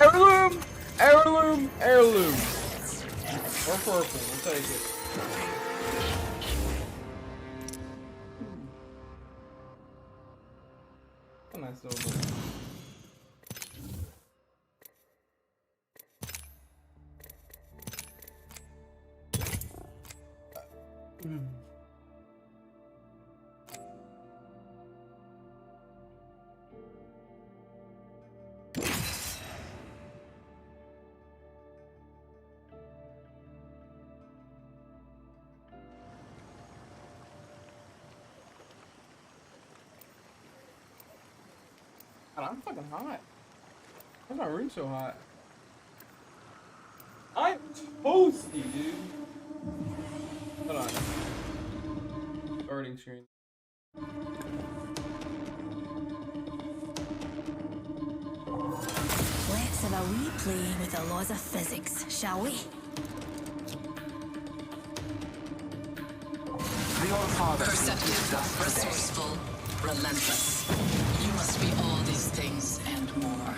Heirloom! Heirloom! Heirloom! Or purple, we'll take it. A nice little boy. God, I'm fucking hot. Why is my room so hot? I'm toasty, dude. Hold on. Starting screen. Let's have a wee play with the laws of physics, shall we? The All-Father Perceptive, resourceful, relentless. You must be all these things and more.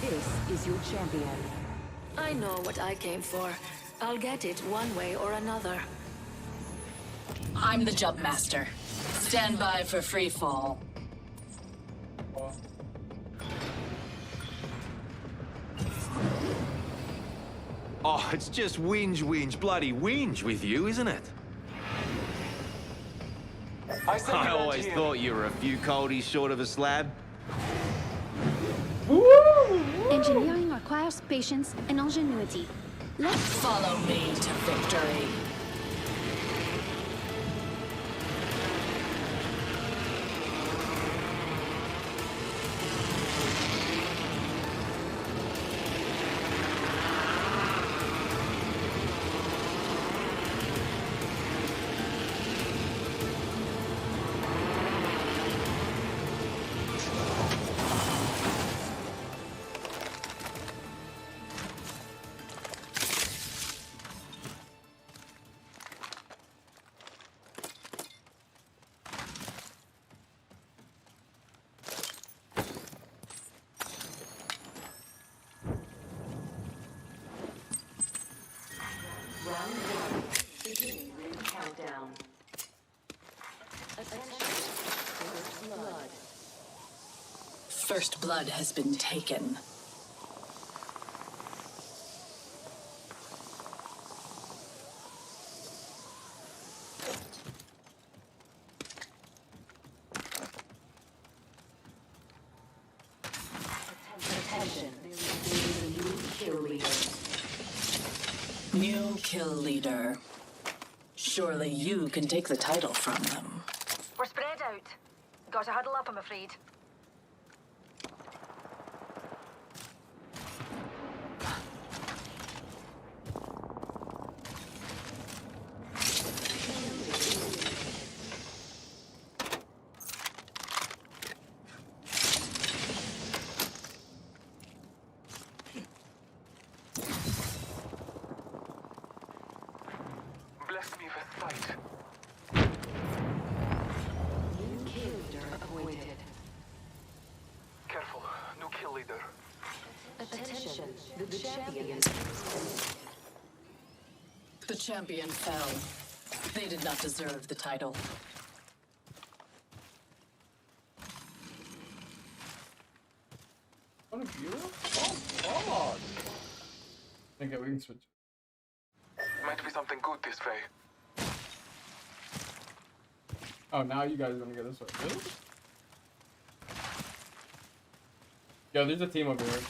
This is your champion. I know what I came for. I'll get it one way or another. I'm the jump master. Stand by for free fall. Oh, it's just whinge, bloody whinge with you, isn't it? I always thought you were a few coldies short of a slab. Engineering requires patience and ingenuity. Let's Follow me to victory. Round one. Beginning ring countdown. Attention. First blood. First blood has been taken. Attention. There is a new kill leader. New kill leader. Surely you can take the title from them. We're spread out. Gotta huddle up, I'm afraid. Bless me with sight. New kill leader appointed. Careful, new kill leader. Attention. The champion. The champion fell. They did not deserve the title. What a viewer? Oh, God. Okay, we can switch. Might be something good this way. Oh, now you guys are gonna go this way. Really? Yo, there's a team over here.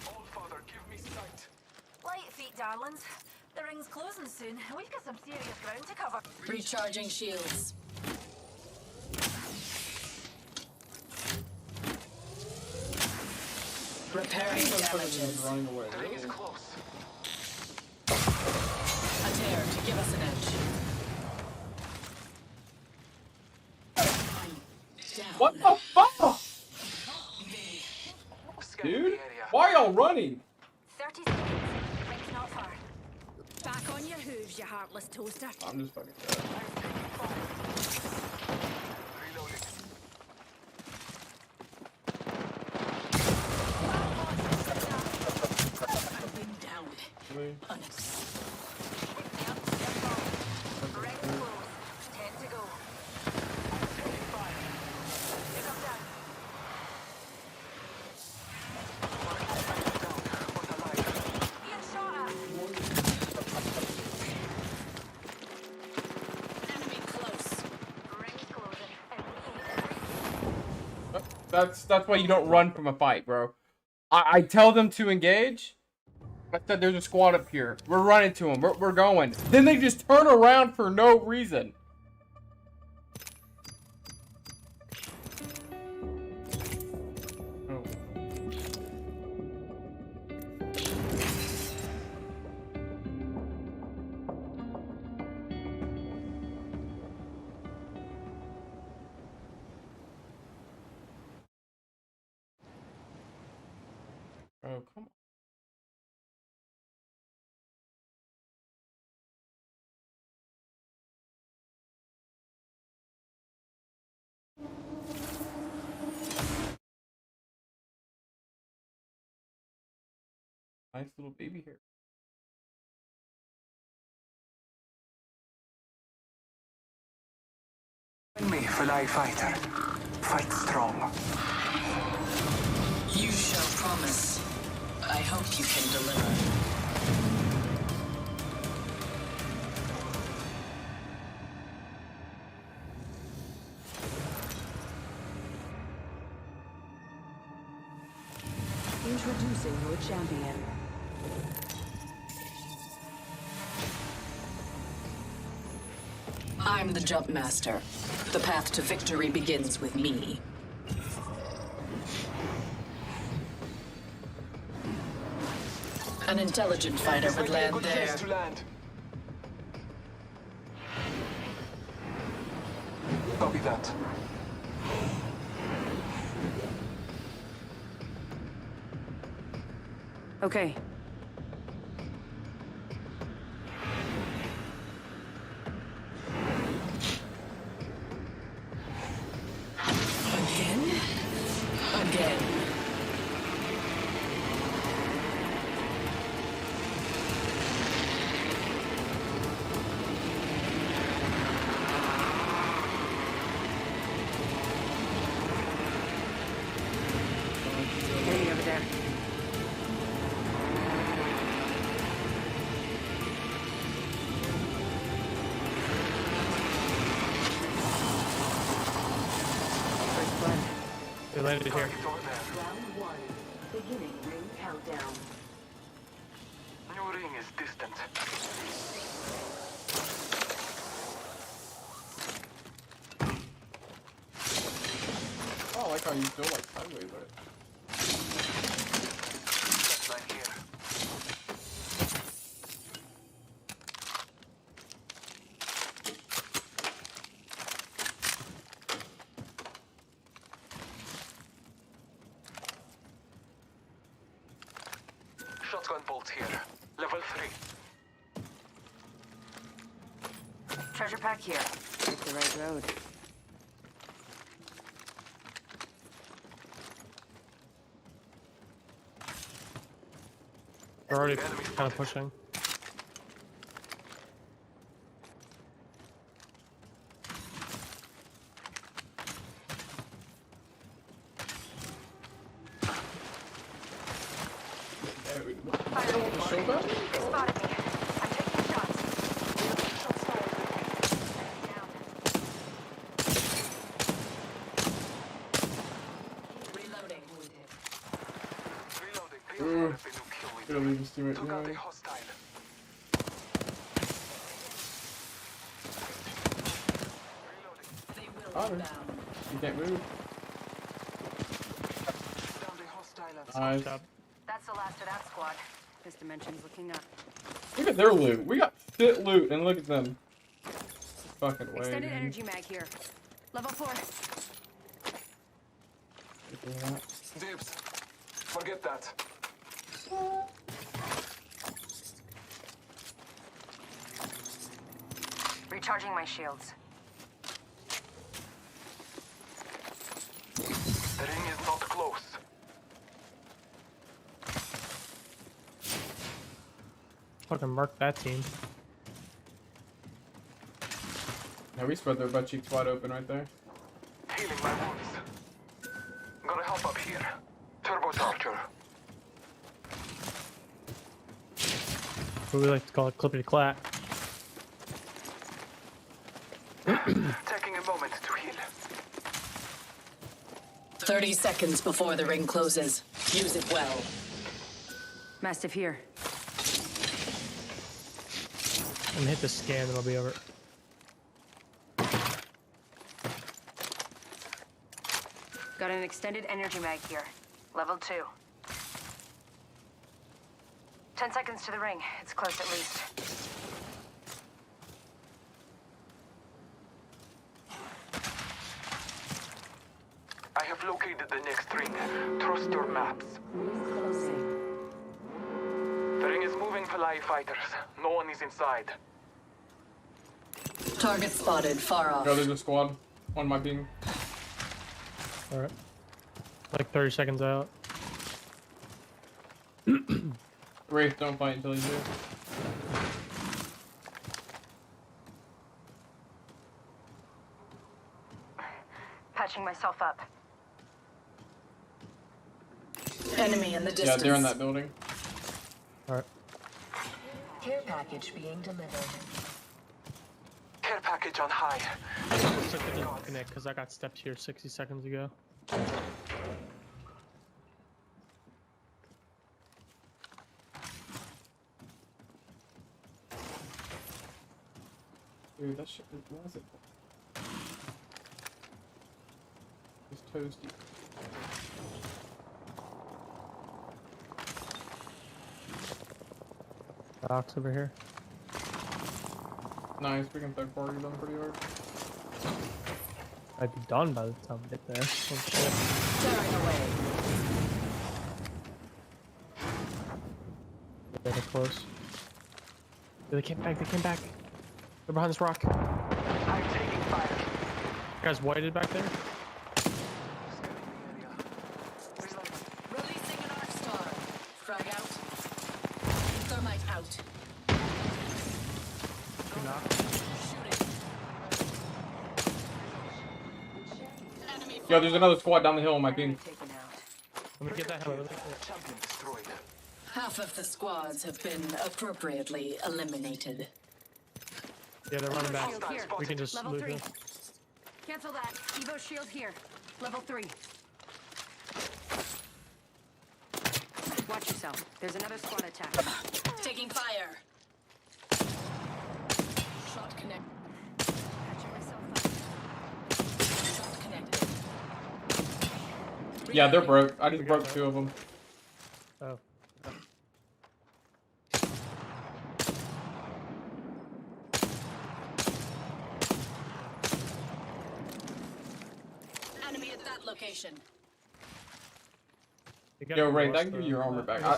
All-Father, give me sight. Light feet, darlings. The ring's closing soon. We've got some serious ground to cover. Recharging shields. Repairing damages. Running away. The ring is close. there to give us an edge. Down. What the fuck? Scanning Dude? the area. Why y'all running? 30 seconds. Ring's not far. Back on your hooves, you heartless toaster. I'm just fucking dead. Reloading. I've been down. Really? Yep, ring's close. 10 to go. Here comes down. Being shot at. Enemy close. Ring's closing. And we That's why you don't run from a fight, bro. I tell them to engage. I said there's a squad up here. We're running to them. We're going. Then they just turn around for no reason. Oh. Oh, come on. Nice little baby hair. Join me, Fly Fighter. Fight strong. You shall promise. I hope you can deliver. Introducing your champion. I'm the jump master. The path to victory begins with me. An intelligent fighter would land there. To land. Copy that. Okay. Again? Again. Enemy over there. First blood. They landed here. Target over there. Round 1. Beginning ring countdown. New ring is distant. Oh, I like how you still like sideways, right? That's line here. Shotgun bolts here. Level 3. treasure pack here. Take the right road. We're already kind of pushing. Spotted me. I'm taking shots. Shots fired. Down. Reloading. Reloading. Pay for it, then you kill with Gonna me. leave this teammate Took out a behind. hostile. Reloading. They will Got her. rebound. You can't move. Down the hostile. Nice. Job. That's the last of that squad. This dimension's looking up. Look at their loot. We got shit loot, and look at them. Fucking way. Extended energy mag here. Level 4. Dibs. Forget that. Recharging my shields. The ring is not close. Fucking mark that team. Yeah, we spread their butt cheeks wide open right there. Healing my wounds. Gotta help up here. Turbocharger. What we like to call it clippity clap. Taking a moment to heal. 30 seconds before the ring closes. Use it well. Mastiff here. I'm gonna hit the scan and I'll be over. Got an extended energy mag here. Level 2. 10 seconds to the ring. It's close at least. I have located the next ring. Trust your maps. The ring is moving Palai fighters. No one is inside. Target spotted far off. Yo, there's a squad on my beam. Alright. Like 30 seconds out. Wraith, don't fight until he's here. Patching myself up. Enemy in the distance. Yeah, they're in that building. Alright. Care package being delivered. Care package on high. Looks like they didn't connect because I got stepped here 60 seconds ago. Dude, that shit was it? It's toasty. Box over here. Nice, we can third party them pretty hard. I'd be done by the time we get there. Oh shit. Tearing away. Yeah, they're close. Yeah, they came back, they came back. They're behind this rock. I'm taking fire. You guys whited back there? Releasing an arc star. Frag out. Thermite out. Enemy Yo, there's another squad down the hill on my beam. Taken out. Let me get that helmet. Champion destroyed. Half of the squads have been appropriately eliminated. Yeah, they're running back. Shield here. We can just Level loot 3. them. Cancel that. Evo shield here. Level 3. Watch yourself. There's another squad attack. Taking fire. Shot connect. Patching myself up. Shot connected. Yeah, they're broke. I just We got broke that. 2 of them. Oh. Enemy at that location. You got Yo, the Ray, rust, I can give you your though. armor back. I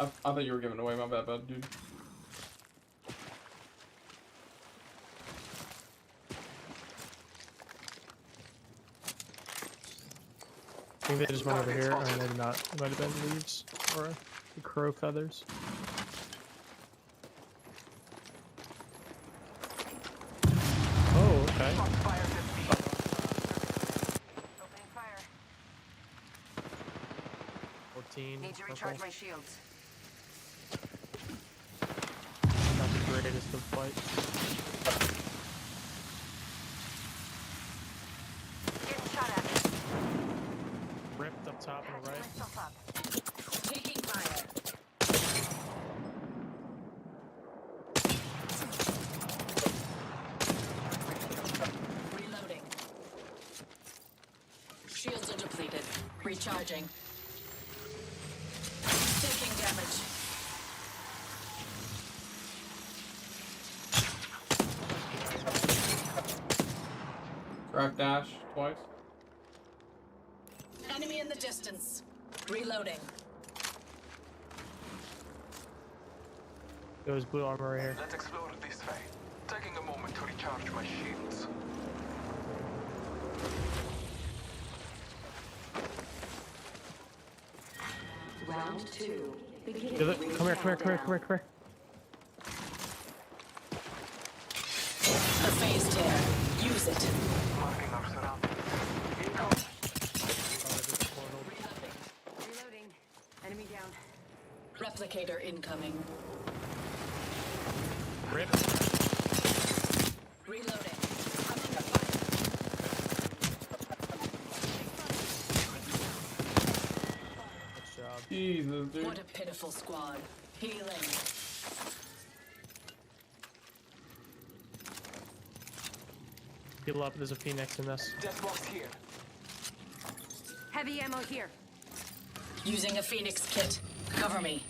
thought you were giving it away. My bad, dude. I think they just went over here, or maybe not. It might have been leaves or the crow feathers. Oh, okay. Fire this beat. Opening fire. 14. Need to purple. recharge my shields. Not the greatest of fights. Getting shot at. Ripped up top on the Patching right. myself up. Taking fire. Reloading. Shields are depleted. Recharging. Taking damage. Grab dash twice. Enemy in the distance. Reloading. There was blue armor right here. Let's explore this way. Taking a moment to recharge my shields. Round 2. Beginning. Come here, come here, come here, come here, come here. A phase tear. Use it. Marking our surroundings. Reloading. Enemy down. Replicator incoming. Rip. Reloading. Nice job. Jesus, dude. What a pitiful squad. Healing. Heal up, there's a phoenix in this. Death box here. Heavy ammo here. Using a phoenix kit. Cover me.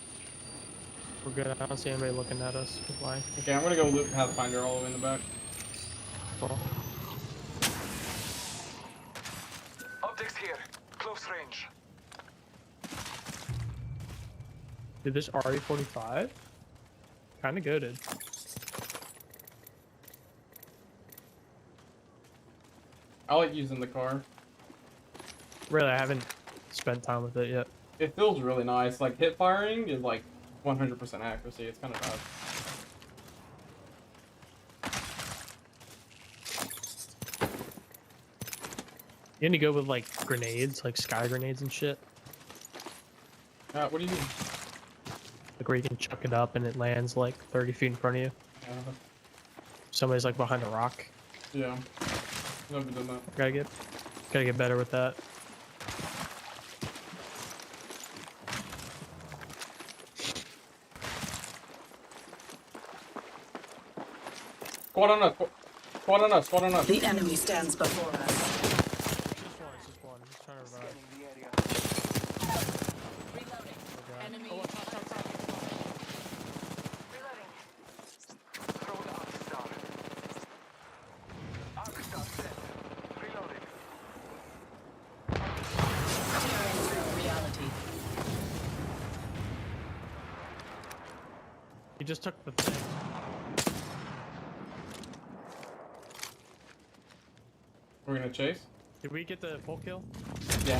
We're good. I don't see anybody looking at us. Why? Okay, I'm gonna go loot Pathfinder all the way in the back. Cool. Optics here. Close range. Dude, this RE45? Kinda goated. I like using the car. Really, I haven't spent time with it yet. It feels really nice. Like hip firing is like 100% accuracy. It's kind of bad. You need to go with like grenades, like sky grenades and shit. What do you mean? Like where you can chuck it up and it lands like 30 feet in front of you. Somebody's like behind a rock. Yeah. Never done that. Gotta get better with that. Squad on us. Squad on us. Squad on us. The enemy stands before us. It's just one. He's trying to revive. Scanning the area. Reloading. Enemy. Reloading. Throw the Arc Star. Arc Star set. Reloading. Tearing through reality. He just took the thing. We're gonna chase. Did we get the full kill? Yeah.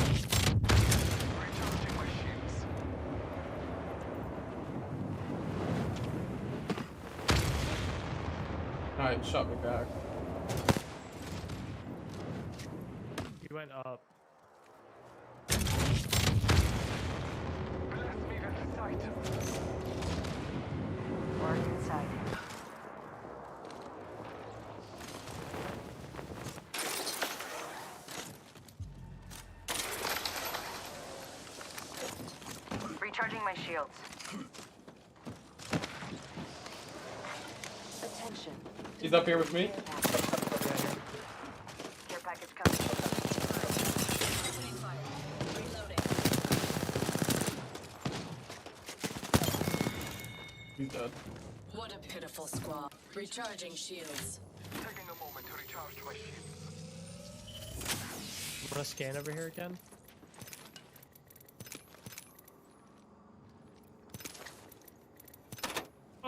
Recharging my shields. Alright, shot me back. He went up. Bless me with sight. Mark inside. Recharging my shields. Attention. He's up here with me. Care package coming. Opening fire. Reloading. He's dead. What a pitiful squad. Recharging shields. Taking a moment to recharge my shields. Wanna scan over here again?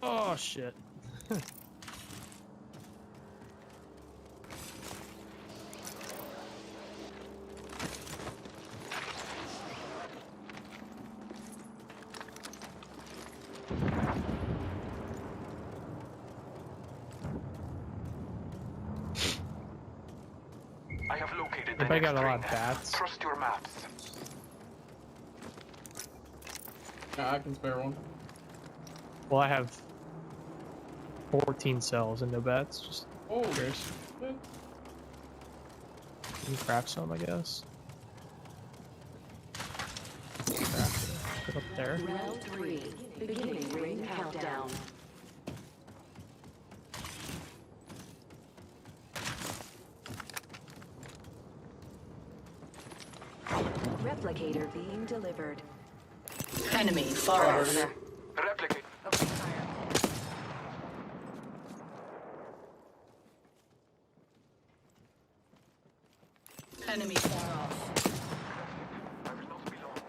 Oh shit. I have located the I next got a lot ring. of bats. Trust your maps. Yeah, I can spare one. Well, I have 14 cells and no bats. Just Oh, curious. shit. Can you craft some, I guess? Craft it. Put up there. Round 3. Beginning ring countdown. Replicator being delivered. Enemy far off. Replicate. Opening fire. Enemy far off. I will not be long.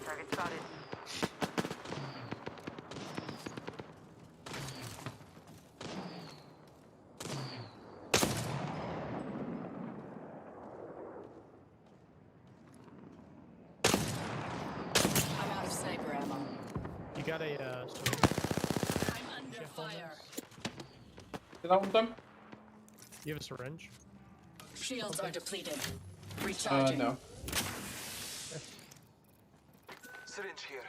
Target spotted. I'm out of sniper ammo. You got a I'm under fire. Is that one done? you have a syringe? Shields are depleted. Recharging. No. Syringe here.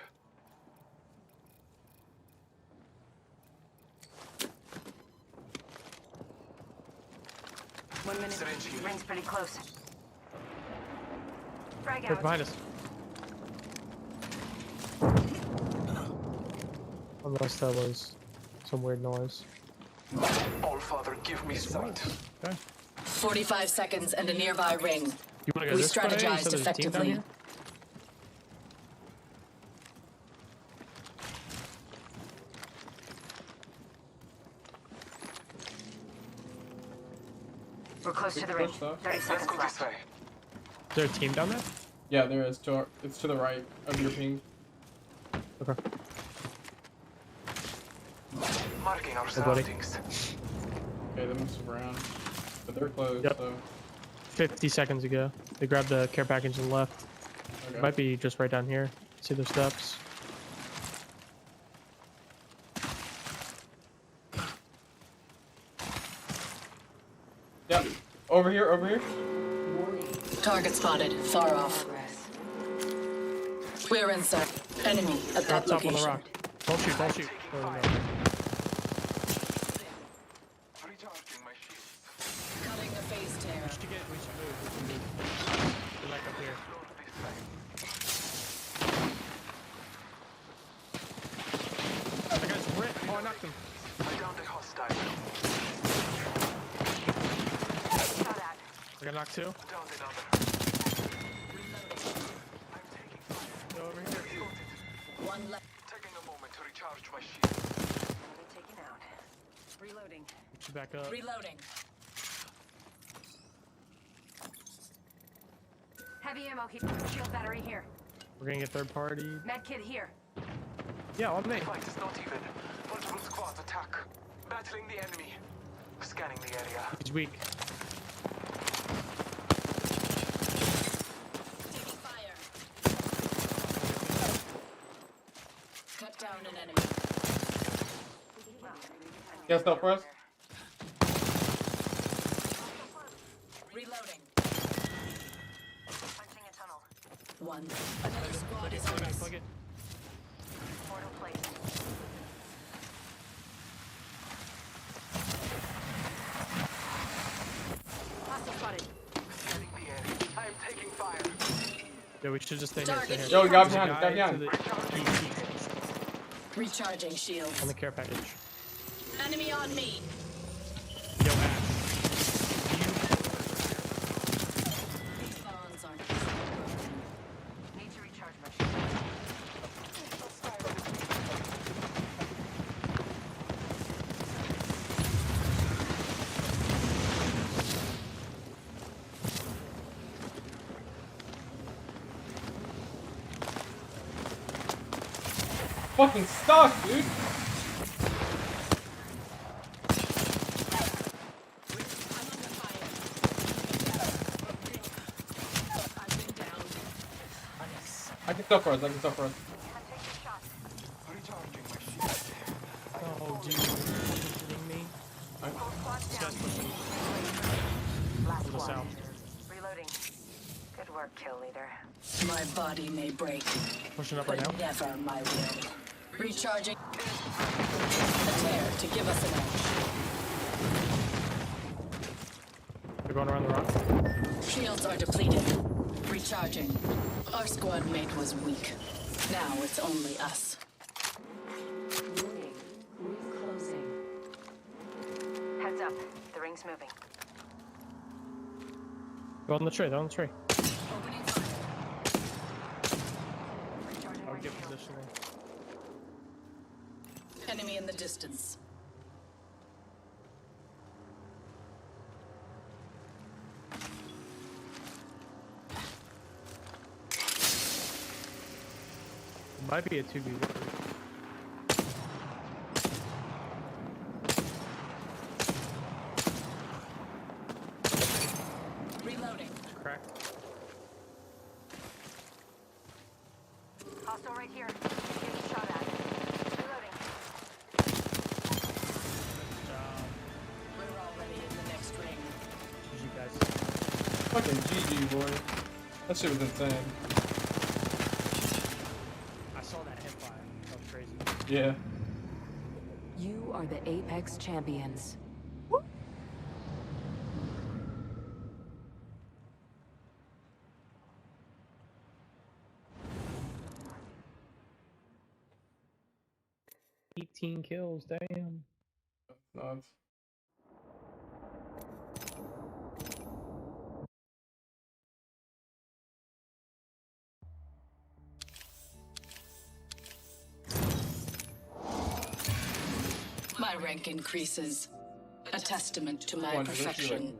One minute. Syringe here. Ring's pretty close. Frag Right out. behind us. Unless that was some weird noise. All Father, give me sight. Okay. 45 seconds and a nearby ring. You wanna go We this way? You said strategized there's a team down effectively. here? We're close to the Push ring. stuff. 30 Let's seconds go this left. way. Is there a team down there? Yeah, there is. It's to the right of your ping. Okay. Marking our Hey, buddy. surroundings. Okay, they must have ran. But they're closed, Yep. so. 50 seconds ago. They grabbed the care package and left. Okay. Might be just right down here. See their steps. Yep. Over here, over here. Target spotted. Far off. We're in, sir. Enemy at Drop that top on the location. rock. Don't shoot, don't shoot. Oh, no. Recharging my shield. Cutting the phase tear. We should move. Get back up here. Load this way. That guy's ripped. Oh, I knocked him. I downed a hostile. Saw that. I got knocked too. Downed another. I'm taking fire. Go over here. One left. Taking a moment to recharge my shield. Enemy taken out. Reloading. Get you back up. Reloading. Heavy ammo here. Shield battery here. We're gonna get third party. Med kit here. Yeah, on me. Fight is not even. Multiple squads attack. Battling the enemy. Scanning the area. He's weak. Taking fire. Cut down an enemy. Yes, no, for us. Reloading. Punching a tunnel. One. Another squad is on us. Plug it. Portal placed. Hostile spotted. Scanning the area. I am taking fire. Yeah, we should just stay here. Stay Target. here. Yo, got There's a behind, guy got behind. to the Recharging shields. on the care package. Enemy on me. Yo, Ash. These bonds aren't. Need to recharge my shield. Fucking stuck, dude. I can stuff for us, I can stuff for us. I'm taking shots. Recharging my shield. Oh, dude. You're kidding me? Full squad This down. guy's pushing Last us one. out. Reloading. Good work, kill leader. My body may break, Pushing up right but now. never my will. Recharging. A tear to give us an They're going around the rock. edge. Shields are depleted. Recharging. Our squad mate was weak. Now it's only us. Warning. Ring closing. Heads up. The ring's moving. Go on the tree. They're on the tree. Opening fire. Recharging I'll my get shield. positioning. Enemy in the distance. Might be a 2v1. Reloading. Crack. Hostile right here. Getting shot at. Reloading. We're already in the next ring. GG, guys. Fucking GG, boy. That shit was insane. I saw that hip fire. That was crazy. Yeah. You are the Apex champions. 18 kills, damn. Nuts. My rank increases. A testament to my perfection.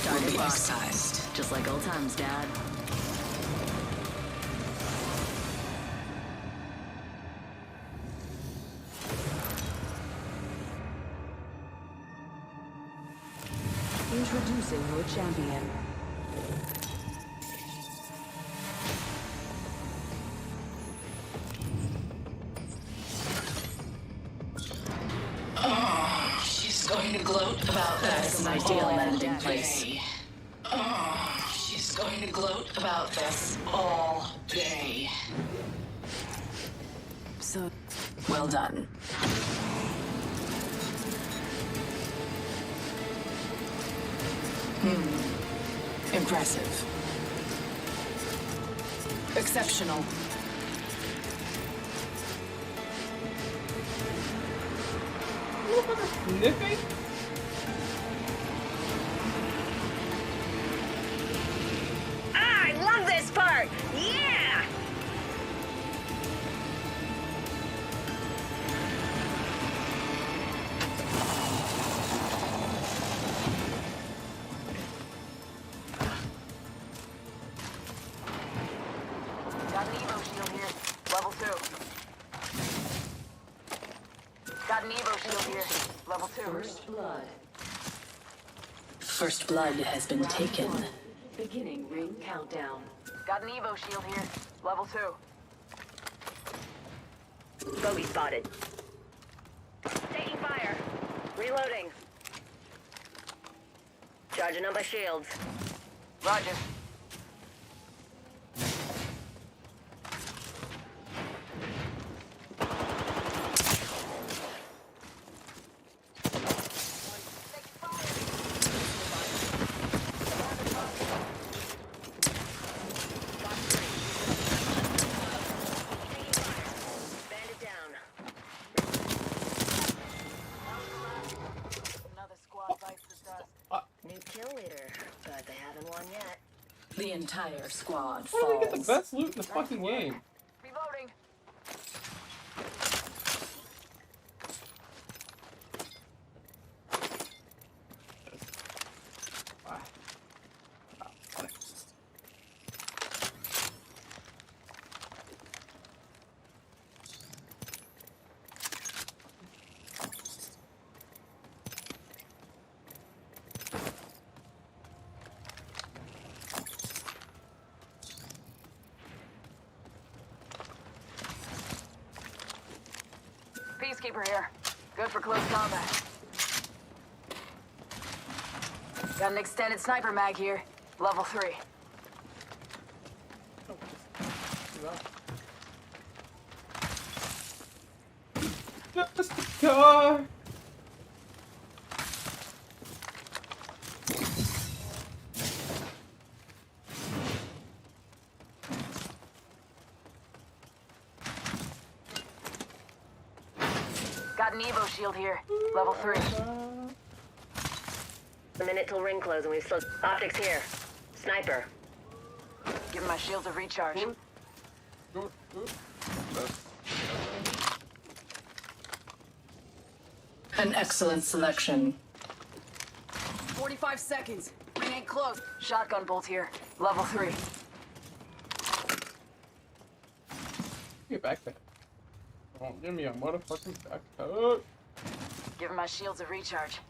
Target locked. Sized. Just like old times, Dad. Introducing your champion. She's going to gloat about this. an ideal landing place. Oh, she's going to gloat about this all day. So, Well done. Impressive. Exceptional. Nippy? I love this part! Yeah! Got an Evo shield here. Level 2. Got an Evo shield here. Level 2. First blood. First blood has been taken. Beginning ring countdown. Got an Evo shield here. Level 2. Bogey spotted. Taking fire. Reloading. Charging on my shields. Roger. Bandit down. Another squad bites the dust. New kill leader, but they haven't won yet. The entire squad Why do we get the falls. best loot in the fucking game? Reloading. Peacekeeper here. Good for close combat. Got an extended sniper mag here. Level 3. Just a car. Got an Evo shield here. Level 3. A minute till ring close and we've still... Optics here. Sniper. Give my shields a recharge. An excellent selection. 45 seconds. Ring ain't close. Shotgun bolt here. Level 3. Get back there. Don't give me a motherfucking backpack. Give my shields a recharge.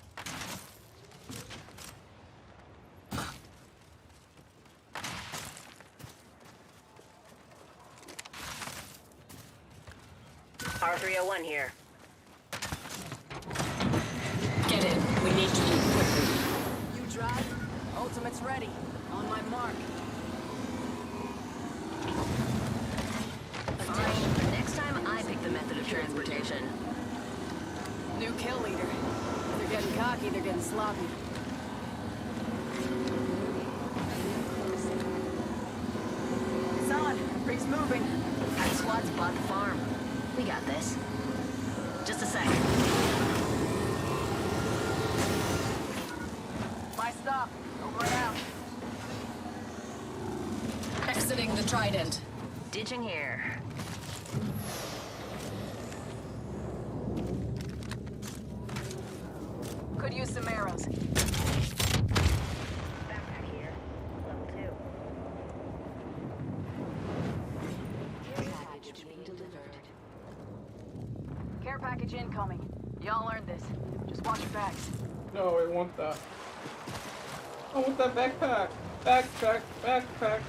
R301 here. Get in. We need to move quickly. You drive. Ultimate's ready. On my mark. Fine. Next time I pick the method of transportation. New kill leader. They're getting cocky, they're getting sloppy. It's on. Ring's moving. That squad's bought the farm. We got this. Just a second. My stop. Over and out. Exiting the Trident. Ditching here. Could use some arrows. Backpack here. Level 2. Care package being delivered. Care package incoming. Y'all earned this. Just watch your backs. No, I want that. I want that backpack. Backpack, backpack.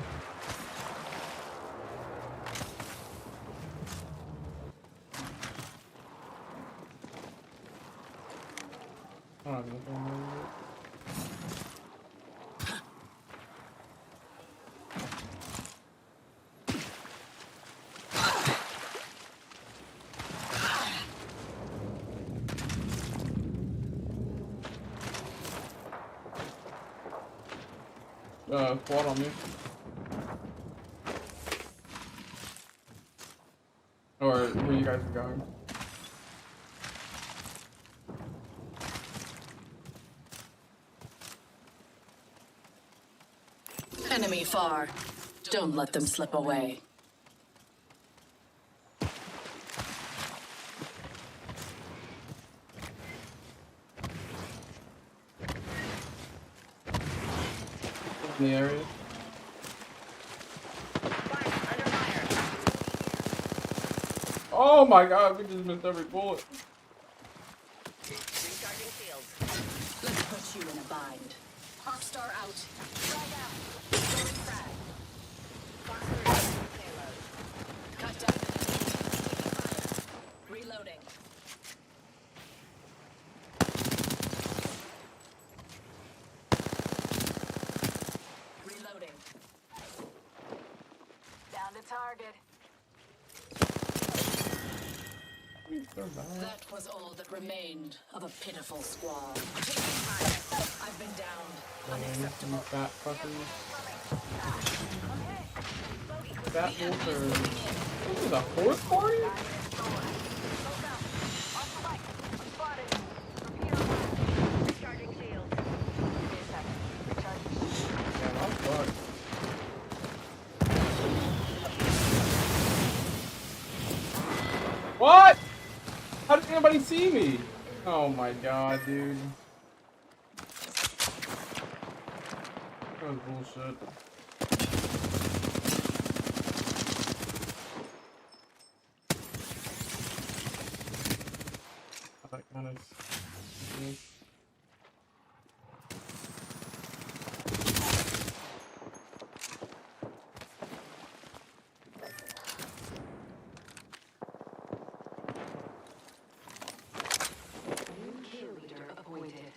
Oh, squad on me. Or where you guys are going. Enemy far. Don't let them slip away. In the area. Oh my god, we just missed every bullet. Recharging shields. Let's put you in a bind. Hawkstar out. Frag out. Going frag. Cut down. Reloading. Reloading. Down to target. That was all that remained of a pitiful squad. I've been downed. Unacceptable. Fat fuckers. Fat wolf or... This is a horse party? Recharging shields. Yeah, I'm fucked. What? How did anybody see me? Oh my god, dude. That was bullshit. That kind of... New kill leader appointed.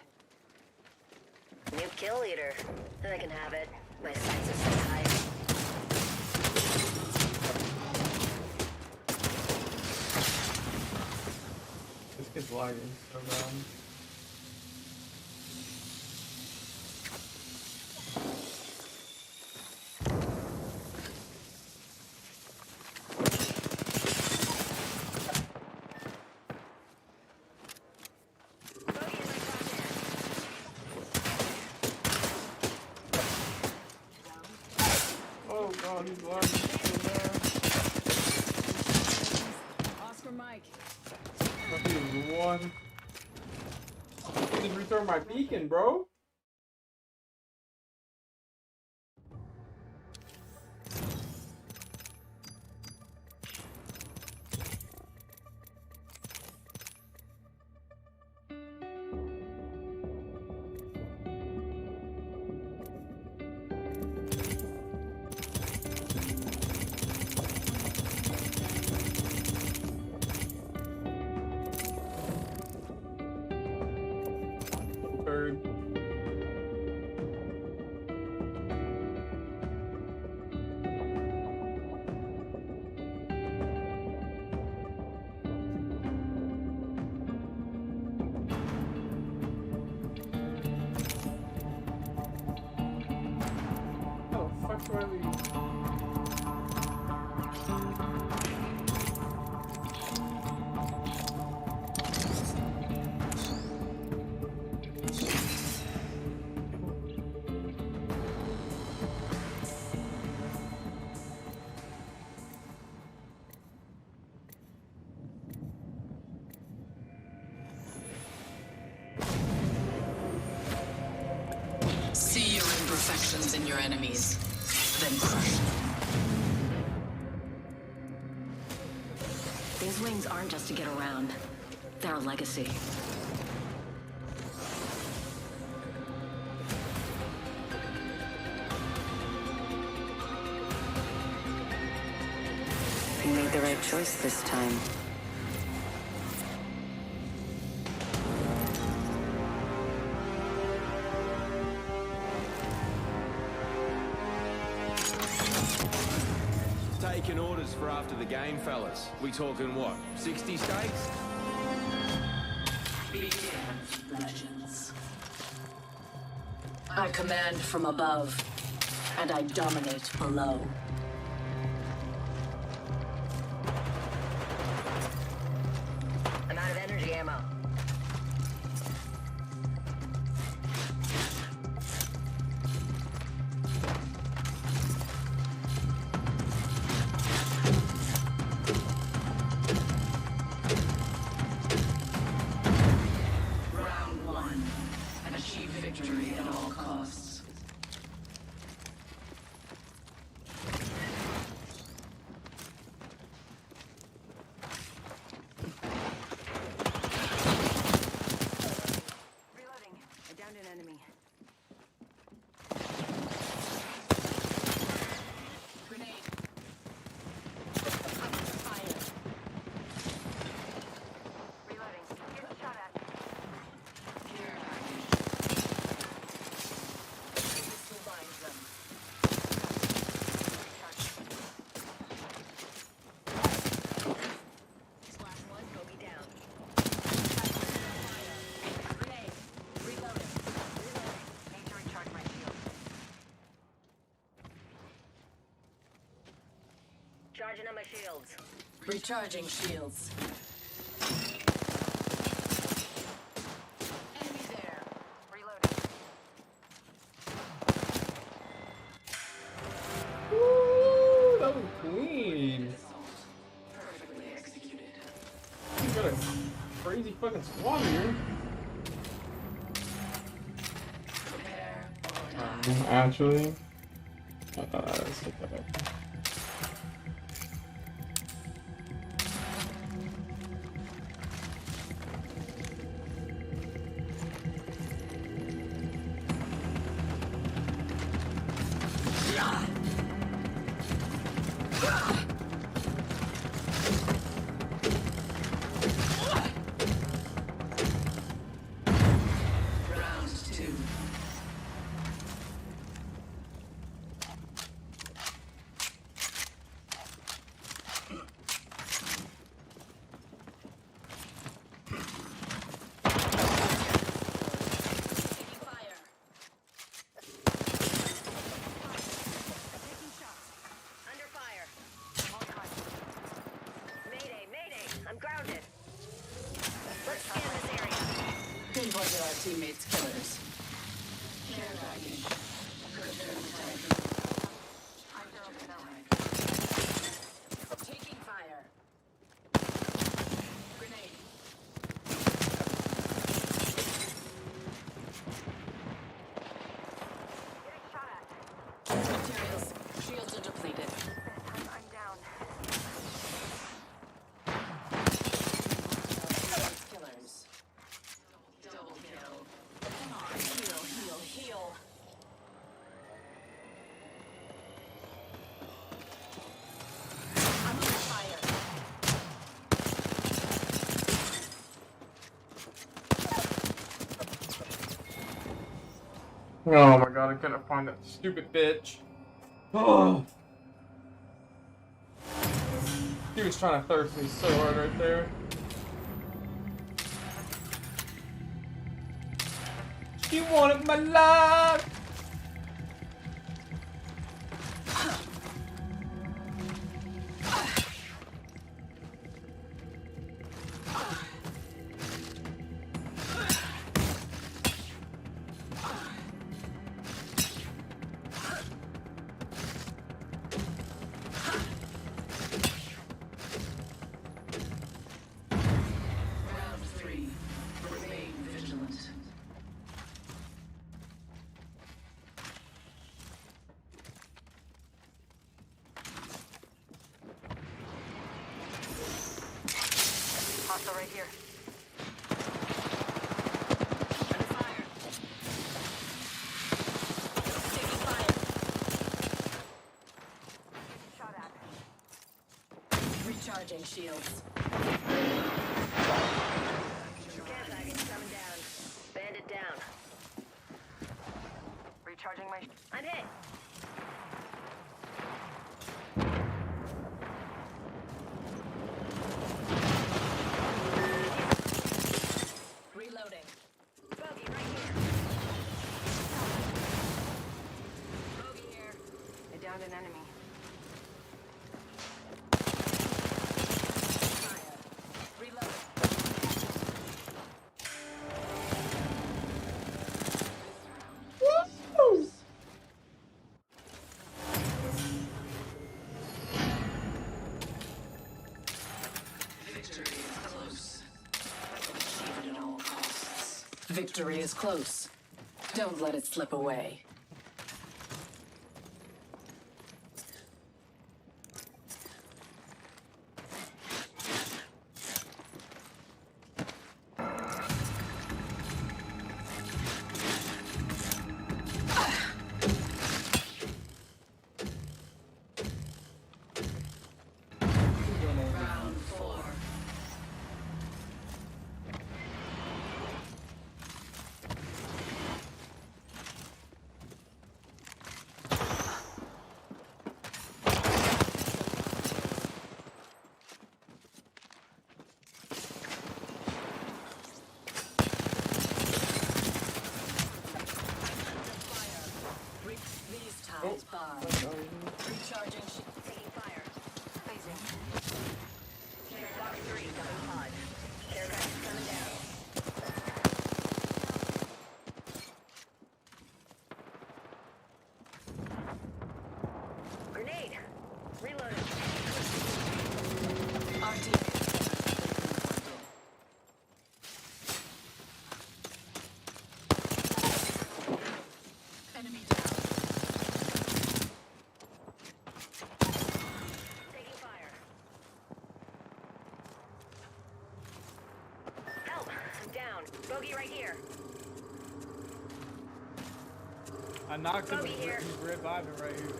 New Kill leader. Then I can have it. My sights are set high. This kid's lagging so bad. Oh god, he's lagging so bad. Oscar Mike. I think it was one. I just returned my beacon, bro. Bird. How the fuck do I leave? See your imperfections in your enemies, then crush them. These wings aren't just to get around. They're a legacy. You made the right choice this time. Taking orders for after the game, fellas. We talking what? 60 steaks? Legends. I command from above, and I dominate below. I'm out of energy ammo. Round one. Achieve victory at all costs. Reloading. I downed an enemy. Grenade. Reloading. Here's a shot at. Care package. Missile binds them. Splash one, bogey down. Grenade. Reloading. Need to recharge my shield. Charging on my shields. Recharging shields. Enemy there. Reloading. Woo, that was clean. Perfectly executed. You got a crazy fucking squad here. Prepare or die. Actually, let's take that up. Round two. Onto our teammates' killers. Care package. Taking fire. Grenade. Materials. Shields are depleted. I'm down. Killers. Double kill. Come on, heal. I'm on fire. Oh my god, I couldn't find that stupid bitch. Oh. He was trying to thirst me so hard right there. She wanted my love. Round 3. Remain vigilant. Hostile right here. Under fire. Taking fire. Shot at. Recharging shields. Care package coming down. Bandit down. Recharging my. I'm hit. Reloading. Bogey right here. Bogey here. I downed an enemy. Fire. Reloading. Victory is close. Achieve it at all costs. Victory is close. Don't let it slip away. Round 4. These times bar. Recharging Taking fire. Phasing. Box 3 coming pod. Care package coming down. Grenade. Reloading. our team. Enemy down. Taking fire. Help! I'm down. Bogey right here. I knocked him. Bogey here. He's reviving right here.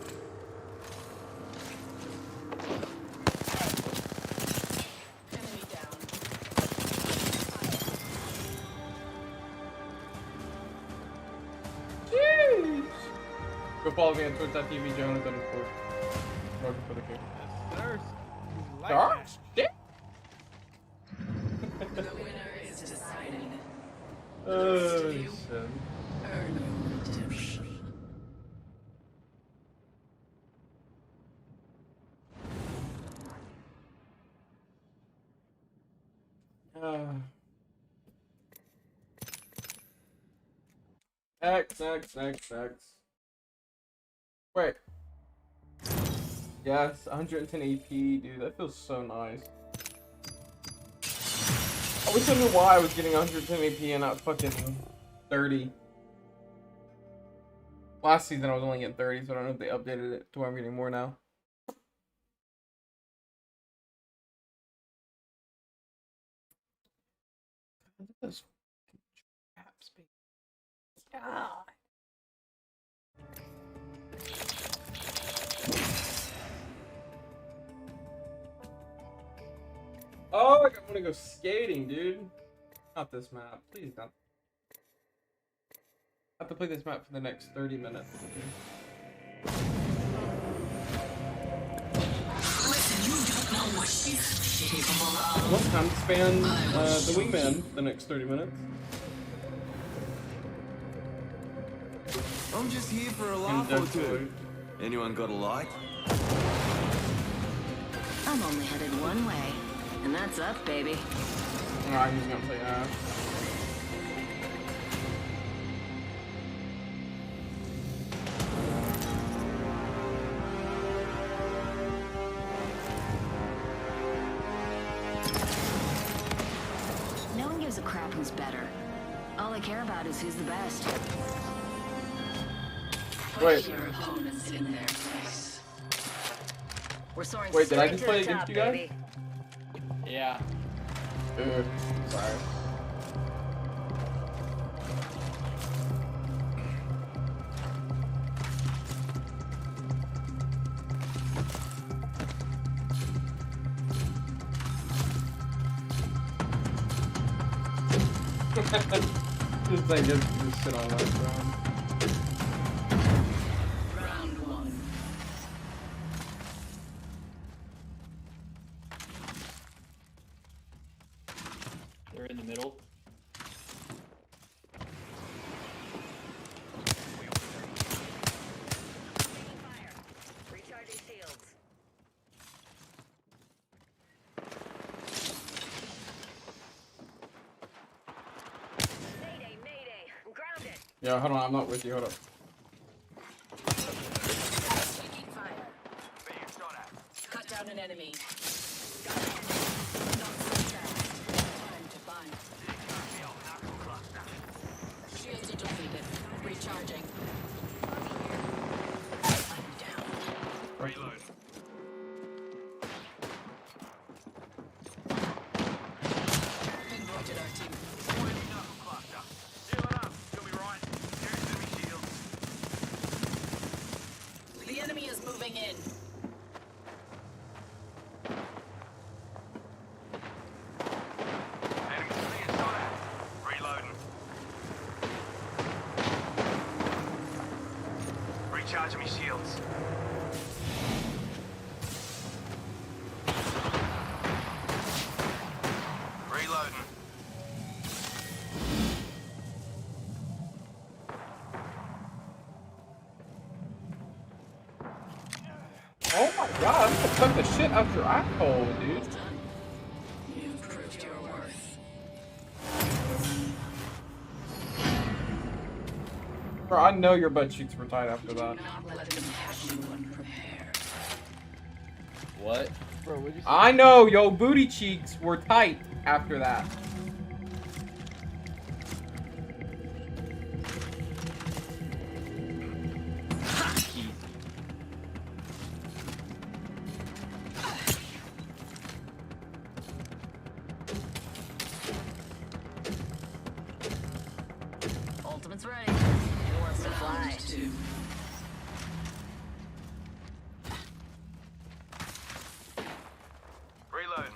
Enemy down. Jeez. Go follow me on Twitch.tv, Jonathan, for working for the king. Yes, like Dark? Yeah. The winner is decided. Oh, shit. Earn your redemption. X. Wait. Yes, 110 AP, dude. That feels so nice. I wish I knew why I was getting 110 AP and not fucking 30. Last season I was only getting 30, so I don't know if they updated it to where I'm getting more now. Look at those traps, baby. God. Oh, I want to go skating, dude. Not this map, please not. I have to play this map for the next 30 minutes. Well, time to span the wingman for the next 30 minutes. I'm just here for a laugh or two. Anyone got a light? I'm only headed one way, and that's up, baby. Alright, he's gonna play ass. No one gives a crap who's better. All I care about is who's the best. Wait. Your opponents in their place. We're soaring Wait, did I straight just to play the against top, you guys? baby. Yeah. Sorry. Just like just sit on that ground. Round one. They're in the middle. Recharging shields. Mayday, I'm grounded. Yeah, hold on, I'm not with you, hold up. Taking fire. Cut down an enemy. Not so fast. Time to bind. Shields are depleted. Recharging. I'm down. Reload. Pinpointed our team. The enemy is moving in. Reloading. Recharging me shields. Reloading. Oh my god, I'm gonna suck the shit out your asshole, dude. You've proved your worth. Bro, I know your butt cheeks were tight after that. Not let them catch you unprepared. What? Bro, what'd you say? I know your booty cheeks were tight after that. Ultimate's ready. Who wants to fly? Two. Reloading.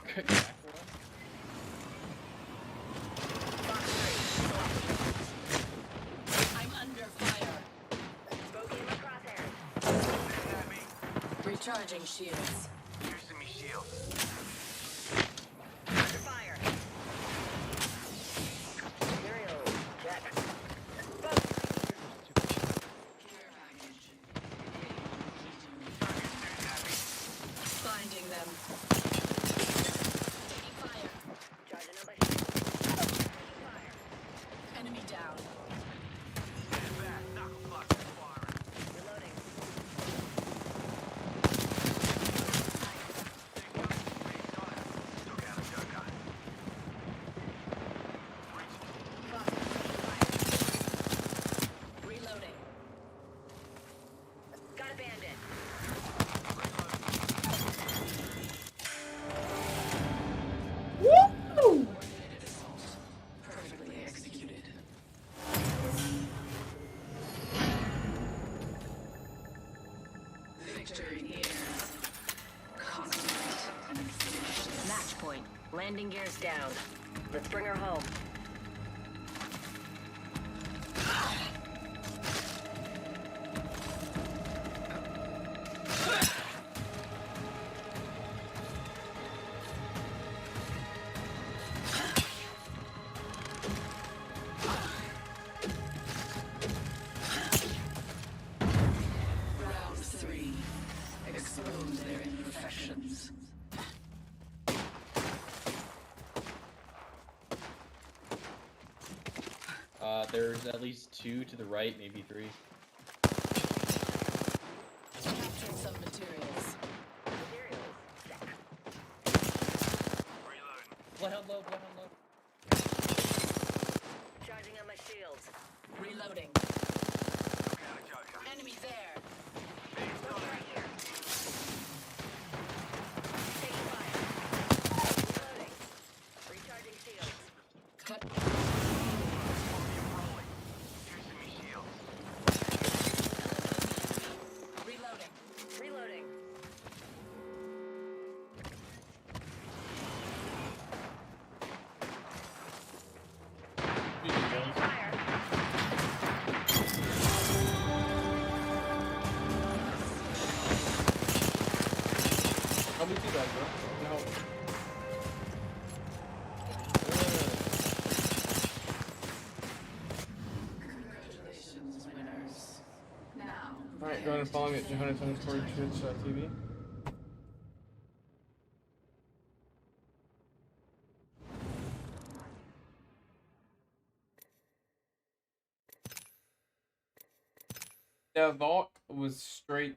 I'm under fire. Bogey in my crosshairs. Recharging shields. Using me shields. Under fire. Material check. Care package. Finding them. Taking fire. Charging up my shield. Taking fire. Enemy down. Landing gear's down. Let's bring her home. Round 3. Expose their imperfections. There's at least 2 to the right, maybe 3. Capturing some materials. Bloodhound low, bloodhound low. Charging on my shields. Reloading. Enemy there. Right here. Taking fire. Reloading. Recharging shields. Cut. Reloading. Reloading. Taking fire. Help me do that, bro. No. Congratulations, winners. Now. Alright, go ahead and follow me at Johannes_Twitch TV. The vault was straight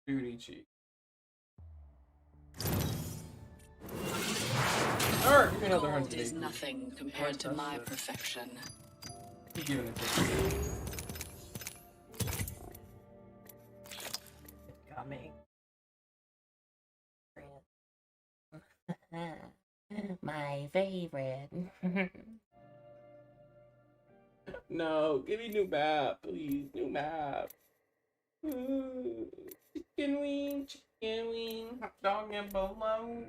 booty cheek. Alright, give me another Gold 100 is AP. nothing compared to my perfection. Keep giving it to me. Coming. My favorite. No, give me new map, please. New map. Chicken wing, hot dog and bologna.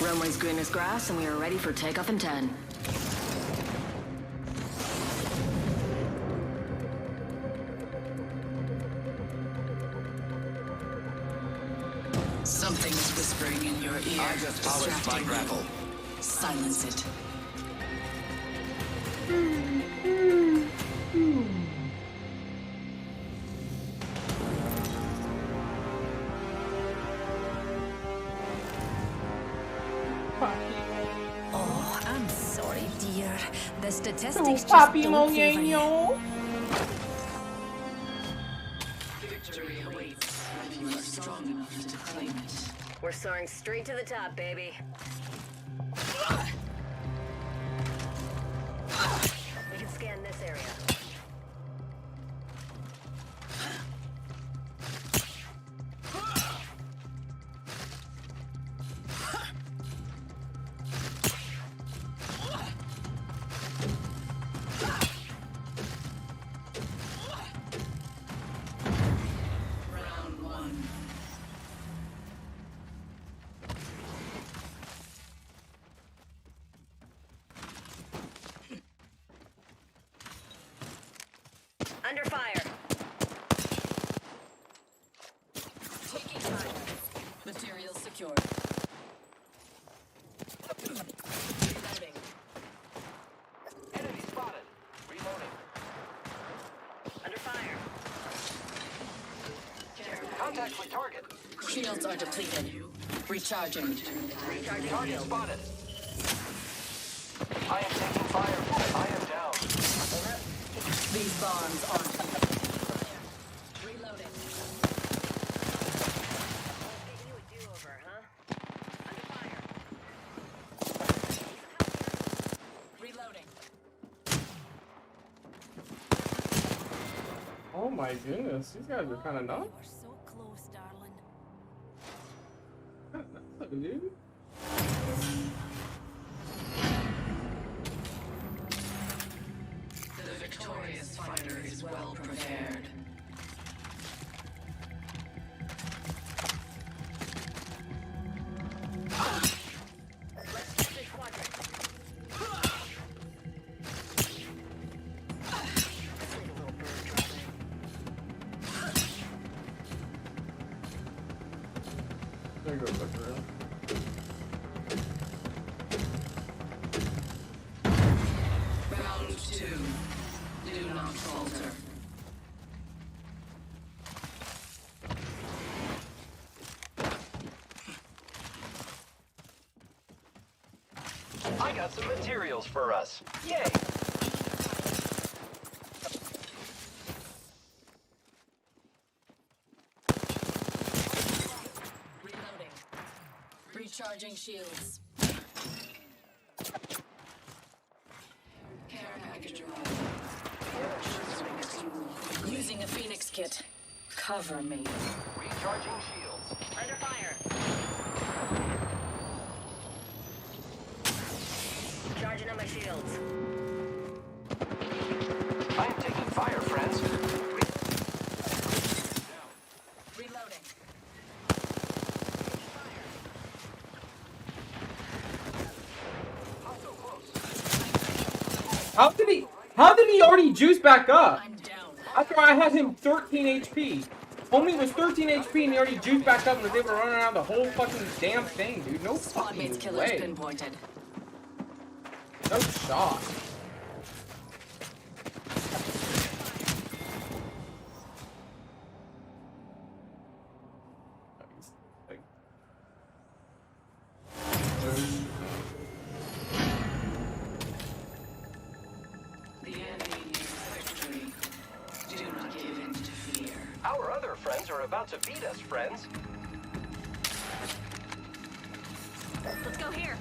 Runway's green as grass, and we are ready for takeoff in 10. Something is whispering in your ear. I just polished my distracting grapple. you. Silence it. Oh, I'm sorry, dear. The statistics just Papi don't favor you. Moñeño. Victory awaits when you are strong enough to claim it. We're soaring straight to the top, baby. We can scan this area. Round 1. Under fire. Taking fire. Material secured. Reloading. Enemy spotted. Reloading. Under fire. Contact with target. Shields are depleted. Recharging. Recharging Target shield. spotted. I am taking fire. I am down. These bombs aren't. Reloading. Giving you a do-over, huh? Under fire. Reloading. Oh my goodness, these guys are kind of nuts. You are so close, darling. That's dude. The victorious fighter is well prepared. I got some materials for us. Yay! Reloading. Recharging shields. Care package arrived. Using a Phoenix kit. Cover me. Recharging shields. Under fire. Charging on my shields. I am taking fire, friends. Reloading. How did he already juice back up? I'm down. After I had him 13 HP. Homie was 13 HP and he already juiced back up and was able to run around the whole fucking damn thing, dude. No Squad fucking mates killers way. pinpointed. No shot. The enemy needs victory. Do not give in to fear. Our other friends are about to beat us, friends. Let's go here.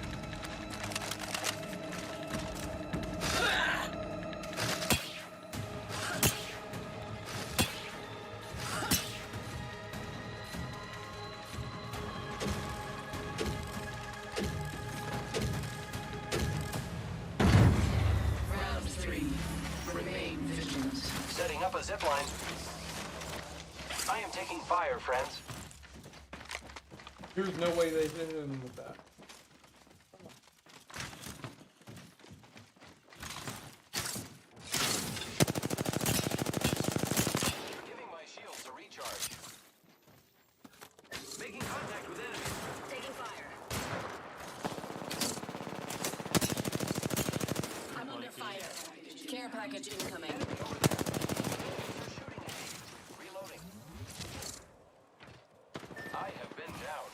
Round 3. Remain vigilant. Setting up a zipline. I am taking fire, friends. There's no way they hit him with that. Giving my shields a recharge. Making contact with enemies. Taking fire. I'm under fire. Care package incoming. Reloading. I have been down.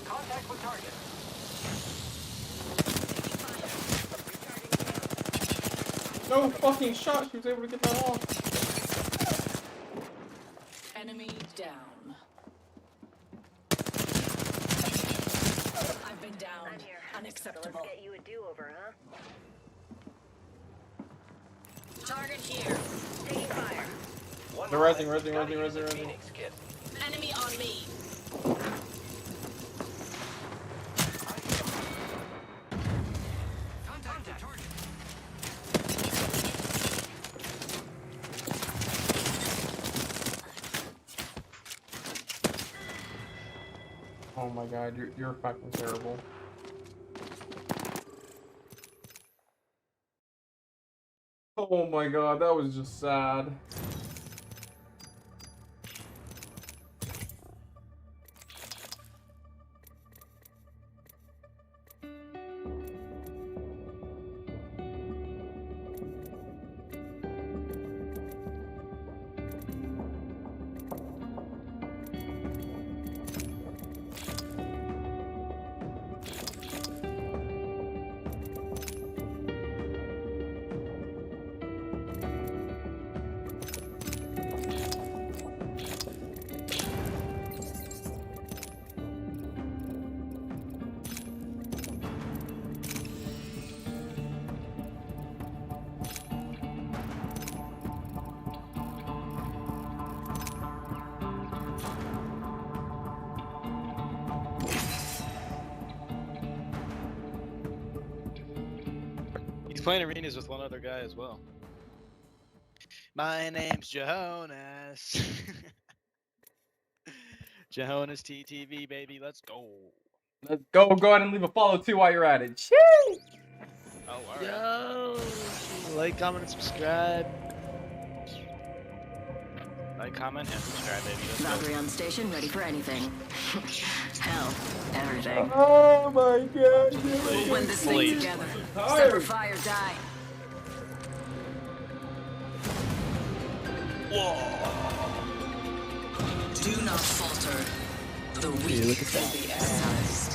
Contact with target. No fucking shot. She was able to get that off. Enemy down. I've been down. I'm here. Unacceptable. Let's get you a do-over, huh? Target here. Taking fire. They're resing. Phoenix kit. Enemy on me. Contact with target. Oh my god, you're fucking terrible. Oh my god, that was just sad. He's playing arenas with one other guy as well. My name's Jonas. Jonas TTV, baby. Let's go. Let's go ahead and leave a follow too while you're at it. Shoo! Oh, alright. Yo! Like, comment, and subscribe. Like, comment, and subscribe, baby. Let's go. Valkyrie on station, ready for anything. Hell, everything. Oh my god. When this thing Please. together. Separate fire, die. Do not falter. The weak will be excised.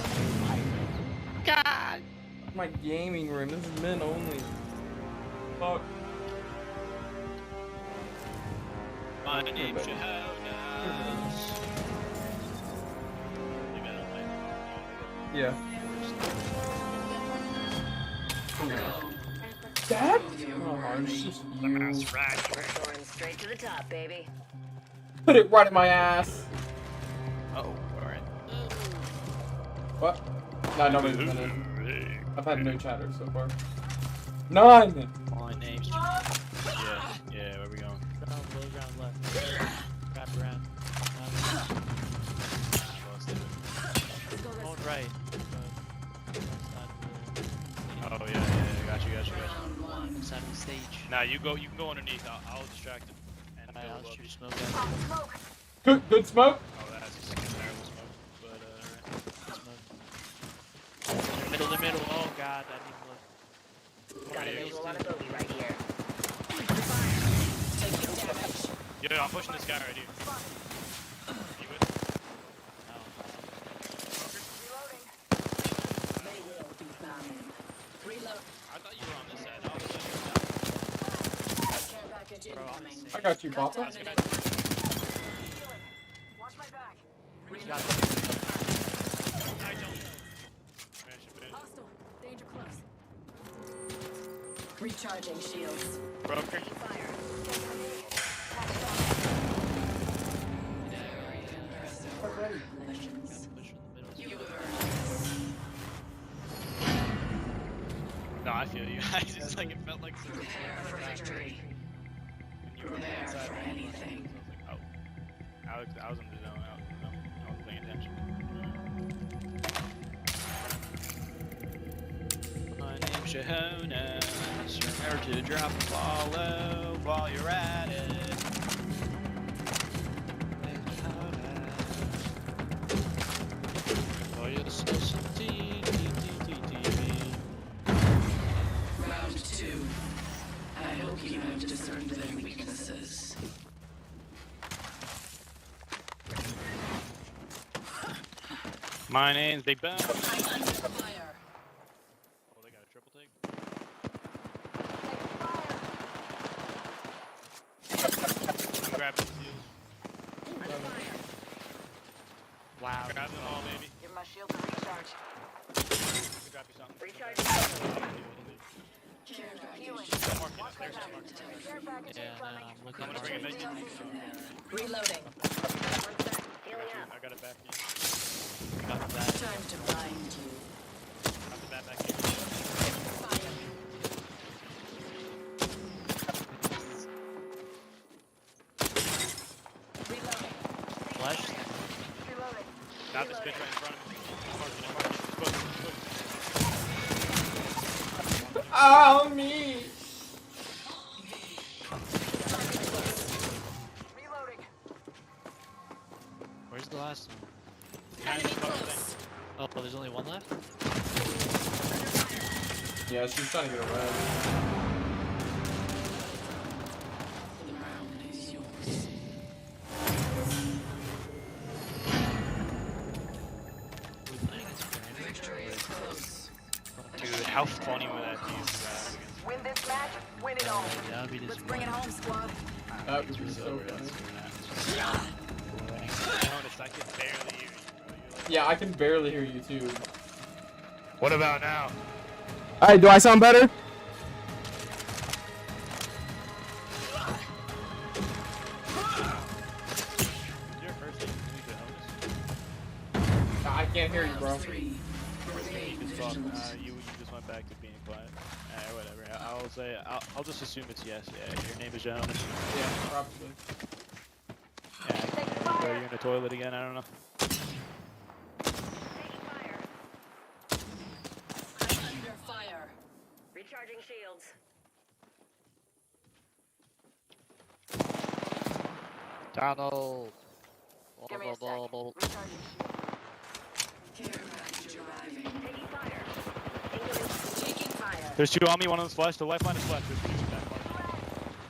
my gaming room. This is men only. Fuck. My name's Shahonas. Yeah. Dad? Oh, it's just you. Going straight to the top, baby. Put it right in my ass. Oh, alright. What? No, nobody's been in. I've had no chatter so far. None! My name's Yeah, where we going? Low ground left. Wrap around. Going right. Oh yeah, got you. Side of the stage. Nah, you can go underneath. I'll distract him. And I'll go shoot up. smoke at Good smoke? Oh, that's terrible smoke. But the middle. Oh god, I didn't even look. Got a visual on a bogey right here. yo, I'm pushing this guy right here. You with? They will be bound. Reload. I thought you were on this side. I was Care package incoming. I got you, Papa. Watch my back. Hostile. Danger close. Recharging shields. Broker. No, I feel you. I just like it felt like some For victory. you were Prepare inside. for anything. I was in the zone. I wasn't paying attention. My name's Shahonas. Remember to drop a follow while you're at it. Oh, you're so Round 2. I hope you have discerned their weaknesses. My name's Big Ben. I'm under fire. Oh, they got a triple take. I'm grabbing the seals. Wow. Grab them all, baby. Give my shield a recharge. Let me grab you something. Recharge. Care package. Care package Yeah, no, incoming. I'm looking I'm gonna bring it back. Reloading. Healing up. I got it back here. Got that. Time to bind you. Got the bat back here. Fire. Reloading. Flash. Reloading. Got this bitch right in front of me. Mark it. Oh, me! Reloading. Where's the last one? Enemy close. Oh, there's only one left? Yeah, she's trying to get away. The round is yours. Victory is close. Dude, how funny would that be if Win this match, win it all. Yeah, I'll be Let's bring it home, squad. That would be so funny. I can barely hear you, bro. You're like, Yeah, I can barely hear you too. what about now? Alright, do I sound better? Your first thing to I can't hear you, bro. 3. you Remain just talk. vigilant. You just went back to being quiet. Whatever. I'll say. I'll just assume it's yes. Yeah. Your name is Jonas. Yeah, probably. Yeah. You're in the toilet again. I don't know. I'm under fire. Recharging shields. Donald. Give me a sec. Recharging shield. Care package arriving. Taking fire. Taking fire. There's two on me. One on the flash. The lifeline is flash. There's two back market.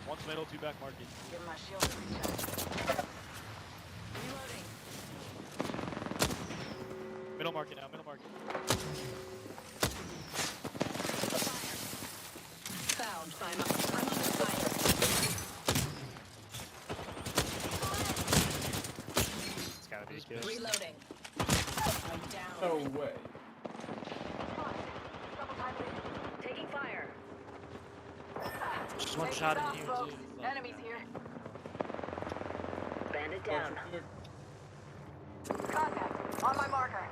One's middle. Two back market. Give my shield a recharge. Reloading. Middle market now. Middle market. I'm under fire. It's gotta be a kill. Reloading. I'm down. No way. Taking fire. Just one shot in you, dude. Enemies here. Bandit down. Contact. On my marker.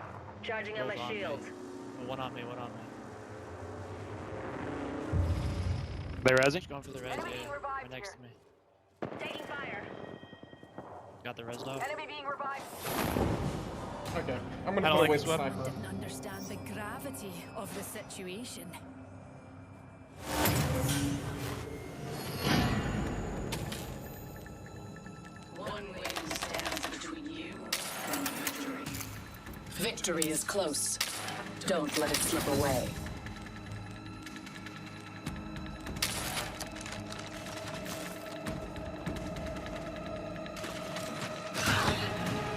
Charging on my Hold on, shields. mate. One on me, one on me. They resing? Going for the res, Enemy yeah. being Right revived next here. to me. Taking fire. Got the res dog. Enemy being revived. Okay, I'm gonna I don't put like away this the weapon. sniper. Didn't understand the gravity of the situation. One win stands between you and victory. Victory is close. Don't let it slip away.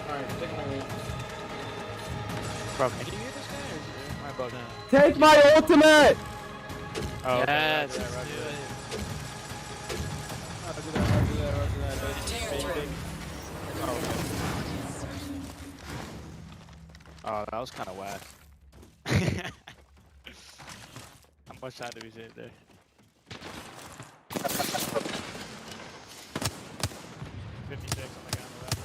Alright, take my lead. Bro, can you hear this guy or am I above now? Take my ultimate! Oh, Yes, okay, let's do it. Oh, that was kind of whack. How much time did we save there? $56 on the guy on the left.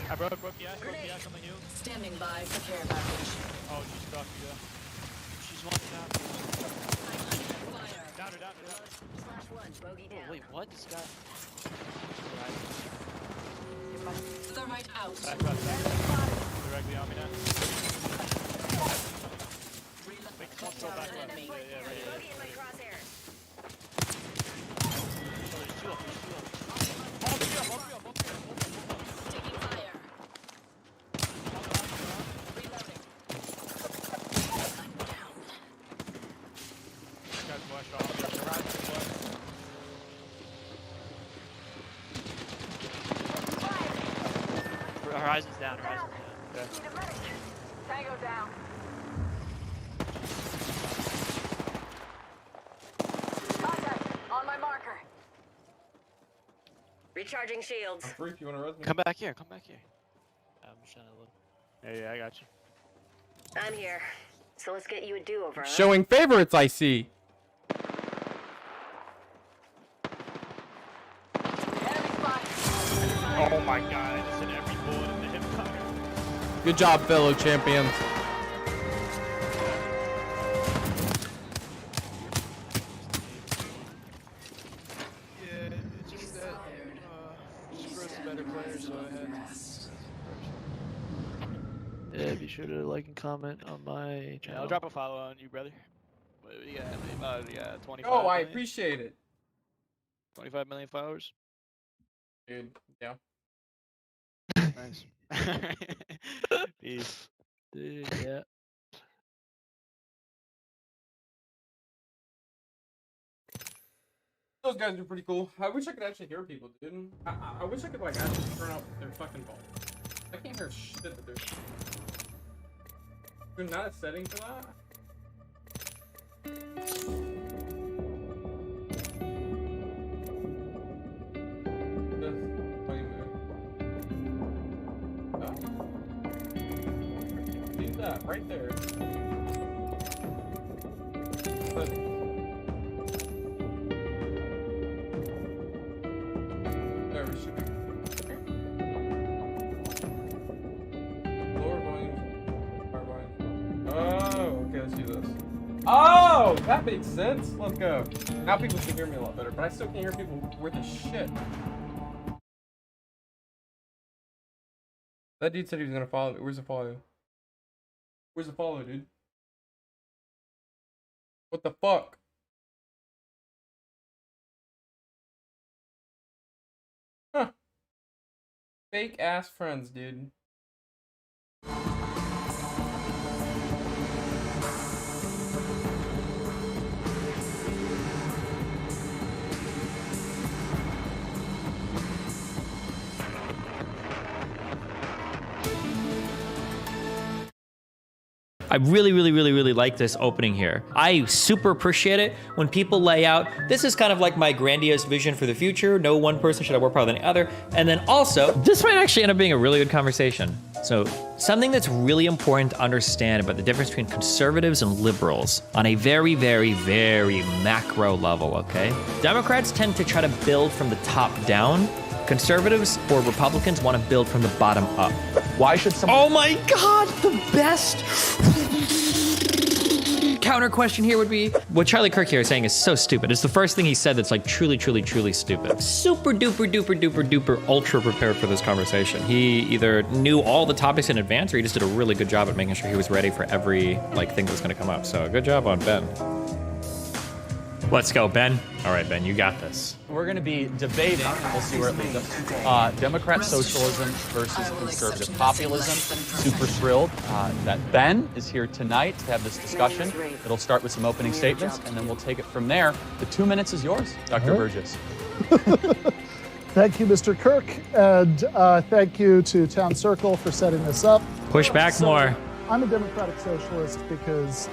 I broke the ass on the hill. Standing by for care package. Oh, she's stuck, yeah. She's one shot. Down her. Slash one. Bogey down. Oh, wait, what? This guy. Thermite out. Back. Directly on me now. Wait, don't go back left. Enemy. Yeah, right. Bogey in my crosshairs. Oh, there's two up. All three up. Taking fire. Reloading. I'm down. This guy's flushed off. Horizon's down. Yeah. Need a medic. Tango down. Contact. On my marker. Recharging shields. I'm free if you wanna res me. Come back here. I'm just trying to look. Yeah, I got you. I'm here. So let's get you a do-over, huh? Showing favorites, I see. Enemy spotted. Oh my god, I just hit every bullet in the hip fire. Good job, fellow champions. Yeah, it's just that Sprout's a better player, so I had. Yeah, be sure to like and comment on my channel. I'll drop a follow on you, brother. What do you got? Yeah, 25 Oh, I million? appreciate it. 25 million followers? Dude, yeah. Nice. Peace. Dude, yeah. Those guys are pretty cool. I wish I could actually hear people, dude. I wish I could, like, actually turn up their fucking volume. I can't hear shit that they're... There's not a setting for that? Just volume move. Oh. See that, right there. Settings. There we should be. Lower volume. Higher volume. Oh, okay, let's do this. Oh, that makes sense. Let's go. Now people can hear me a lot better, but I still can't hear people worth a shit. That dude said he was gonna follow me. Where's the follow? Where's the follow, dude? What the fuck? Huh. Fake ass friends, dude. I really, really, really, really like this opening here. I super appreciate it when people lay out, this is kind of like my grandiose vision for the future. No one person should have more power than the other. And then also, this might actually end up being a really good conversation. So something that's really important to understand about the difference between conservatives and liberals on a very, very, very macro level, okay? Democrats tend to try to build from the top down. Conservatives or Republicans want to build from the bottom up. Why should someone— Oh my God, the best counter question here would be, what Charlie Kirk here is saying is so stupid. It's the first thing he said that's like truly, truly, truly stupid. Super duper, duper, duper, duper, ultra prepared for this conversation. He either knew all the topics in advance or he just did a really good job at making sure he was ready for every like thing that's gonna come up. So good job on Ben. Let's go, Ben. All right, Ben, you got this. We're going to be debating, and we'll see where it leads us, Democrat socialism versus conservative populism. Super thrilled that Ben is here tonight to have this discussion. It'll start with some opening statements, and then we'll take it from there. The 2 minutes is yours, Dr. Burgess. Thank you, Mr. Kirk, and thank you to Town Circle for setting this up. Push back more. I'm a democratic socialist because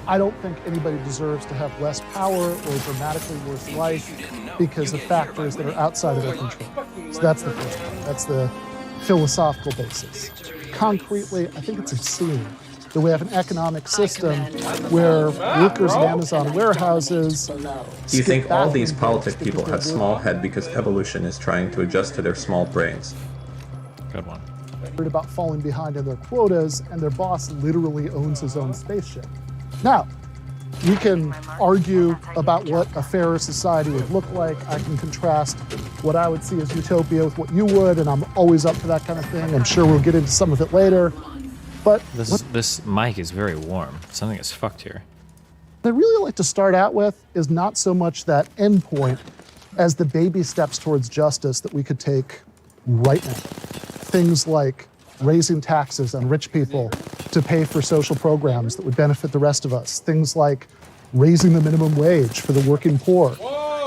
I don't think anybody deserves to have less power or dramatically worse life because of factors that are outside of their control. So that's the first one. That's the philosophical basis. Concretely, I think it's obscene that we have an economic system where workers in Amazon warehouses. Do you think all these politic people have small head because evolution is trying to adjust to their small brains? Good one. About falling behind in their quotas, and their boss literally owns his own spaceship. Now, we can argue about what a fairer society would look like. I can contrast what I would see as utopia with what you would, and I'm always up for that kind of thing. I'm sure we'll get into some of it later. But this mic is very warm. Something is fucked here. What I really like to start out with is not so much that end point as the baby steps towards justice that we could take right now. Things like raising taxes on rich people to pay for social programs that would benefit the rest of us. Things like raising the minimum wage for the working poor.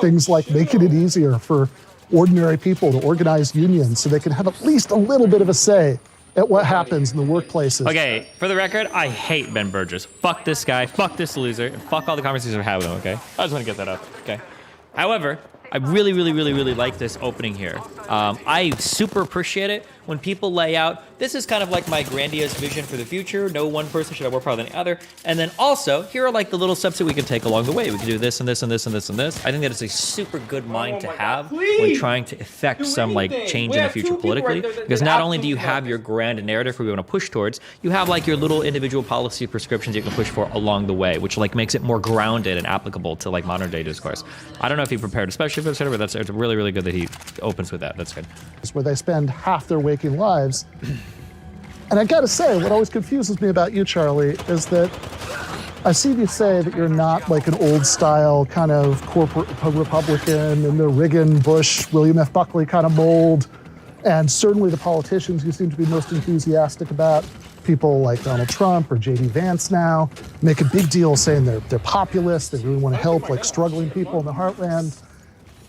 Things like making it easier for ordinary people to organize unions so they can have at least a little bit of a say at what happens in the workplaces. Okay, for the record, I hate Ben Burgess. Fuck this guy, fuck this loser, and fuck all the conversations I've had with him, okay? I just want to get that up, okay? However, I really, really, really, really like this opening here. I super appreciate it when people lay out, this is kind of like my grandiose vision for the future. No one person should have more power than the other. And then also, here are like the little steps that we can take along the way. We can do this and this and this and this and this. I think that it's a super good mind to have when trying to affect some like change in the future politically. Because not only do you have your grand narrative where we want to push towards, you have like your little individual policy prescriptions you can push for along the way, which like makes it more grounded and applicable to like modern day discourse. I don't know if he prepared especially for this, but it's really, really good that he opens with that. That's good. Where they spend half their waking lives. And I gotta say, what always confuses me about you, Charlie, is that I see you say that you're not like an old style kind of corporate Republican in the Reagan, Bush, William F. Buckley kind of mold. And certainly the politicians you seem to be most enthusiastic about, people like Donald Trump or J.D. Vance now, make a big deal saying they're populist, they really want to help like struggling people in the heartland.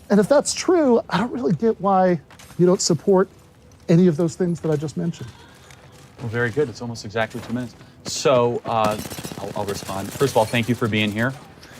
And if that's true, I don't really get why you don't support any of those things that I just mentioned. Well, very good. It's almost exactly 2 minutes. So I'll respond. First of all, thank you for being here.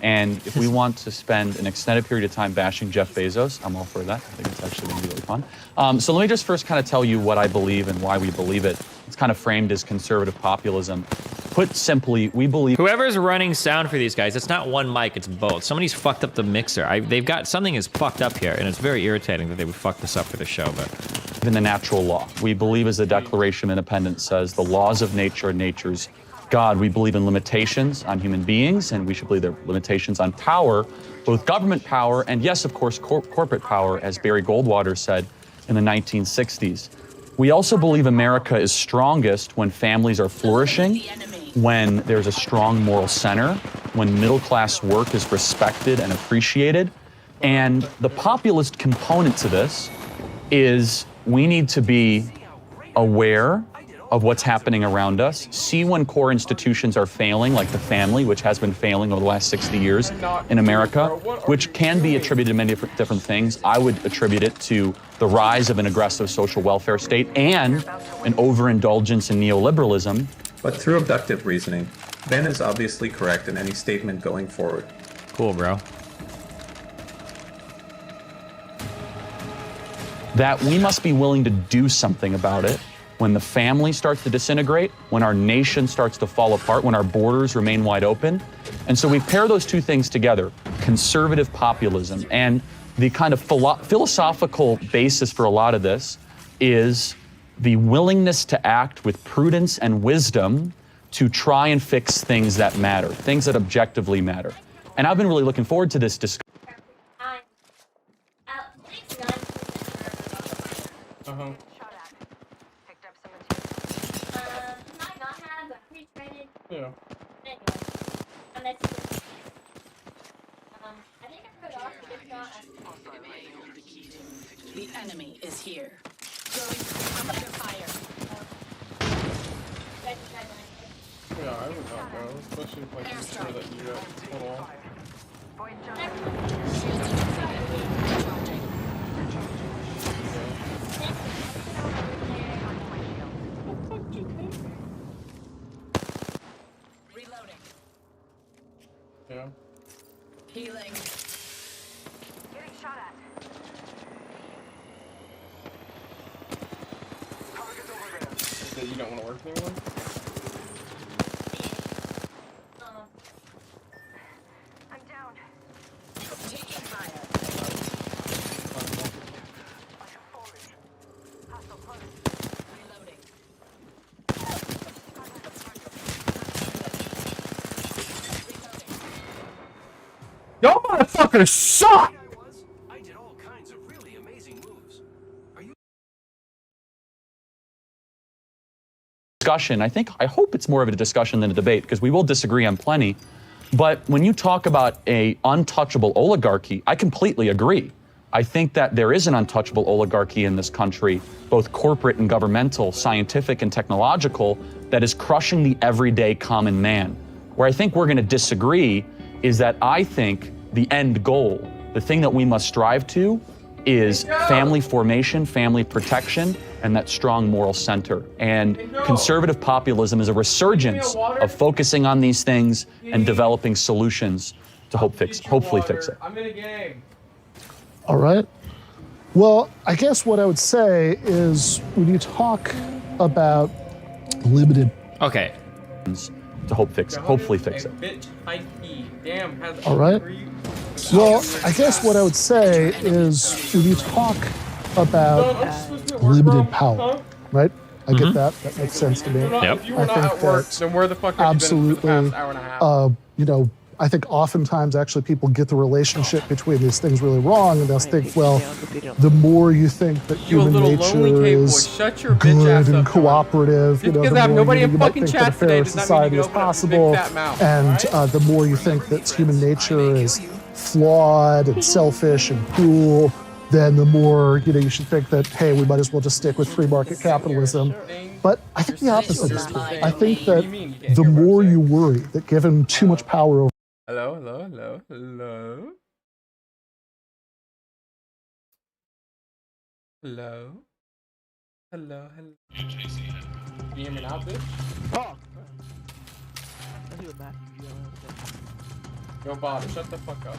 And if we want to spend an extended period of time bashing Jeff Bezos, I'm all for that. I think it's actually going to be really fun. So let me just first kind of tell you what I believe and why we believe it. It's kind of framed as conservative populism. Put simply, we believe— Whoever's running sound for these guys, it's not one mic, it's both. Somebody's fucked up the mixer. They've got— something is fucked up here, and it's very irritating that they would fuck this up for the show, but— In the natural law. We believe, as the Declaration of Independence says, the laws of nature are nature's God. We believe in limitations on human beings, and we should believe there are limitations on power, both government power and, yes, of course, corporate power, as Barry Goldwater said in the 1960s. We also believe America is strongest when families are flourishing, when there's a strong moral center, when middle-class work is respected and appreciated. And the populist component to this is we need to be aware of what's happening around us, see when core institutions are failing, like the family, which has been failing over the last 60 years in America, which can be attributed to many different things. I would attribute it to the rise of an aggressive social welfare state and an overindulgence in neoliberalism. But through abductive reasoning, Ben is obviously correct in any statement going forward. Cool, bro. That we must be willing to do something about it when the family starts to disintegrate, when our nation starts to fall apart, when our borders remain wide open. And so we pair those two things together, conservative populism, and the kind of philosophical basis for a lot of this is the willingness to act with prudence and wisdom to try and fix things that matter, things that objectively matter. And I've been really looking forward to this discussion. Uh-huh. Yeah. The enemy is here. Going under fire. Yeah, I would not go, especially if like you sure that you hold on. Reloading. Yeah. Healing. Getting shot at. That you don't want to work anymore? I'm down. Taking fire. I am falling. Hostile close. Reloading. Y'all motherfuckers suck! I did all kinds of really amazing moves. Discussion, I hope it's more of a discussion than a debate, because we will disagree on plenty. But when you talk about a untouchable oligarchy, I completely agree. I think that there is an untouchable oligarchy in this country, both corporate and governmental, scientific and technological, that is crushing the everyday common man. Where I think we're going to disagree is that I think the end goal, the thing that we must strive to, is family formation, family protection, and that strong moral center. And conservative populism is a resurgence of focusing on these things and developing solutions to hopefully fix it. I'm in a game. All right. Well, I guess what I would say is when you talk about limited Okay. to hopefully fix it. Damn, has all right. Well, I guess what I would say is when you talk about limited power, right? I get that. That makes sense to me. If you were not at work, then where the fuck have you been for the past hour and a half? You know, I think oftentimes actually people get the relationship between these things really wrong, and they'll think, well, the more you think that human nature is good and cooperative, you know, the more you might think that a fair society is possible, and the more you think that human nature is flawed and selfish and cruel, then the more, you know, you should think that, hey, we might as well just stick with free market capitalism. But I think the opposite is true. I think that the more you worry that given too much power over Hello, hello, hello, hello. Hello. Hello, hello. Can you hear me now, bitch? Oh! Yo, Bob, shut the fuck up.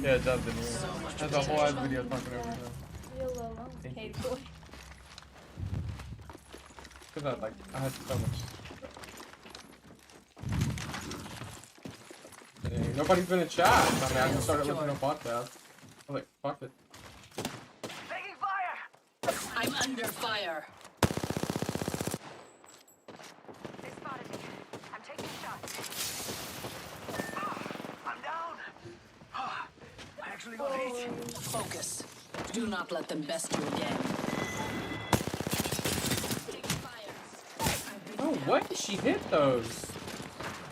Yeah, it does, didn't it? That's a whole ass video talking over him. Because I had so much. Hey, nobody's been in chat. I mean, I just started listening to podcasts. I was like, fuck it. Taking fire! I'm under fire. They spotted me. I'm taking shots. I'm down. I actually got hit. Focus. Do not let them best you again. Oh, what? She hit those.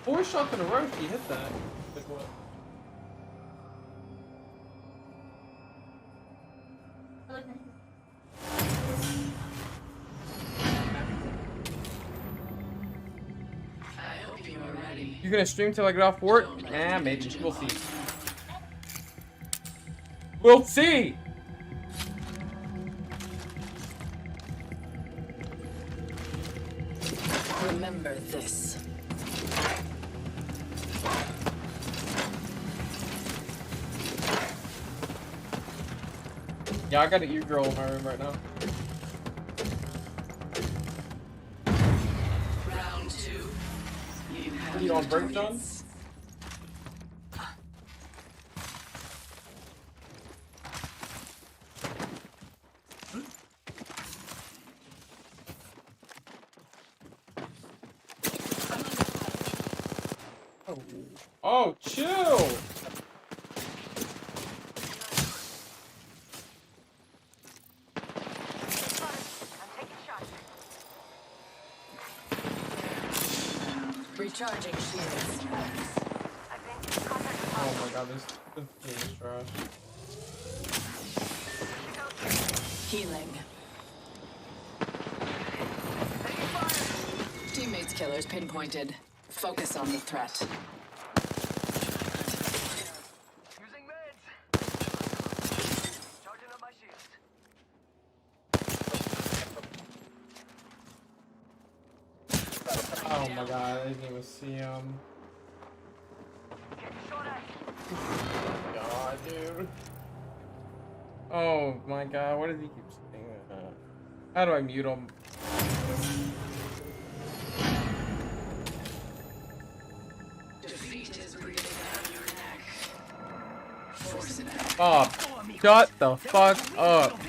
4 shots in a row, she hit that. Like what? I hope you are ready. You gonna stream till I get off work? Nah, maybe. We'll see. We'll see! Remember this. Yeah, I got an e-girl in my room right now. Round 2. You have You on your break, John? targets. Oh, chill! Recharging shields. Oh my god, this game is trash. Healing. Teammates killers pinpointed. Focus on the threat. Using meds. Charging up my shields. Oh my god, I didn't even see him. God, dude. Oh my god, what does he keep saying? How do I mute him? Defeat is breathing down your neck. Force it out. Bob, shut the fuck up.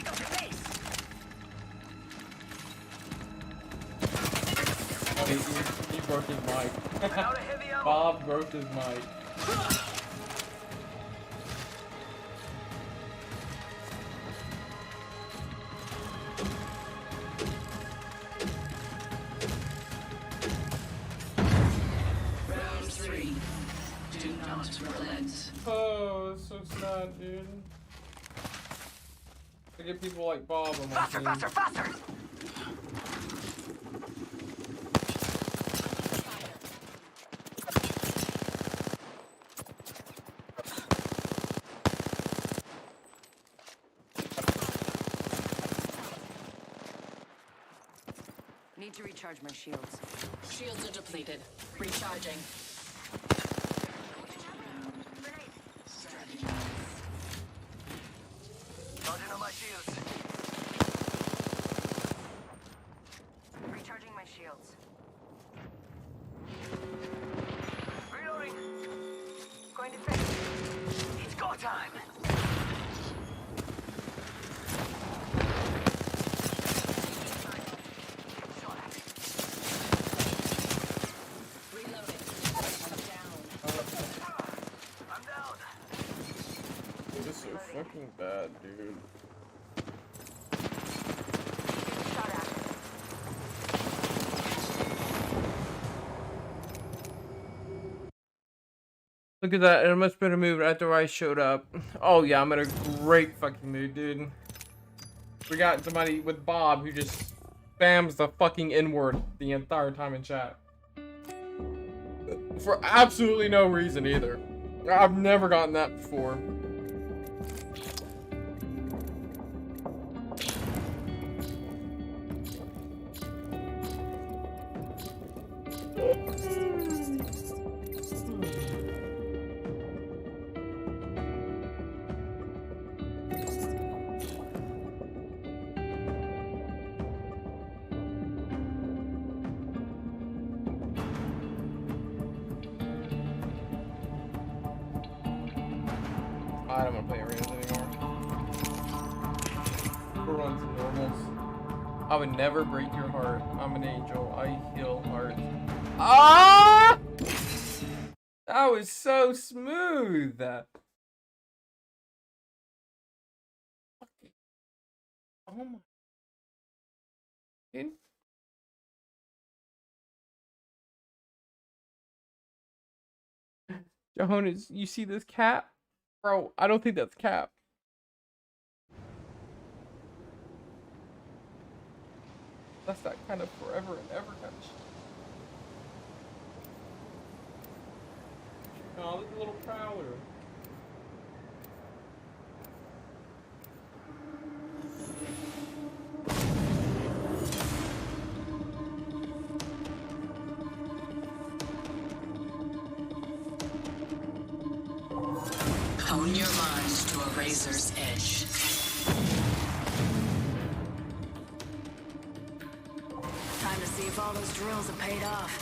Oh, he broke his mic. Bob broke his mic. Round 3. Do not relent. Oh, it's so sad, dude. I get people like Bob on my team. Faster! Need to recharge my shields. Shields are depleted. Recharging. Charging on my shields. Recharging my shields. Reloading. Going to fix. It's go time. This is so fucking bad, dude. Look at that, in a much better mood after I showed up. Oh yeah, I'm in a great fucking mood, dude. We got somebody with Bob who just spams the fucking N-word the entire time in chat. For absolutely no reason either. I've never gotten that before. I don't want to play arenas anymore. We'll run some normals. I would never break your heart. I'm an angel. I heal hearts. Ah! That was so smooth. Oh my. Dude. Johannes, you see this cap? Bro, I don't think that's cap. That's that kind of forever and ever kind of shit. Oh, look at the little prowler. Hone your mind to a razor's edge. Time to see if all those drills have paid off.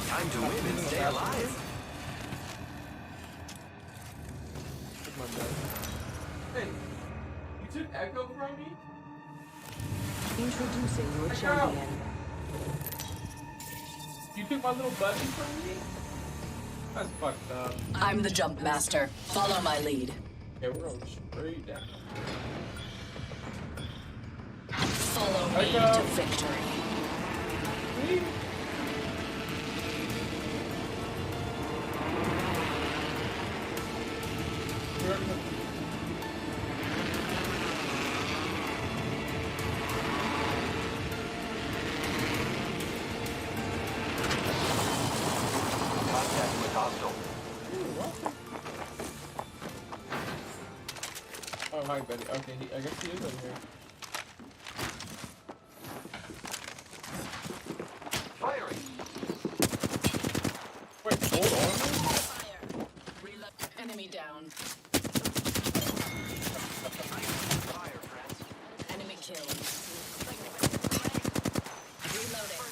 Time to win and stay alive. Hey, you took Echo from me? Introducing your Echo. champion. You took my little buddy from me? That's fucked up. I'm the jump master. Follow my lead. Okay, we're going straight down. Follow me Echo. to victory. Contact with hostile. Oh, hi, buddy. Okay, I guess he is in here. Firing. Wait, hold on. Reload. Enemy down. Fire, friends. Enemy killed. Reloading.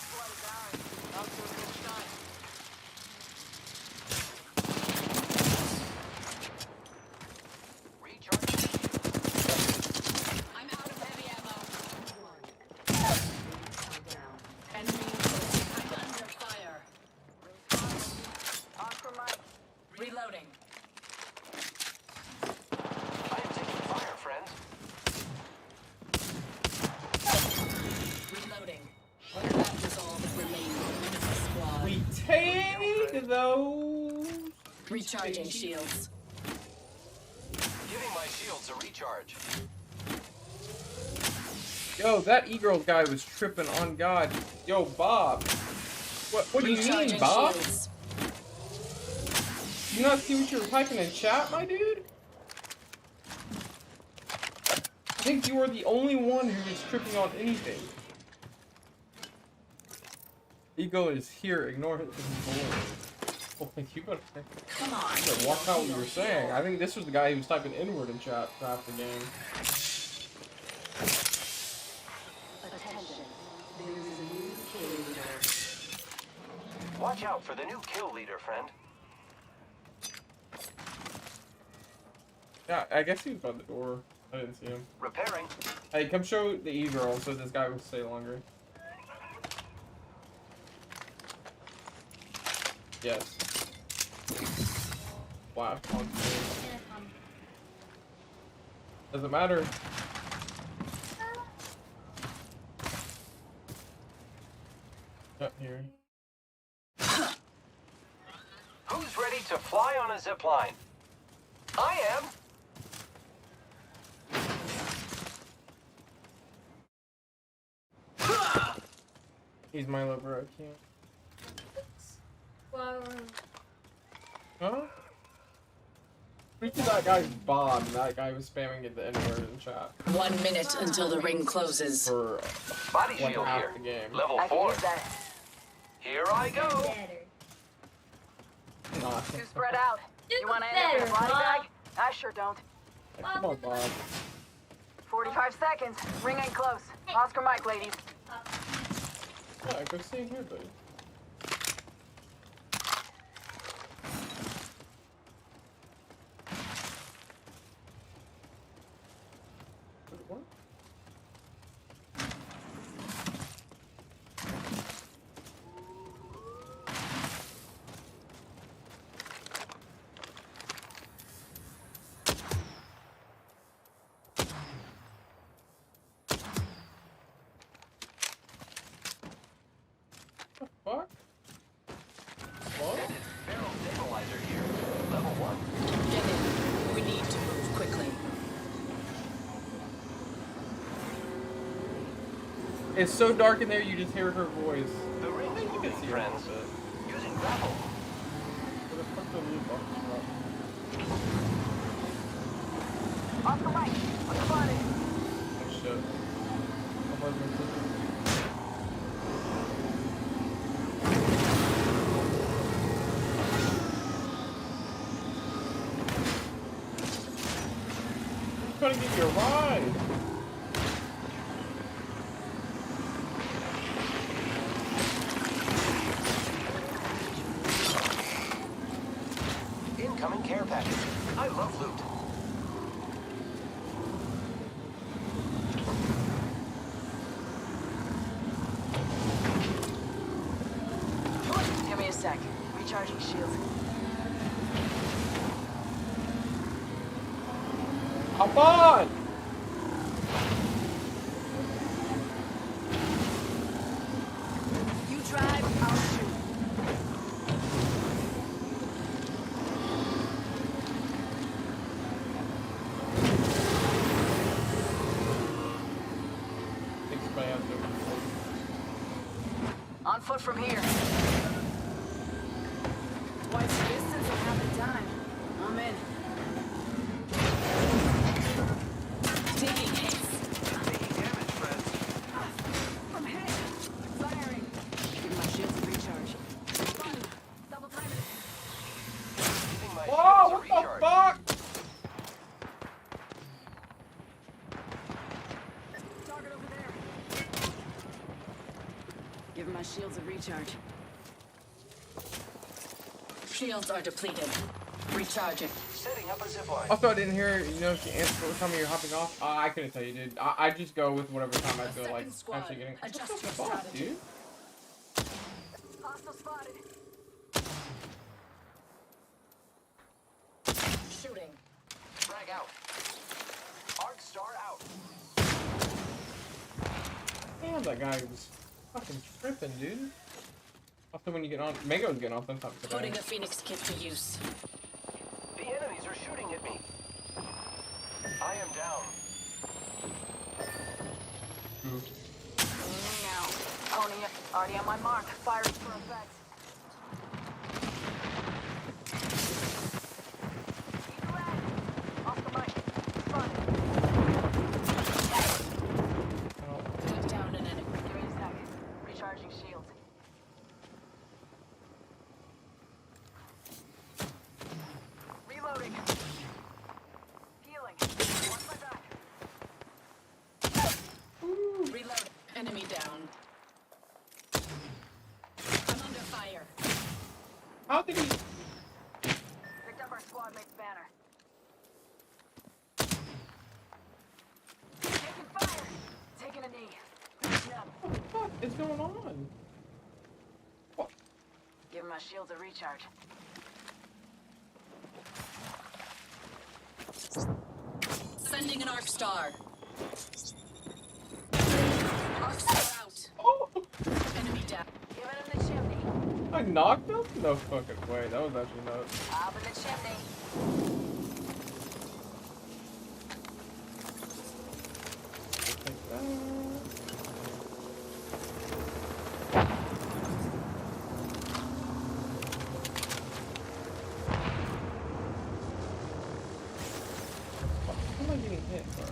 I'm out of heavy ammo. Enemy I'm under fire. Reloading. I am taking fire, friends. Reloading. That was all that remained of the squad. We take those. Recharging shields. Giving my shields a recharge. Yo, that e-girl guy was tripping on God. Yo, Bob. What do you mean, Recharging Bob? shields. You not see what you were typing in chat, my dude? I think you were the only one who was tripping on anything. Ego is here. Ignore it. Oh, you better Come on. walk out what you were saying. I think this was the guy who was typing inward in chat throughout the game. Attention. There is a new kill leader. Watch out for the new kill leader, friend. Yeah, I guess he was by the door. I didn't see him. Repairing. Hey, come show the e-girl so this guy will stay longer. Yes. Wow. Doesn't matter. Up here. Who's ready to fly on a zip line? I am. He's my lover, I can't. Huh? Speak to that guy's Bob, and that guy was spamming it the N-word in chat. 1 minute until the ring closes. For Body like shield half here. the game. Level 4. Here I go. Nah. Too spread out. You want to end up in a body bag? I sure don't. Hey, come on, Bob. 45 seconds. Ring ain't close. Oscar Mike, ladies. Yeah, go stay in here, buddy. What? Fuck? What? Barrel stabilizer here. Level 1. Get in. We need to move quickly. It's so dark in there, you just hear her voice. The ring's You can moving, see her a friends. little bit. Using grapple. Where the fuck the loot box from? Oscar Mike, on the body. Oh shit. I'm hard to click. trying to give you a ride. Incoming care package. I love loot. Give me a sec. Recharging shield. Hop on! You drive, I'll shoot. On foot from here. Twice the distance and half the time. I'm in. Taking hits. Taking damage, friends. I'm hit. Firing. Give my shields a recharge. Double time it. Giving my Whoa, shields a what the recharge. fuck? Target over there. Give my shields a recharge. Shields are depleted. Recharging. Setting up a zipline. Also, I didn't hear, you know, if you answer what time you're hopping off. I couldn't tell you, dude. I just go with whatever time I feel like actually getting. Adjust What the your fuck, strategy. dude? Hostile spotted. Shooting. Frag out. Arc star out. Damn, that guy was fucking tripping, dude. Also, when you get on, Mango's getting on sometimes today. Putting the Phoenix kit to use. The enemies are shooting at me. I am down. Now. Pony already on my mark. Firing for effect. Off the mic. Front. Took down an enemy. Give me a sec. Recharging shield. Reloading. Healing. Watch my back. Reload. Enemy down. I'm under fire. How did he? Picked up our squad mate's banner. Taking fire. Taking a knee. Snap. What the fuck is going on? Give my shields a recharge. Sending an arc star. Arc star out. Oh! Enemy down. Giving him the chimney. I knocked him? No fucking way. That was actually nuts. Up in the chimney. Take that. How am I getting hit, bro?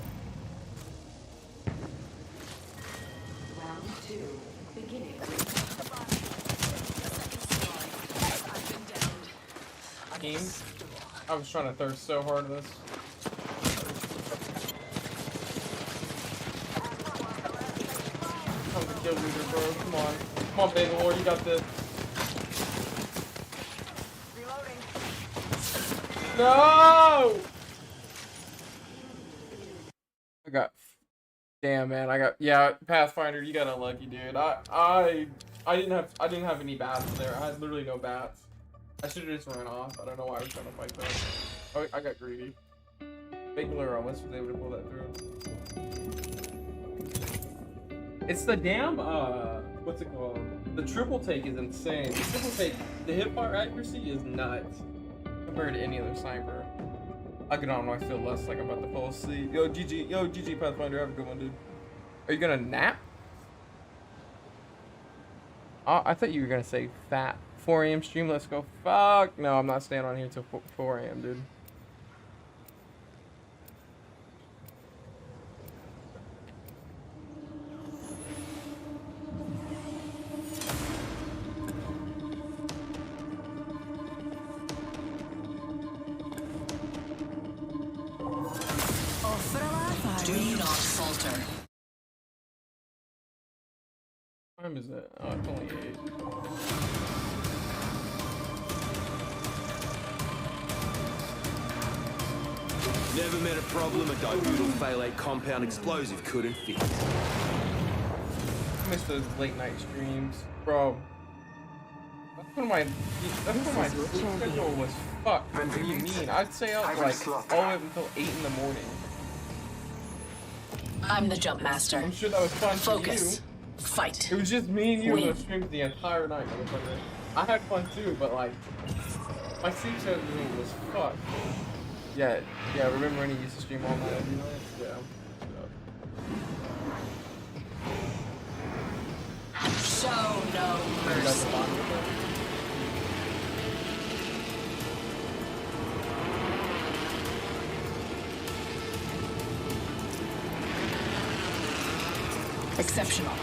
Round 2. Beginning. Team? I was trying to thirst so hard at this. Come to kill leader, bro. Come on. Come on, Bangalore. You got this. No! I got. Damn, man. I got. Yeah, Pathfinder. You got unlucky, dude. I didn't have any bats there. I had literally no bats. I should have just ran off. I don't know why I was trying to fight that. Oh, I got greedy. Bangalore almost was able to pull that through. It's the damn, what's it called? The triple take is insane. The triple take, the hip fire accuracy is nuts compared to any other sniper. I get on when I feel less like I'm about to fall asleep. Yo, GG Pathfinder, have a good one, dude. Are you gonna nap? Oh, I thought you were gonna say fat. 4 AM stream, let's go. Fuck. No, I'm not staying on here till 4 AM, dude. Offra falter. What time is it? Oh, it's only 8. Never met a problem a dibutyl phthalate compound explosive couldn't fix. I miss those late night streams, bro. That's when my sleep schedule was fucked. What do you mean? I'd stay up like all the way up until 8 in the morning. I'm the jump master. I'm sure that was fun Focus. for you. Fight. It was just me and you Win. on the streams the entire night, motherfucker. I had fun too, but like, my sleep schedule was fucked. Yeah, remember when he used to stream all night every night? Yeah. Show no mercy. Exceptional.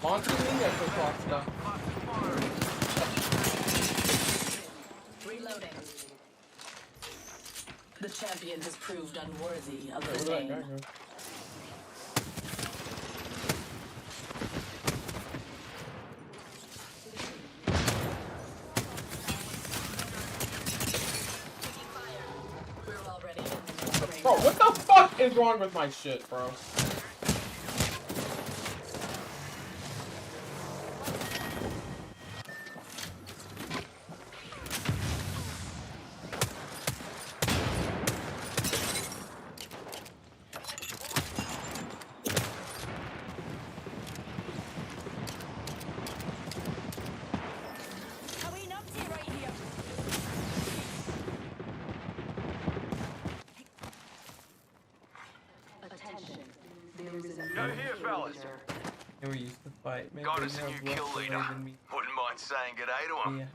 Launching me knuckle cluster. Reloading. The champion has proved unworthy of the name. Bro, what the fuck is wrong with my shit, bro? Go here, fellas. And we used to fight. Maybe Got us a new kill leader. Wouldn't mind saying good day to him.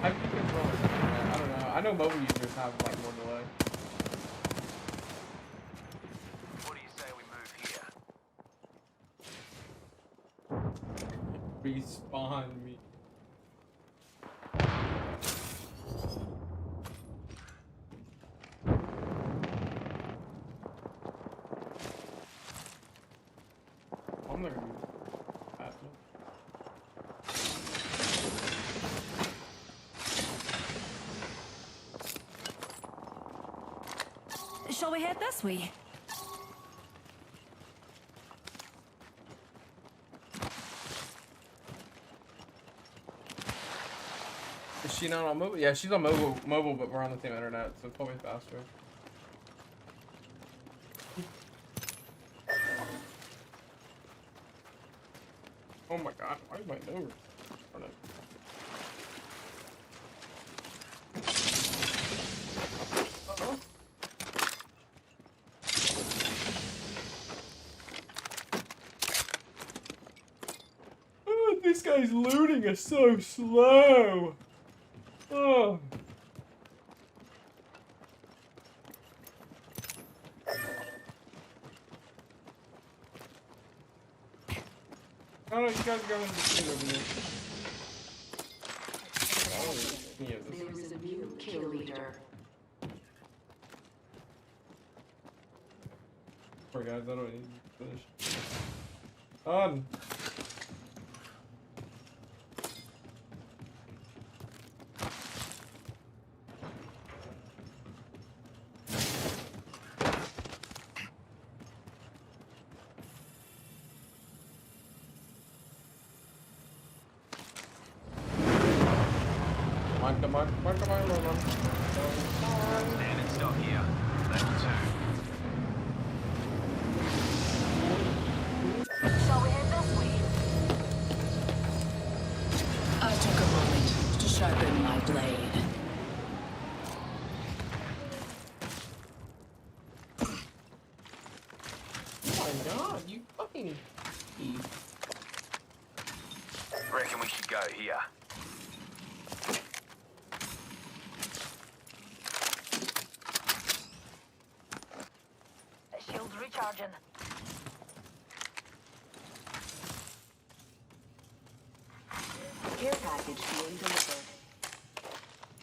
How do you control it? I don't know. I know mobile users have like more delay. What do you say we move here? Respawn me. I'm not gonna be fast enough. Shall we head this way? Is she not on mobile? Yeah, she's on mobile, but we're on the same internet, so it's probably faster. Oh my god, why is my nose running? Uh-oh. Oh, this guy's looting is so slow. Oh. Oh no, you guys are going to the over there. There is a new kill leader. Poor guys, I don't need to finish. On. Come on. Standing still here. Level 2. Shall we head this way? I took a moment to sharpen my blade. Oh my god, you fucking... Reckon we should go here. Recharging. Care package being delivered.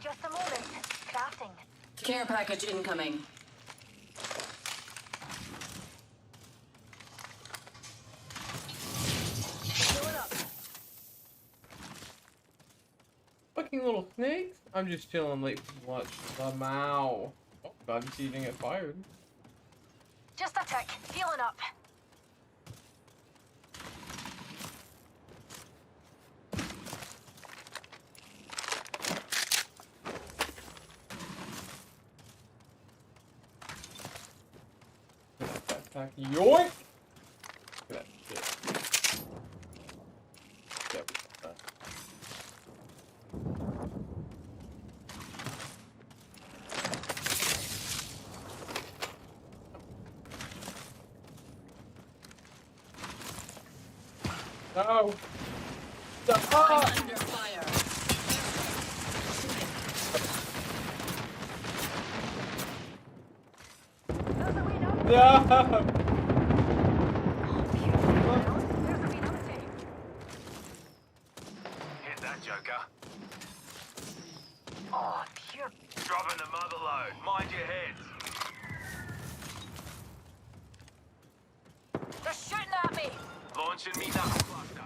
Just a moment. Crafting. Care package incoming. Fill it up. Fucking little snakes. I'm just chilling late for lunch. Lamau. Oh, glad to see you didn't get fired. Just a tick. Healing up. Backpack. Yoink! Look at that shit. Yeah, we got that. No! I'm under fire. No! Hit that, Joker. Oh, pure. Dropping the mother load. Mind your heads. They're shooting at me. Launching me knuckle cluster.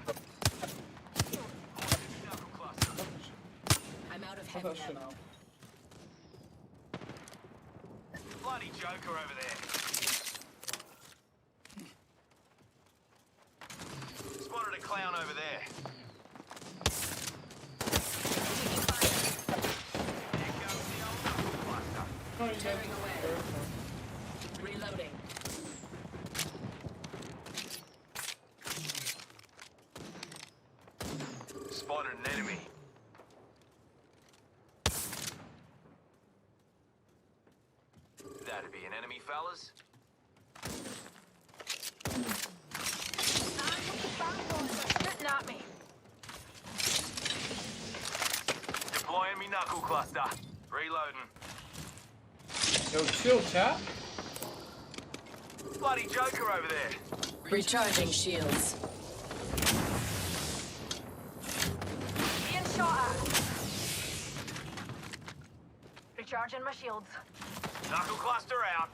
Knuckle cluster. I'm out of heavy ammo. Bloody Joker over there. Spotted a clown over there. Here goes the old knuckle cluster. Tearing away. Reloading. Spotted an enemy. That'd be an enemy, fellas. Shooting at me. Deploying me knuckle cluster. Reloading. Yo, chill, chat. Bloody Joker over there. Recharging shields. Being shot at. Recharging my shields. Knuckle cluster out.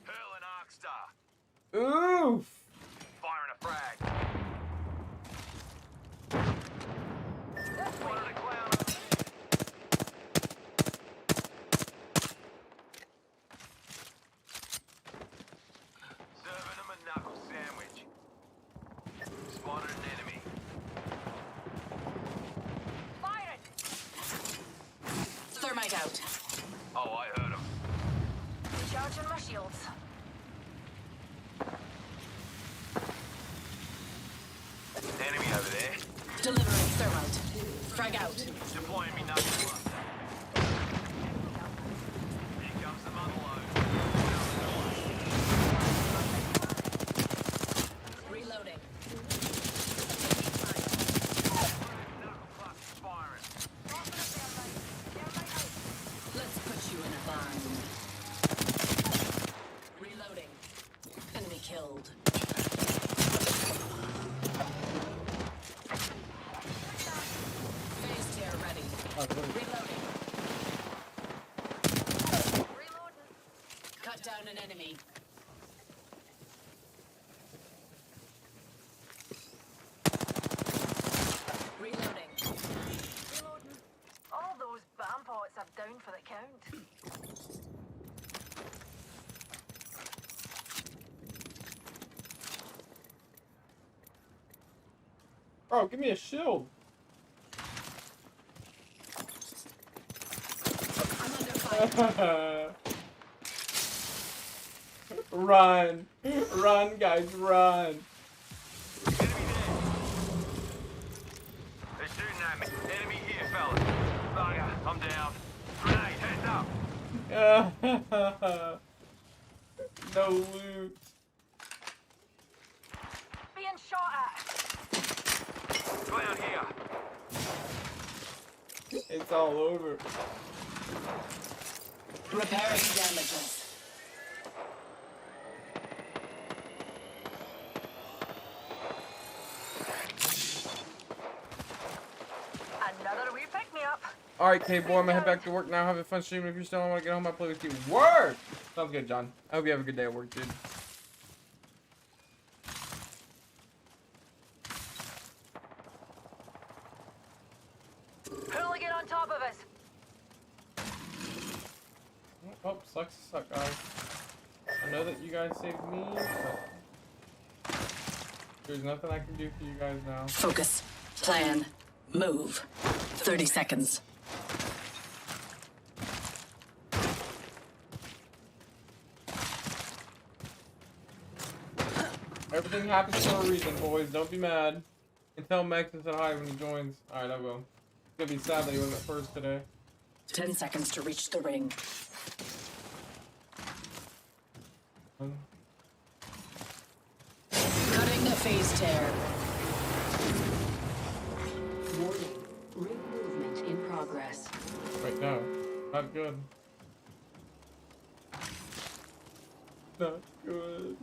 Hurling arc star. Oof! Firing a frag. Spotted a clown over there. Serving him a knuckle sandwich. Spotted an enemy. Firing. Thermite out. Oh, I heard him. Recharging my shields. Enemy over there. Delivering thermite. Frag out. Deploying me knuckle cluster. Here comes the mother load. Reloading. Knuckle cluster firing. Let's put you in a bind. Reloading. Enemy killed. Phase tear ready. Reloading. Cut down an enemy. Reloading. All those bomb pots are down for the count. Bro, give me a shield. I'm under fire. Run. Run, guys, run. Enemy there. They're shooting at me. Enemy here, fellas. Bugger, I'm down. Grenade, heads up. No loot. Being shot at. clown here. It's all over. Repairing damages. Another wee pick me up. Alright, K-Boy, I'm gonna head back to work now. Having fun streaming. If you still don't want to get home, I'll play with you. Word! Sounds good, John. I hope you have a good day at work, dude. Hooligan on top of us. Oh, sucks to suck, guys. I know that you guys saved me, but there's nothing I can do for you guys now. Focus. Plan. Move. 30 seconds. Everything happens for a reason, boys. Don't be mad. And tell Max to say hi when he joins. Alright, I will. It's gonna be sad that he wasn't first today. 10 seconds to reach the ring. Cutting a phase tear. Warning. Ring movement in progress. Right now. Not good. Not good.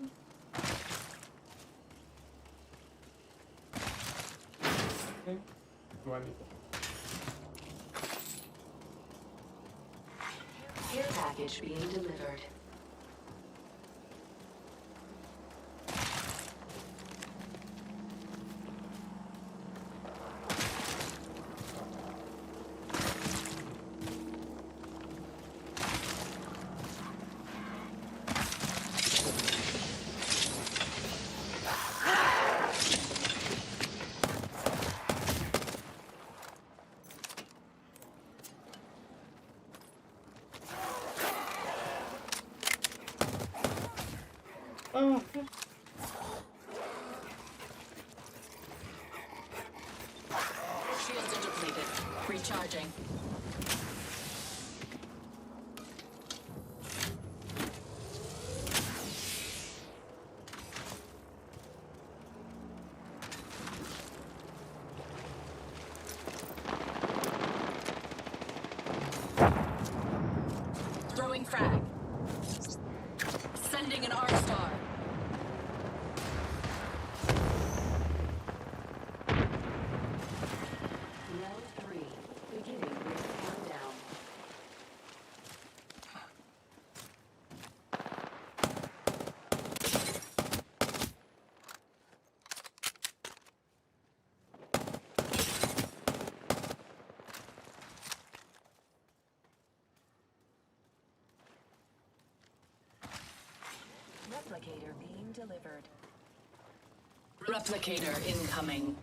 Okay. Do I need Care package being delivered. Oh. Shields are depleted. Recharging. Throwing frag. Sending an R-star. Round 3. Beginning ring countdown. Replicator being delivered. Replicator incoming.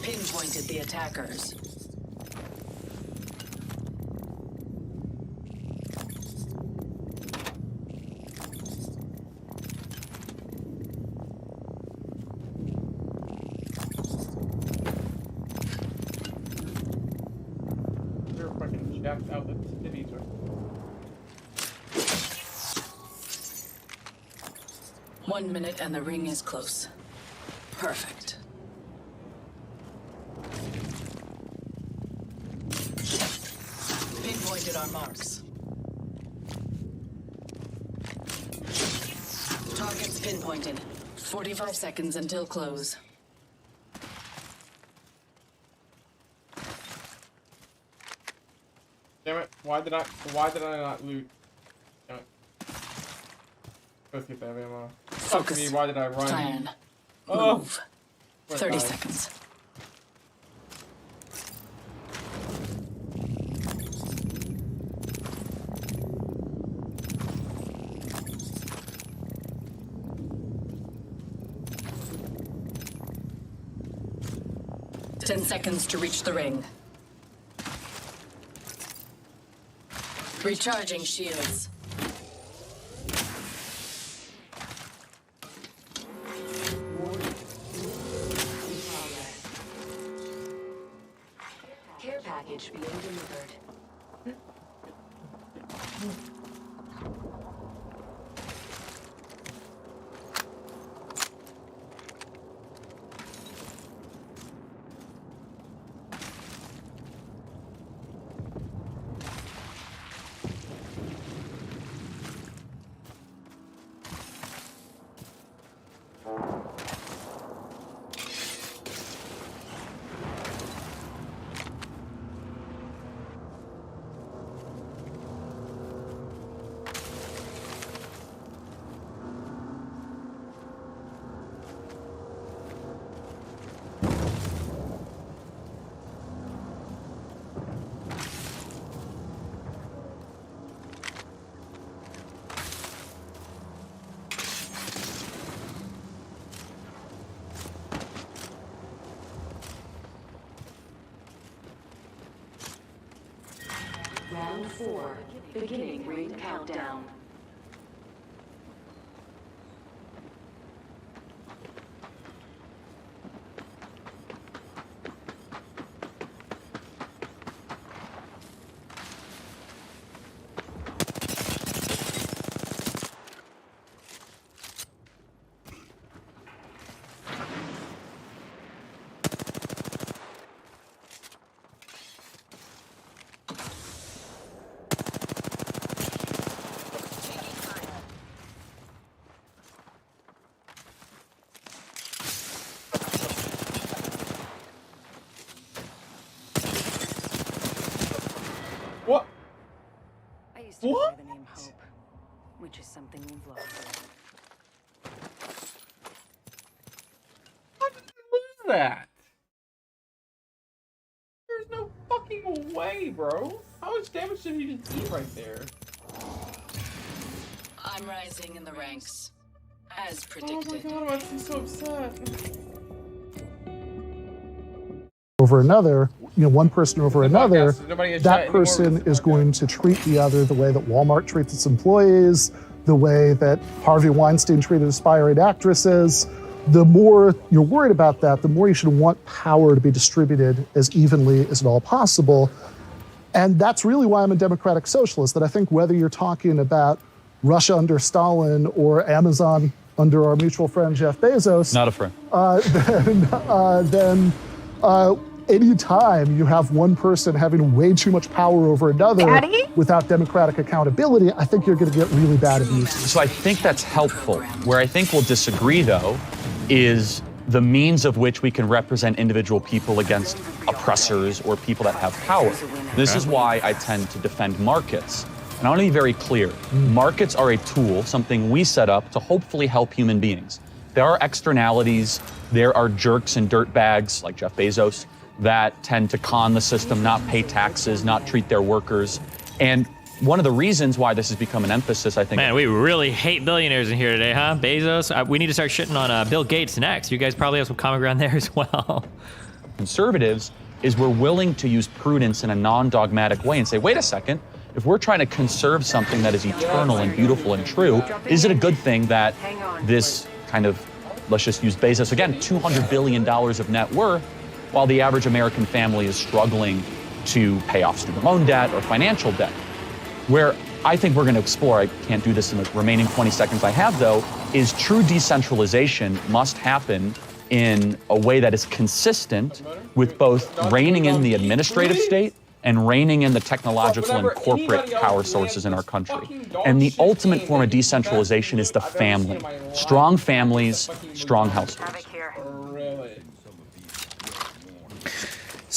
Pinpointed the attackers. You're fucking jacked out the titties are. 1 minute and the ring is close. Perfect. Pinpointed our marks. Targets pinpointed. 45 seconds until close. Damn it! Why did I not loot? Damn it! Let's get that ammo. Fuck me! Why did I run? Plan. Oh. Move. Where 30 died? seconds. Ten seconds to reach the ring. Recharging shields. Round 4. Beginning ring countdown. What? I used to What? wear the name Hope, which is something we've lost. How did you lose that? There's no fucking way, bro. How much damage did he just eat right there? I'm rising in the ranks, as Oh my predicted. god, I'm actually so upset. Over another, one person over another, Nobody has shot that anymore with person this is going to treat the other the way that Walmart treats its employees, the way that Harvey Weinstein treated aspiring actresses. The more you're worried about that, the more you should want power to be distributed as evenly as at all possible. And that's really why I'm a democratic socialist, that I think whether you're talking about Russia under Stalin or Amazon under our mutual friend Jeff Bezos, Not a friend. then any time you have one person having way too much power over another without democratic accountability, I think you're going to get really bad abuse. So I think that's helpful. Where I think we'll disagree, though, is the means of which we can represent individual people against oppressors or people that have power. This is why I tend to defend markets. And I want to be very clear. Markets are a tool, something we set up to hopefully help human beings. There are externalities. There are jerks and dirtbags like Jeff Bezos that tend to con the system, not pay taxes, not treat their workers. And one of the reasons why this has become an emphasis, I think. Man, we really hate billionaires in here today, huh? Bezos. We need to start shitting on Bill Gates next. You guys probably have some common ground there as well. Conservatives is we're willing to use prudence in a non-dogmatic way and say, wait a second, if we're trying to conserve something that is eternal and beautiful and true, is it a good thing that this kind of, let's just use Bezos again, $200 billion of net worth, while the average American family is struggling to pay off student loan debt or financial debt? Where I think we're going to explore, I can't do this in the remaining 20 seconds I have though, is true decentralization must happen in a way that is consistent with both reining in the administrative state and reining in the technological and corporate power sources in our country. And the ultimate form of decentralization is the family. Strong families, strong households.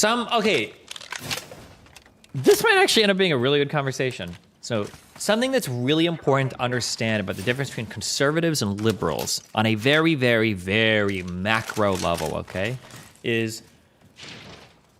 Okay, this might actually end up being a really good conversation. So something that's really important to understand about the difference between conservatives and liberals on a very, very, very macro level, okay, is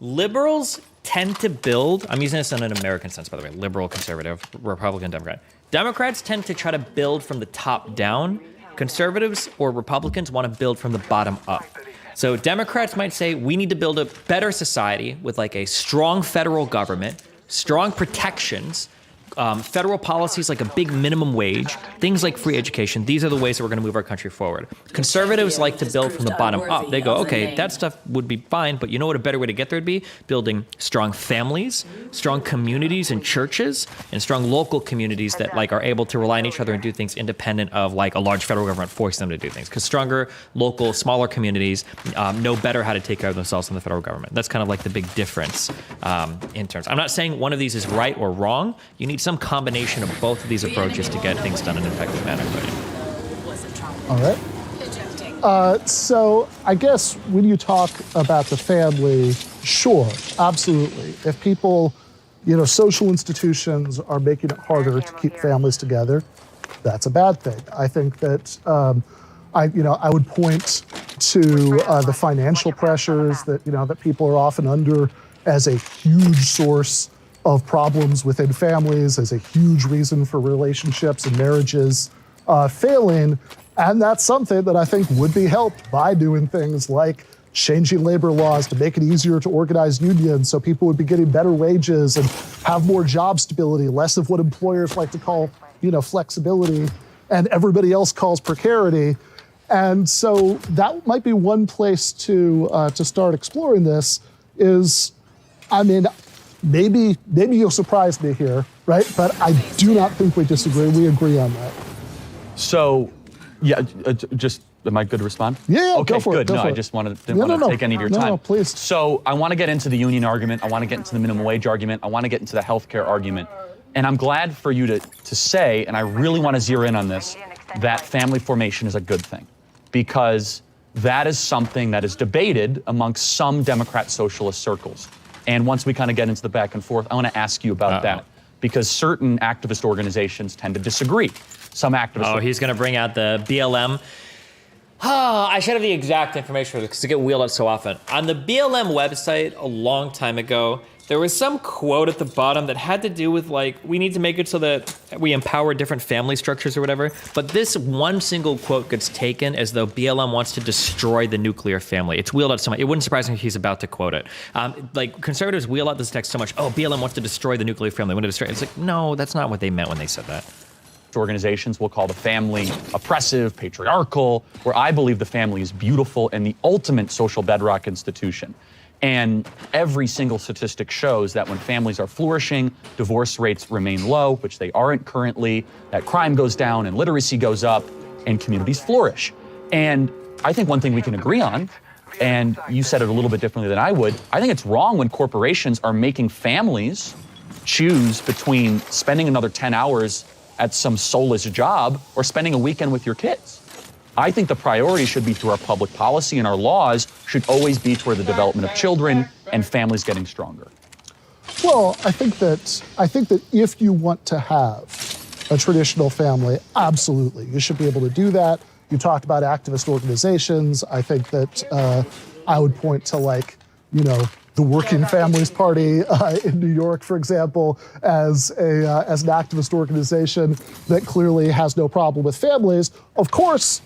liberals tend to build, I'm using this in an American sense, by the way, liberal, conservative, Republican, Democrat. Democrats tend to try to build from the top down. Conservatives or Republicans want to build from the bottom up. So Democrats might say we need to build a better society with like a strong federal government, strong protections, federal policies like a big minimum wage, things like free education. These are the ways that we're going to move our country forward. Conservatives like to build from the bottom up. They go, okay, that stuff would be fine, but you know what a better way to get there would be? Building strong families, strong communities and churches, and strong local communities that like are able to rely on each other and do things independent of like a large federal government forcing them to do things. Because stronger, local, smaller communities know better how to take care of themselves than the federal government. That's kind of like the big difference in terms. I'm not saying one of these is right or wrong. You need some combination of both of these approaches to get things done in an effective manner. All right. So I guess when you talk about the family, sure, absolutely. If people, social institutions are making it harder to keep families together, that's a bad thing. I think that I would point to the financial pressures that people are often under as a huge source of problems within families, as a huge reason for relationships and marriages failing. And that's something that I think would be helped by doing things like changing labor laws to make it easier to organize unions so people would be getting better wages and have more job stability, less of what employers like to call, flexibility, and everybody else calls precarity. And so that might be one place to start exploring this is, maybe you'll surprise me here, right? But I do not think we disagree. We agree on that. So, yeah, am I good to respond? Yeah, okay, go for good. it. No, I just didn't want to take any of your time. No, please. So I want to get into the union argument. I want to get into the minimum wage argument. I want to get into the healthcare argument. And I'm glad for you to say, and I really want to zero in on this, that family formation is a good thing. Because that is something that is debated amongst some Democrat socialist circles. And once we kind of get into the back and forth, I want to ask you about that. Because certain activist organizations tend to disagree. Some activists... Oh, he's going to bring out the BLM. I should have the exact information for this because I get wheeled out so often. On the BLM website a long time ago, there was some quote at the bottom that had to do with we need to make it so that we empower different family structures or whatever. But this one single quote gets taken as though BLM wants to destroy the nuclear family. It's wheeled out so much. It wouldn't surprise me if he's about to quote it. Conservatives wheel out this text so much. Oh, BLM wants to destroy the nuclear family. Want to destroy it. It's like, no, that's not what they meant when they said that. Organizations will call the family oppressive, patriarchal, where I believe the family is beautiful and the ultimate social bedrock institution. And every single statistic shows that when families are flourishing, divorce rates remain low, which they aren't currently, that crime goes down and literacy goes up and communities flourish. And I think one thing we can agree on, and you said it a little bit differently than I would, I think it's wrong when corporations are making families choose between spending another 10 hours at some soulless job or spending a weekend with your kids. I think the priority should be through our public policy, and our laws should always be toward the development of children and families getting stronger. Well, I think that if you want to have a traditional family, absolutely, you should be able to do that. You talked about activist organizations. I think that I would point to the Working Families Party in New York, for example, as an activist organization that clearly has no problem with families. Of course,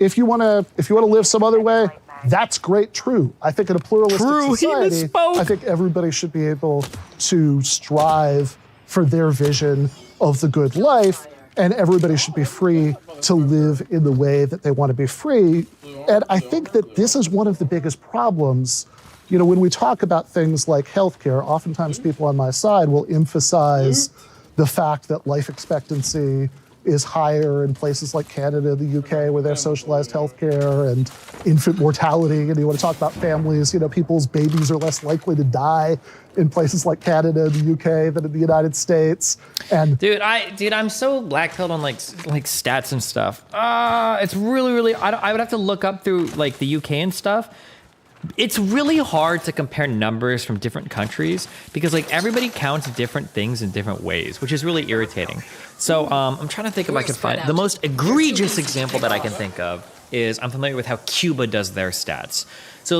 if you want to live some other way, that's great. True. I think in a pluralistic society, I think everybody should be able to strive for their vision of the good life, and everybody should be free to live in the way that they want to be free. And I think that this is one of the biggest problems. When we talk about things like healthcare, oftentimes people on my side will emphasize the fact that life expectancy is higher in places like Canada and the UK where they have socialized healthcare and infant mortality. And you want to talk about families, people's babies are less likely to die in places like Canada and the UK than in the United States. And dude, I'm so black-pilled on like stats and stuff. It's really, I would have to look up through the UK and stuff. It's really hard to compare numbers from different countries because everybody counts different things in different ways, which is really irritating. So I'm trying to think if I can find the most egregious example that I can think of is I'm familiar with how Cuba does their stats. So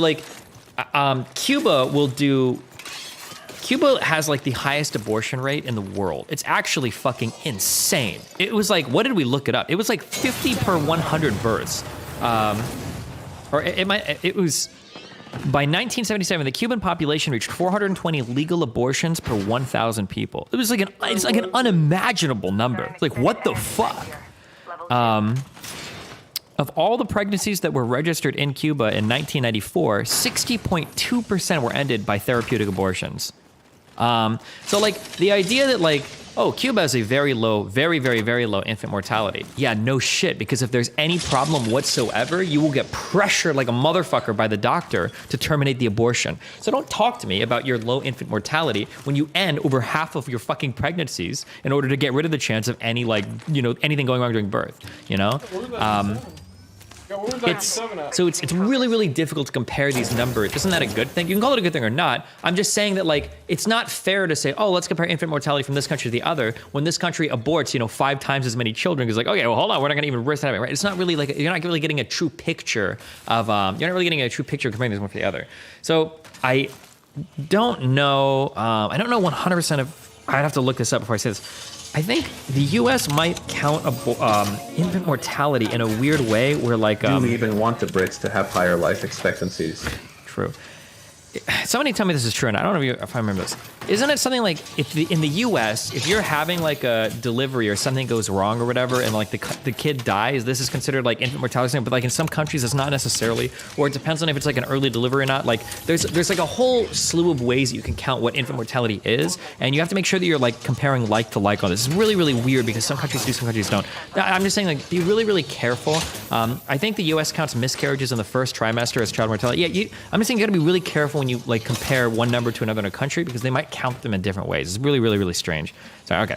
Cuba has the highest abortion rate in the world. It's actually fucking insane. It was what did we look it up? It was 50 per 100 births. It was by 1977, the Cuban population reached 420 legal abortions per 1,000 people. It was it's an unimaginable number. It's what the fuck? Of all the pregnancies that were registered in Cuba in 1994, 60.2% were ended by therapeutic abortions. So the idea that Cuba has a very low, very, very, very low infant mortality. Yeah, no shit, because if there's any problem whatsoever, you will get pressured like a motherfucker by the doctor to terminate the abortion. So don't talk to me about your low infant mortality when you end over half of your fucking pregnancies in order to get rid of the chance of any anything going wrong during birth, It's really, really difficult to compare these numbers. Isn't that a good thing? You can call it a good thing or not. I'm just saying that it's not fair to say, oh, let's compare infant mortality from this country to the other when this country aborts, 5 times as many children. Because okay, well, hold on, we're not gonna even risk that, right? It's not really you're not really getting a true picture of, comparing this one to the other. So I don't know 100% of, I'd have to look this up before I say this. I think the U.S. might count infant mortality in a weird way where Do we even want the Brits to have higher life expectancies? true. Somebody tell me this is true, and I don't know if I remember this. Isn't it something like in the U.S., if you're having like a delivery or something goes wrong or whatever, and like the kid dies, this is considered like infant mortality, but like in some countries it's not necessarily, or it depends on if it's like an early delivery or not. Like there's like a whole slew of ways that you can count what infant mortality is, and you have to make sure that you're like comparing like to like on this. It's really, really weird because some countries do, some countries don't. I'm just saying, like, be really, really careful. I think the U.S. counts miscarriages in the first trimester as child mortality. Yeah, I'm just saying you got to be really careful when you like compare one number to another in a country because they might count them in different ways. It's really, really, really strange. Sorry, okay.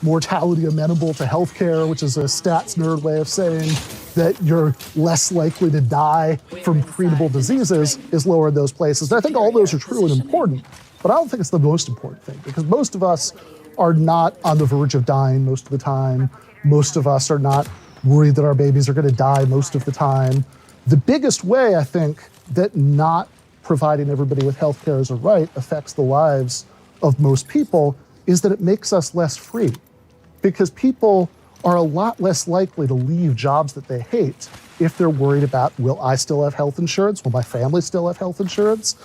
Mortality amenable to healthcare, which is a stats nerd way of saying that you're less likely to die from treatable diseases, is lower in those places. And I think all those are true and important, but I don't think it's the most important thing because most of us are not on the verge of dying most of the time. Most of us are not worried that our babies are going to die most of the time. The biggest way, I think, that not providing everybody with healthcare as a right affects the lives of most people is that it makes us less free. Because people are a lot less likely to leave jobs that they hate if they're worried about, will I still have health insurance? Will my family still have health insurance?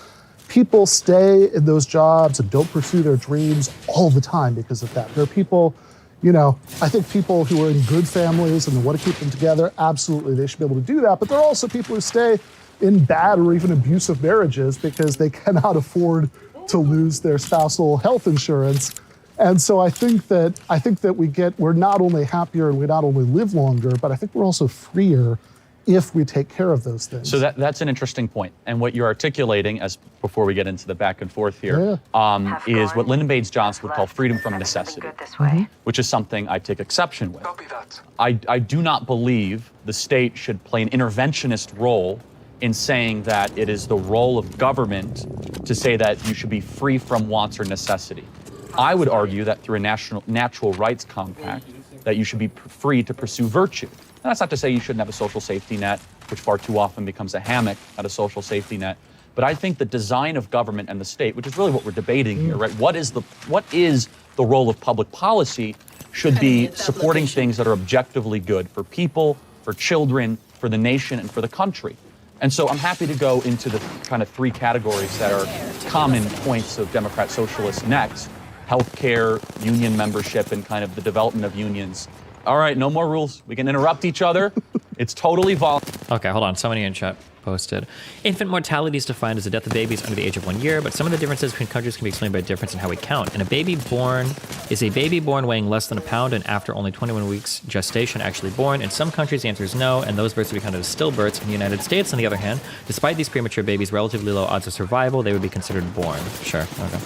People stay in those jobs and don't pursue their dreams all the time because of that. There are people, you know, I think people who are in good families and want to keep them together, absolutely, they should be able to do that. But there are also people who stay in bad or even abusive marriages because they cannot afford to lose their spousal health insurance. And so I think that we're not only happier and we not only live longer, but I think we're also freer if we take care of those things. So that's an interesting point. And what you're articulating, as before we get into the back and forth here, is what Lyndon Baines Johnson would call freedom from necessity, which is something I take exception with. I do not believe the state should play an interventionist role in saying that it is the role of government to say that you should be free from wants or necessity. I would argue that through a natural rights compact, that you should be free to pursue virtue. And that's not to say you shouldn't have a social safety net, which far too often becomes a hammock, not a social safety net. But I think the design of government and the state, which is really what we're debating here, right? What is the role of public policy should be supporting things that are objectively good for people, for children, for the nation, and for the country. And so I'm happy to go into the kind of three categories that are common points of Democrat Socialists next: healthcare, union membership, and kind of the development of unions. All right, no more rules. We can interrupt each other. It's totally voluntary. Okay, hold on. Somebody in chat posted. Infant mortality is defined as the death of babies under the age of 1 year, but some of the differences between countries can be explained by a difference in how we count. And a baby born is a baby born weighing less than a pound and after only 21 weeks gestation actually born. In some countries, the answer is no, and those births would be counted as stillbirths. In the United States, on the other hand, despite these premature babies' relatively low odds of survival, they would be considered born. Sure, okay.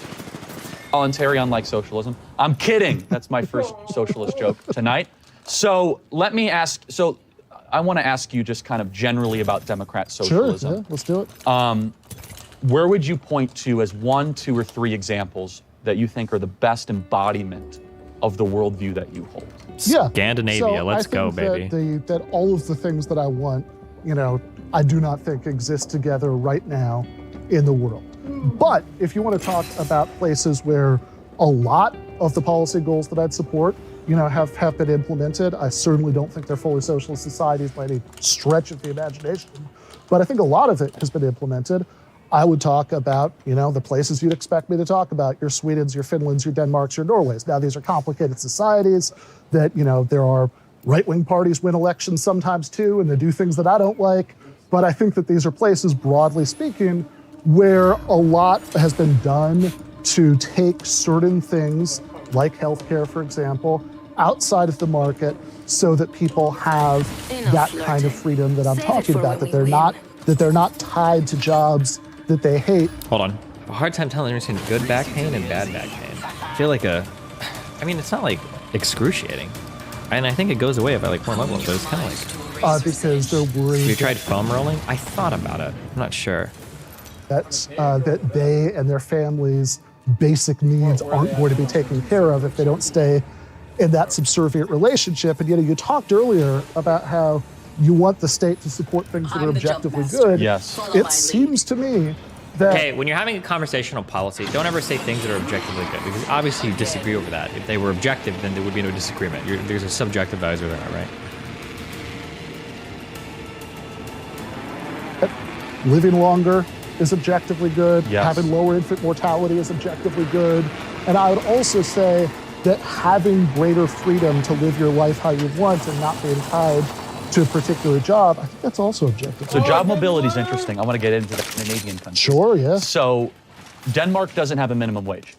Voluntary, unlike socialism. I'm kidding. That's my first socialist joke tonight. So let me ask, I want to ask you just kind of generally about Democrat socialism. Sure, yeah, let's do it. Where would you point to as 1, 2, or 3 examples that you think are the best embodiment of the worldview that you hold? Yeah. Scandinavia, let's go, baby. That all of the things that I want, you know, I do not think exist together right now in the world. But if you want to talk about places where a lot of the policy goals that I'd support, you know, have been implemented, I certainly don't think they're fully socialist societies by any stretch of the imagination, but I think a lot of it has been implemented. I would talk about, you know, the places you'd expect me to talk about, your Swedens, your Finlands, your Denmarks, your Norways. Now, these are complicated societies that, you know, there are right-wing parties win elections sometimes too, and they do things that I don't like, but I think that these are places, broadly speaking, where a lot has been done to take certain things, like healthcare, for example, outside of the market so that people have that kind of freedom that I'm talking about, that they're not tied to jobs that they hate. Hold on. A hard time telling the difference between good back pain and bad back pain. I feel like I mean, it's not like excruciating. And I think it goes away by like 4 levels, but it's kind of like... because they're worried... Have you tried foam rolling? I thought about it. I'm not sure. That they and their families' basic needs aren't going to be taken care of if they don't stay in that subservient relationship. And, you know, you talked earlier about how you want the state to support things that are objectively good. Yes. It seems to me that... Okay, when you're having a conversational policy, don't ever say things that are objectively good, because obviously you disagree over that. If they were objective, then there would be no disagreement. There's a subjective values there, right? living longer is objectively good. Yes. Having lower infant mortality is objectively good. And I would also say that having greater freedom to live your life how you want and not being tied to a particular job, I think that's also objective. So job mobility is interesting. I want to get into the Canadian country. Sure, yeah. So Denmark doesn't have a minimum wage.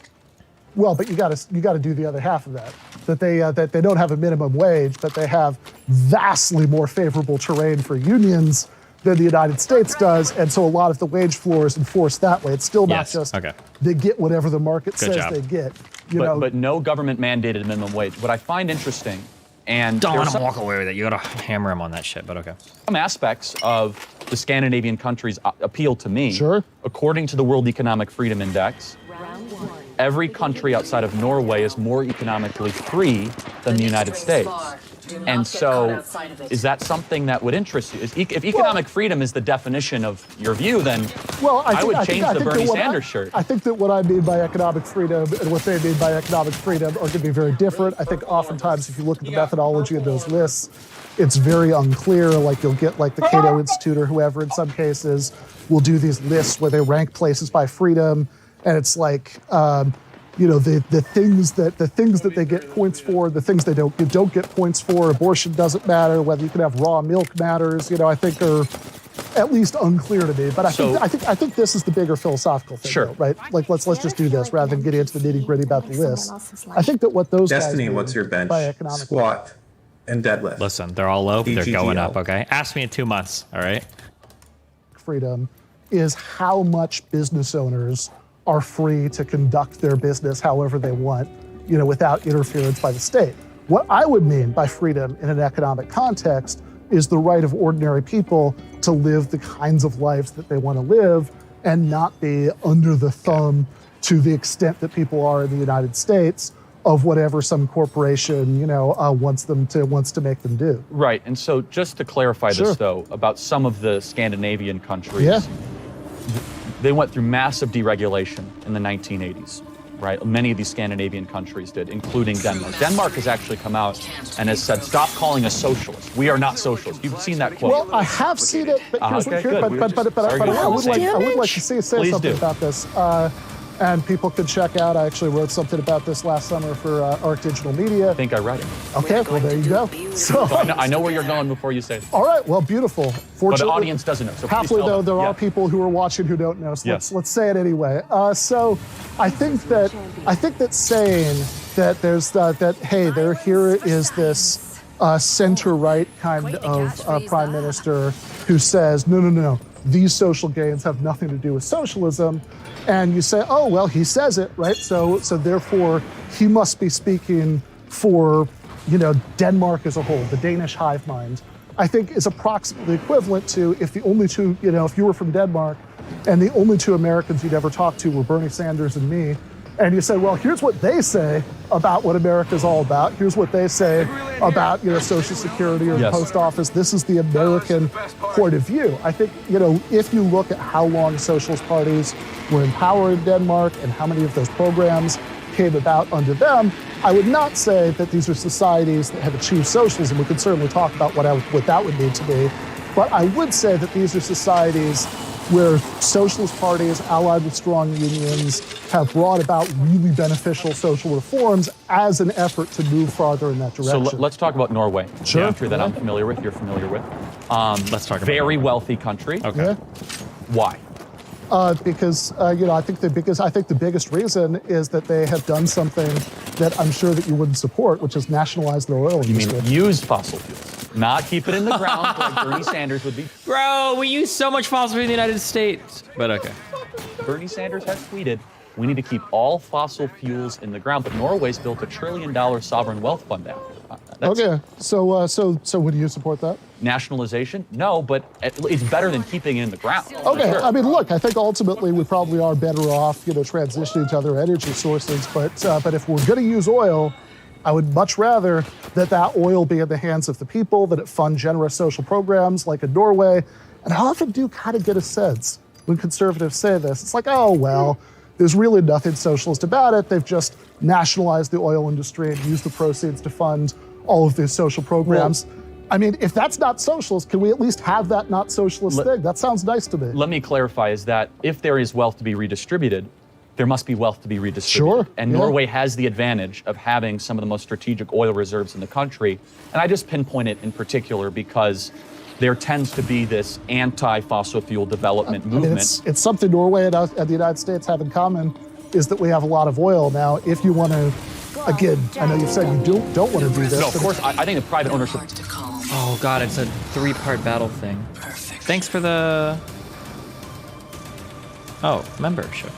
Well, but you got to do the other half of that. That they don't have a minimum wage, but they have vastly more favorable terrain for unions than the United States does, and so a lot of the wage floor is enforced that way. It's still not just they get whatever the market says they get. But no government mandated minimum wage. What I find interesting, and don't want to walk away with it. You gotta hammer him on that shit, but okay. Some aspects of the Scandinavian countries appeal to me. Sure. According to the World Economic Freedom Index, every country outside of Norway is more economically free than the United States. And so, is that something that would interest you? If economic freedom is the definition of your view, then I would change the Bernie Sanders shirt. I think that what I mean by economic freedom and what they mean by economic freedom are going to be very different. I think oftentimes if you look at the methodology of those lists, it's very unclear. Like you'll get like the Cato Institute or whoever in some cases will do these lists where they rank places by freedom. And it's like, the things that they get points for, the things they don't get points for. Abortion doesn't matter. Whether you can have raw milk matters. I think are at least unclear to me. But I think this is the bigger philosophical thing, though, right? Like let's just do this rather than getting into the nitty gritty about the list. I think that what those Destiny, guys what's your bench? by Squat and deadlift. Listen, they're all low, but they're going DGGL. up, okay? Ask me in 2 months, all right? freedom is how much business owners are free to conduct their business however they want, without interference by the state. What I would mean by freedom in an economic context is the right of ordinary people to live the kinds of lives that they want to live and not be under the thumb to the extent that people are in the United States of whatever some corporation, wants to make them do. Right, and so just to clarify this though, about some of the Scandinavian countries, they went through massive deregulation in the 1980s, right? Many of these Scandinavian countries did, including Denmark. Denmark has actually come out and has said, stop calling us socialists. We are not socialists. You've seen that quote. Well, I have seen it, but I would like to say something about this. And people can check out, I actually wrote something about this last summer for Arc Digital Media. I think I read it. Okay, well, there you go. So I know where you're going before you say it. All right, well, beautiful. But the audience doesn't know. So happily, though, there are people who are watching who don't know, so let's say it anyway. So I think that saying that there's here is this center-right kind of prime minister who says, no, these social gains have nothing to do with socialism. And you say, oh, well, he says it, right? So therefore, he must be speaking for, Denmark as a whole, the Danish hive mind. I think is approximately equivalent to if the only two, if you were from Denmark and the only two Americans you'd ever talked to were Bernie Sanders and me, and you said, well, here's what they say about what America's all about. Here's what they say about, Social Security or the post office. This is the American point of view. I think, if you look at how long socialist parties were in power in Denmark and how many of those programs came about under them, I would not say that these are societies that have achieved socialism. We could certainly talk about what that would need to be. But I would say that these are societies where socialist parties allied with strong unions have brought about really beneficial social reforms as an effort to move farther in that direction. So let's talk about Norway. Sure. A country that I'm familiar with, you're familiar with. Let's talk about very wealthy country. Okay. Yeah. Why? Because I think the biggest reason is that they have done something that I'm sure that you wouldn't support, which is nationalize their oil industry. You mean use fossil fuels, not keep it in the ground like Bernie Sanders would be. Bro, we use so much fossil fuel in the United States. But okay. Bernie Sanders has tweeted, we need to keep all fossil fuels in the ground, but Norway's built $1 trillion sovereign wealth fund now. Okay, so would you support that? Nationalization? No, but it's better than keeping it in the ground. Okay, Sure. I mean, look, I think ultimately we probably are better off, transitioning to other energy sources. But if we're going to use oil, I would much rather that oil be in the hands of the people, that it fund generous social programs like in Norway. And I often do kind of get a sense when conservatives say this. It's like, oh, well, there's really nothing socialist about it. They've just nationalized the oil industry and used the proceeds to fund all of these social programs. I mean, if that's not socialist, can we at least have that not socialist thing? That sounds nice to me. Let me clarify, is that if there is wealth to be redistributed, there must be wealth to be redistributed. Sure. And Norway has the advantage of having some of the most strategic oil reserves in the country. And I just pinpoint it in particular because there tends to be this anti-fossil fuel development movement. It's something Norway and the United States have in common, is that we have a lot of oil. Now, if you want to, again, I know you said you don't want to do this. No, of course, I think the private ownership. Oh God, it's a 3-part battle thing. Perfect. Thanks for the. Oh, membership.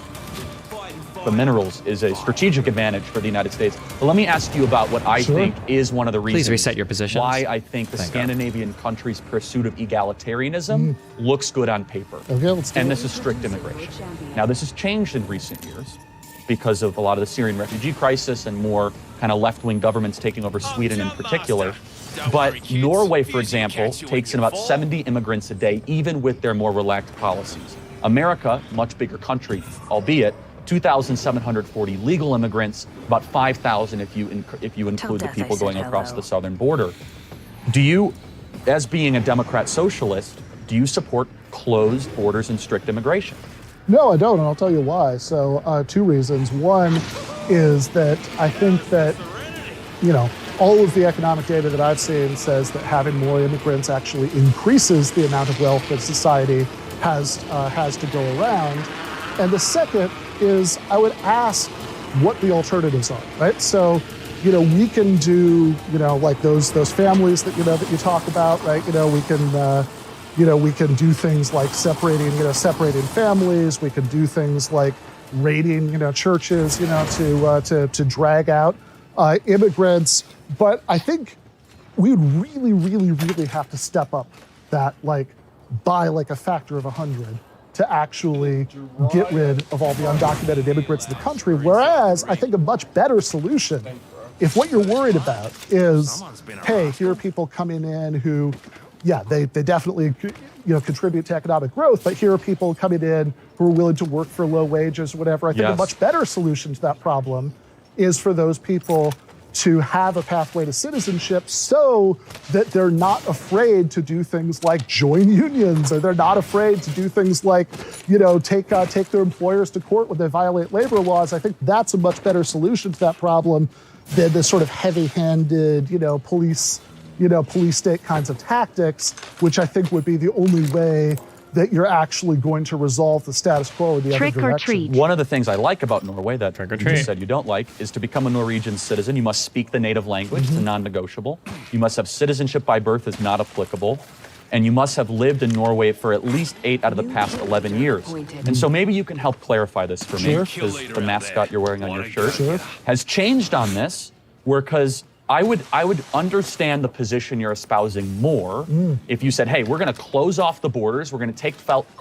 The minerals is a strategic advantage for the United States. But let me ask you about what I think is one of the reasons. Please reset your positions. Why I think the Scandinavian countries' pursuit of egalitarianism looks good on paper. Okay, let's do and it. this is strict immigration. Now, this has changed in recent years because of a lot of the Syrian refugee crisis and more kind of left-wing governments taking over Sweden in particular. But Norway, for example, takes in about 70 immigrants a day, even with their more relaxed policies. America, much bigger country, albeit, 2,740 legal immigrants, about 5,000 if you include the people going across the southern border. Do you, as being a Democrat socialist, do you support closed borders and strict immigration? No, I don't, and I'll tell you why. So, 2 reasons. One is that I think that, all of the economic data that I've seen says that having more immigrants actually increases the amount of wealth that society has to go around. And the second is I would ask what the alternatives are, right? So, we can do, like those families that, that you talk about, right? We can do things like separating families. We can do things like raiding, churches, to drag out immigrants. But I think we would really, really, really have to step up that, by a factor of 100 to actually get rid of all the undocumented immigrants in the country. Whereas I think a much better solution, if what you're worried about is, hey, here are people coming in who, they definitely contribute to economic growth, but here are people coming in who are willing to work for low wages or whatever. I think a much better solution to that problem is for those people to have a pathway to citizenship so that they're not afraid to do things like join unions, or they're not afraid to do things like, take their employers to court when they violate labor laws. I think that's a much better solution to that problem than the sort of heavy-handed, police state kinds of tactics, which I think would be the only way that you're actually going to resolve the status quo in the other direction. Treat. One of the things I like about Norway that you just said you don't like is to become a Norwegian citizen, you must speak the native language. It's a non-negotiable. You must have citizenship by birth is not applicable. And you must have lived in Norway for at least 8 out of the past 11 years. And so maybe you can help clarify this for me, because the mascot you're wearing on your shirt has changed on this, because I would understand the position you're espousing more if you said, hey, we're going to close off the borders. We're going to take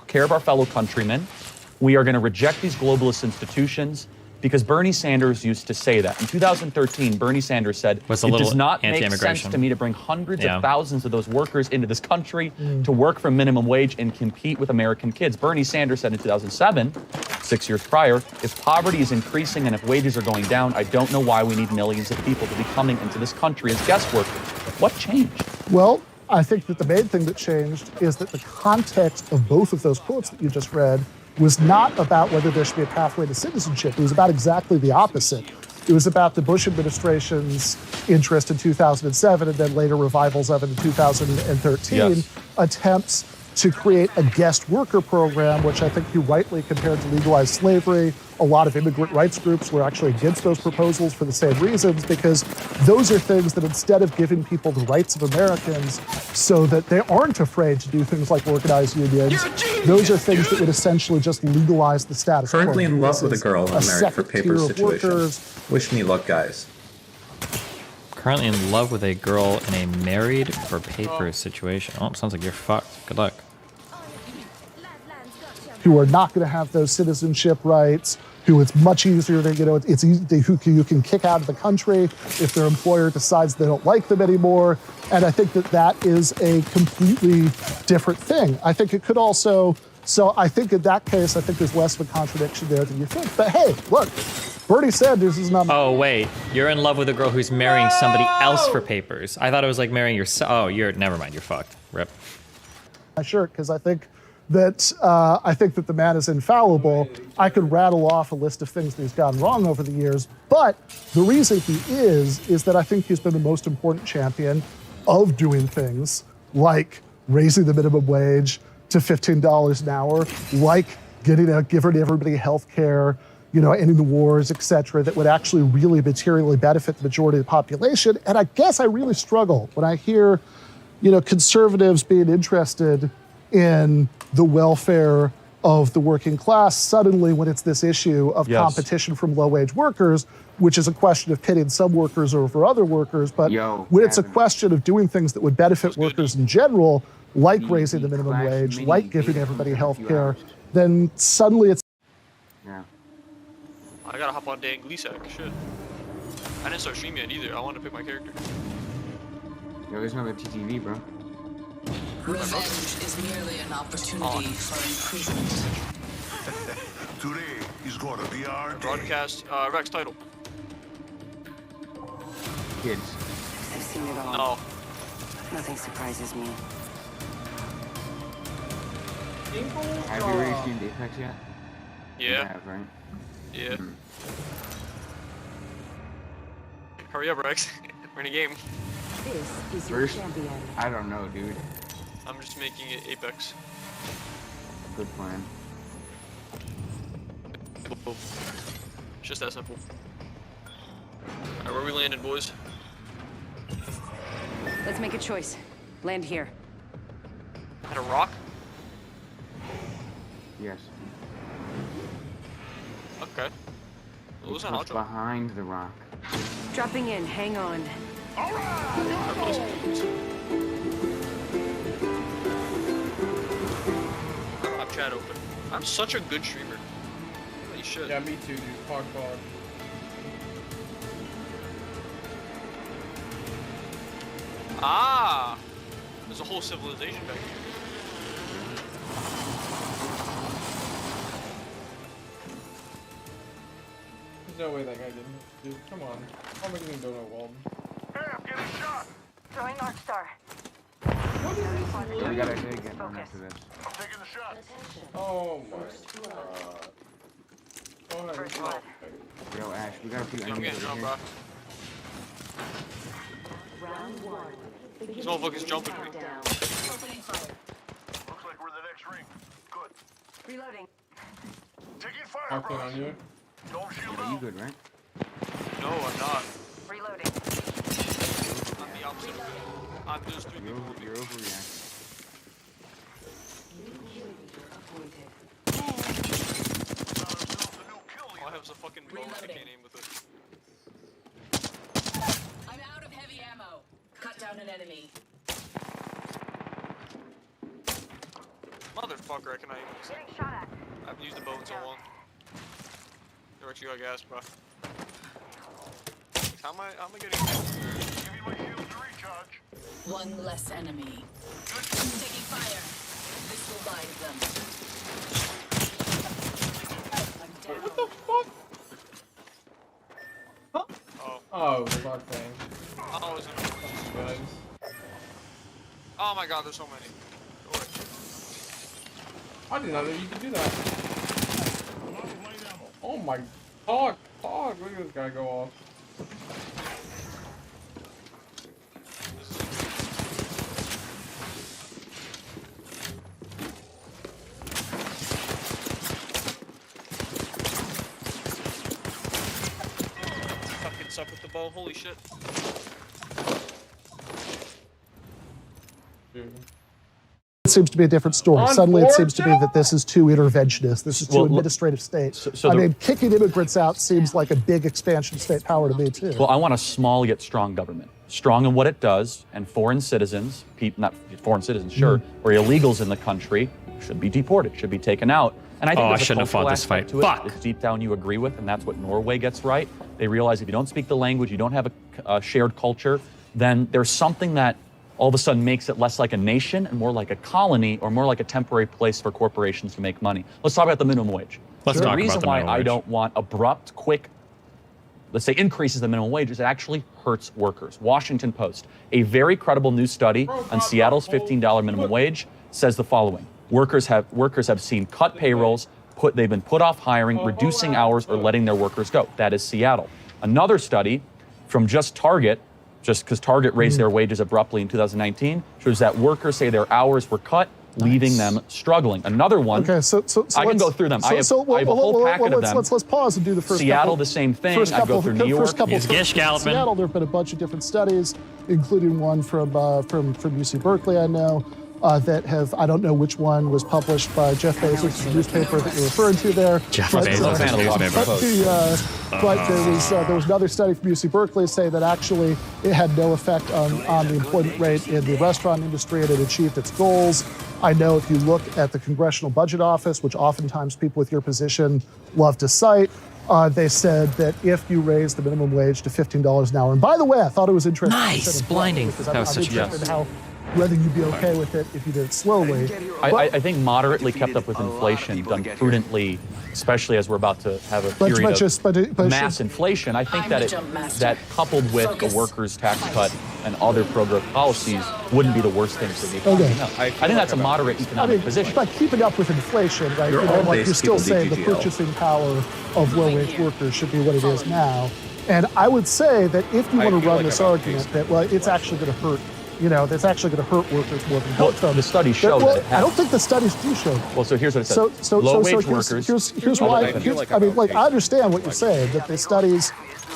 care of our fellow countrymen. We are going to reject these globalist institutions, because Bernie Sanders used to say that. In 2013, Bernie Sanders said, it does not make sense to me to bring hundreds of thousands of those workers into this country to work for minimum wage and compete with American kids. Bernie Sanders said in 2007, 6 years prior, if poverty is increasing and if wages are going down, I don't know why we need millions of people to be coming into this country as guest workers. What changed? Well, I think that the main thing that changed is that the context of both of those quotes that you just read was not about whether there should be a pathway to citizenship. It was about exactly the opposite. It was about the Bush administration's interest in 2007 and then later revivals of it in 2013, attempts to create a guest worker program, which I think you rightly compared to legalized slavery. A lot of immigrant rights groups were actually against those proposals for the same reasons, because those are things that, instead of giving people the rights of Americans so that they aren't afraid to do things like organize unions, those are things that would essentially just legalize the status quo. Currently in love with a girl and married for paper situation. Wish me luck, guys. Currently in love with a girl in a married for paper situation. Oh, sounds like you're fucked. Good luck. Who are not going to have those citizenship rights, who it's much easier to, it's easy, who you can kick out of the country if their employer decides they don't like them anymore. And I think that that is a completely different thing. I think it could also So I think in that case, I think there's less of a contradiction there than you think. But hey, look, Bernie Sanders is not. Oh wait, you're in love with a girl who's marrying somebody else for papers. I thought it was like marrying yourself. Oh, never mind. You're fucked. Rip. My shirt, because I think that the man is infallible. I could rattle off a list of things that he's gotten wrong over the years, but the reason he is that I think he's been the most important champion of doing things like raising the minimum wage to $15 an hour, like giving everybody health care, ending the wars, et cetera, that would actually really materially benefit the majority of the population. And I guess I really struggle when I hear, conservatives being interested in the welfare of the working class suddenly when it's this issue of competition from low-wage workers, which is a question of pitting some workers over other workers. But when it's a question of doing things that would benefit workers in general, like raising the minimum wage, like giving everybody health care, then suddenly it's... Yeah. I gotta hop on Dan Gleesack, shit. I didn't start streaming yet either, I wanted to pick my character. Yo, there's another TTV, bro. Revenge is merely an opportunity for improvement. Today is gonna be our broadcast, Rex title. Kids. I've seen it all. No. Nothing surprises me. Have you already seen the Apex yet? Yeah. You have, right? Yeah. Hurry up, Rex. We're in a game. This is your champion. I don't know, dude. I'm just making it Apex. Good plan. It's just that simple. Alright, where we landed, boys? Let's make a choice. Land here. At a rock? Yes. Okay. Well, listen, What's behind the rock? Dropping in. Hang on. I'm chat open. I'm such a good streamer. Holy shit. Yeah, me too, dude. Fuck. Ah! There's a whole civilization back here. There's no way that guy didn't. Dude, come on. How am I getting donut walled? Hey, I'm getting shot. Throwing North Star. We gotta get down after this. I'm taking the shot. Oh my god. Go ahead. Yo, Ash, we got a few I'm enemies getting over jumped, here. bro. These motherfuckers jumping me. Looks like we're in the next ring. Good. Reloading. Taking fire, Talking bro. on you. Don't shield Yeah, you out. good, right? No, I'm not. Reloading. I'm the opposite of good. I'm just three people. You're overreacting. All I have is a fucking bow and I can't aim with it. I'm out of heavy ammo. Cut down an enemy. Motherfucker, I cannot aim with this thing. I haven't used the bow in so long. You're actually got gas, bro. How am I getting? Give me my shield to recharge. One less enemy. Taking fire. This will bind them. What the fuck? Huh? Oh, the bug thing. Oh, is it? Guys. Oh my god, there's so many. Go away. I didn't know that you could do that. Oh my god, look at this guy go off. Fucking suck with the bow, holy shit. Dude. It seems to be a different story. Suddenly it seems to be that this is too interventionist. This is too administrative state. I mean, kicking immigrants out seems like a big expansion of state power to me, too. Well, I want a small yet strong government. Strong in what it does, and foreign citizens, not foreign citizens, sure, or illegals in the country should be deported, should be taken out. And I think I there's a shouldn't have cultural fought this aspect fight. to it Fuck. that deep down you agree with, and that's what Norway gets right. They realize if you don't speak the language, you don't have a shared culture, then there's something that all of a sudden makes it less like a nation and more like a colony or more like a temporary place for corporations to make money. Let's talk about the minimum wage. Let's talk about the reason why minimum I wage. don't want abrupt, quick, let's say increases in the minimum wage is it actually hurts workers. Washington Post, a very credible new study on Seattle's $15 minimum wage says the following. Workers have seen cut payrolls, they've been put off hiring, reducing hours, or letting their workers go. That is Seattle. Another study from just Target, just because Target raised their wages abruptly in 2019, shows that workers say their hours were cut, leaving them struggling. Another one, okay, so I can go through them. I have a whole packet of them. Let's pause and do the first Seattle, couple. the same thing. First I couple, go through New York. First couple, Seattle, there have been a bunch of different studies, including one from UC Berkeley, I know, that have, I don't know which one was published by Jeff Bezos' newspaper that you're referring to there. Jeff Bezos' newspaper. But there was another study from UC Berkeley saying that actually it had no effect on the employment rate in the restaurant industry and it achieved its goals. I know if you look at the Congressional Budget Office, which oftentimes people with your position love to cite, they said that if you raise the minimum wage to $15 an hour, and by the way, I thought it was interesting. Nice, blinding. Because That was I'm such a interested in how whether you'd be okay with it if you did it slowly. I think moderately kept up with inflation, done prudently, especially as we're about to have a period of mass inflation. I think that coupled with the workers' tax cut and other pro-growth policies wouldn't be the worst things for the economy. Okay. No. I think that's a moderate economic position. But keeping up with inflation, right? You're still saying the purchasing power of low-wage workers should be what it is now. And I would say that if you want to run this argument that, well, it's actually going to hurt, that's actually going to hurt workers more than help them. The studies show that it has. I don't think the studies do show that. Well, so here's what it says. Low-wage workers. Here's why. I understand what you're saying, that the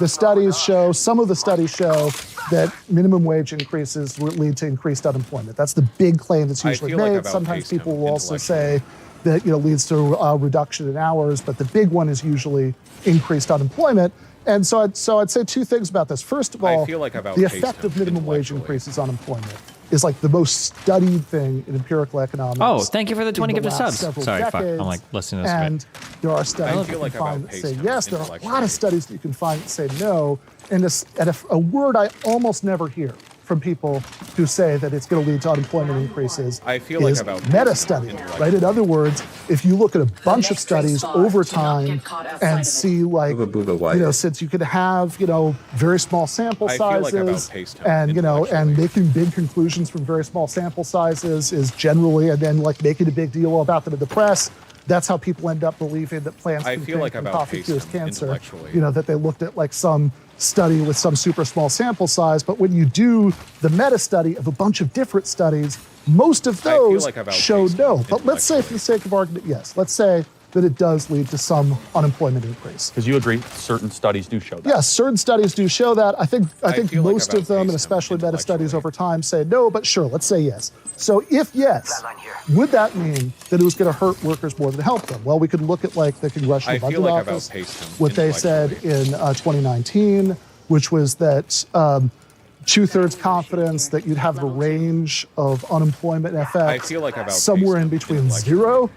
studies show, some of the studies show that minimum wage increases will lead to increased unemployment. That's the big claim that's usually made. Sometimes people will also say that leads to a reduction in hours, but the big one is usually increased unemployment. And so I'd say two things about this. First of all, the effect of minimum wage increases on employment is like the most studied thing in empirical economics. Oh, thank you for the 20 gifted subs. Sorry, fuck. I'm like listening to this. And there are studies you can find that say yes. There are a lot of studies that you can find that say no. And a word I almost never hear from people who say that it's going to lead to unemployment increases is meta-study, right? In other words, if you look at a bunch of studies over time and see since you could have, very small sample sizes and making big conclusions from very small sample sizes is generally, and then making a big deal about them in the press, that's how people end up believing that plants can think and coffee cures cancer. That they looked at some study with some super small sample size, but when you do the meta study of a bunch of different studies, most of those show no. But let's say, for the sake of argument, yes. Let's say that it does lead to some unemployment increase. Because you agree, certain studies do show that. Yes, certain studies do show that. I think most of them, and especially meta studies over time, say no, but sure, let's say yes. So if yes, would that mean that it was going to hurt workers more than help them? Well, we could look at the Congressional Budget Office, what they said in 2019, which was that 2/3 confidence that you'd have a range of unemployment effects somewhere in between 0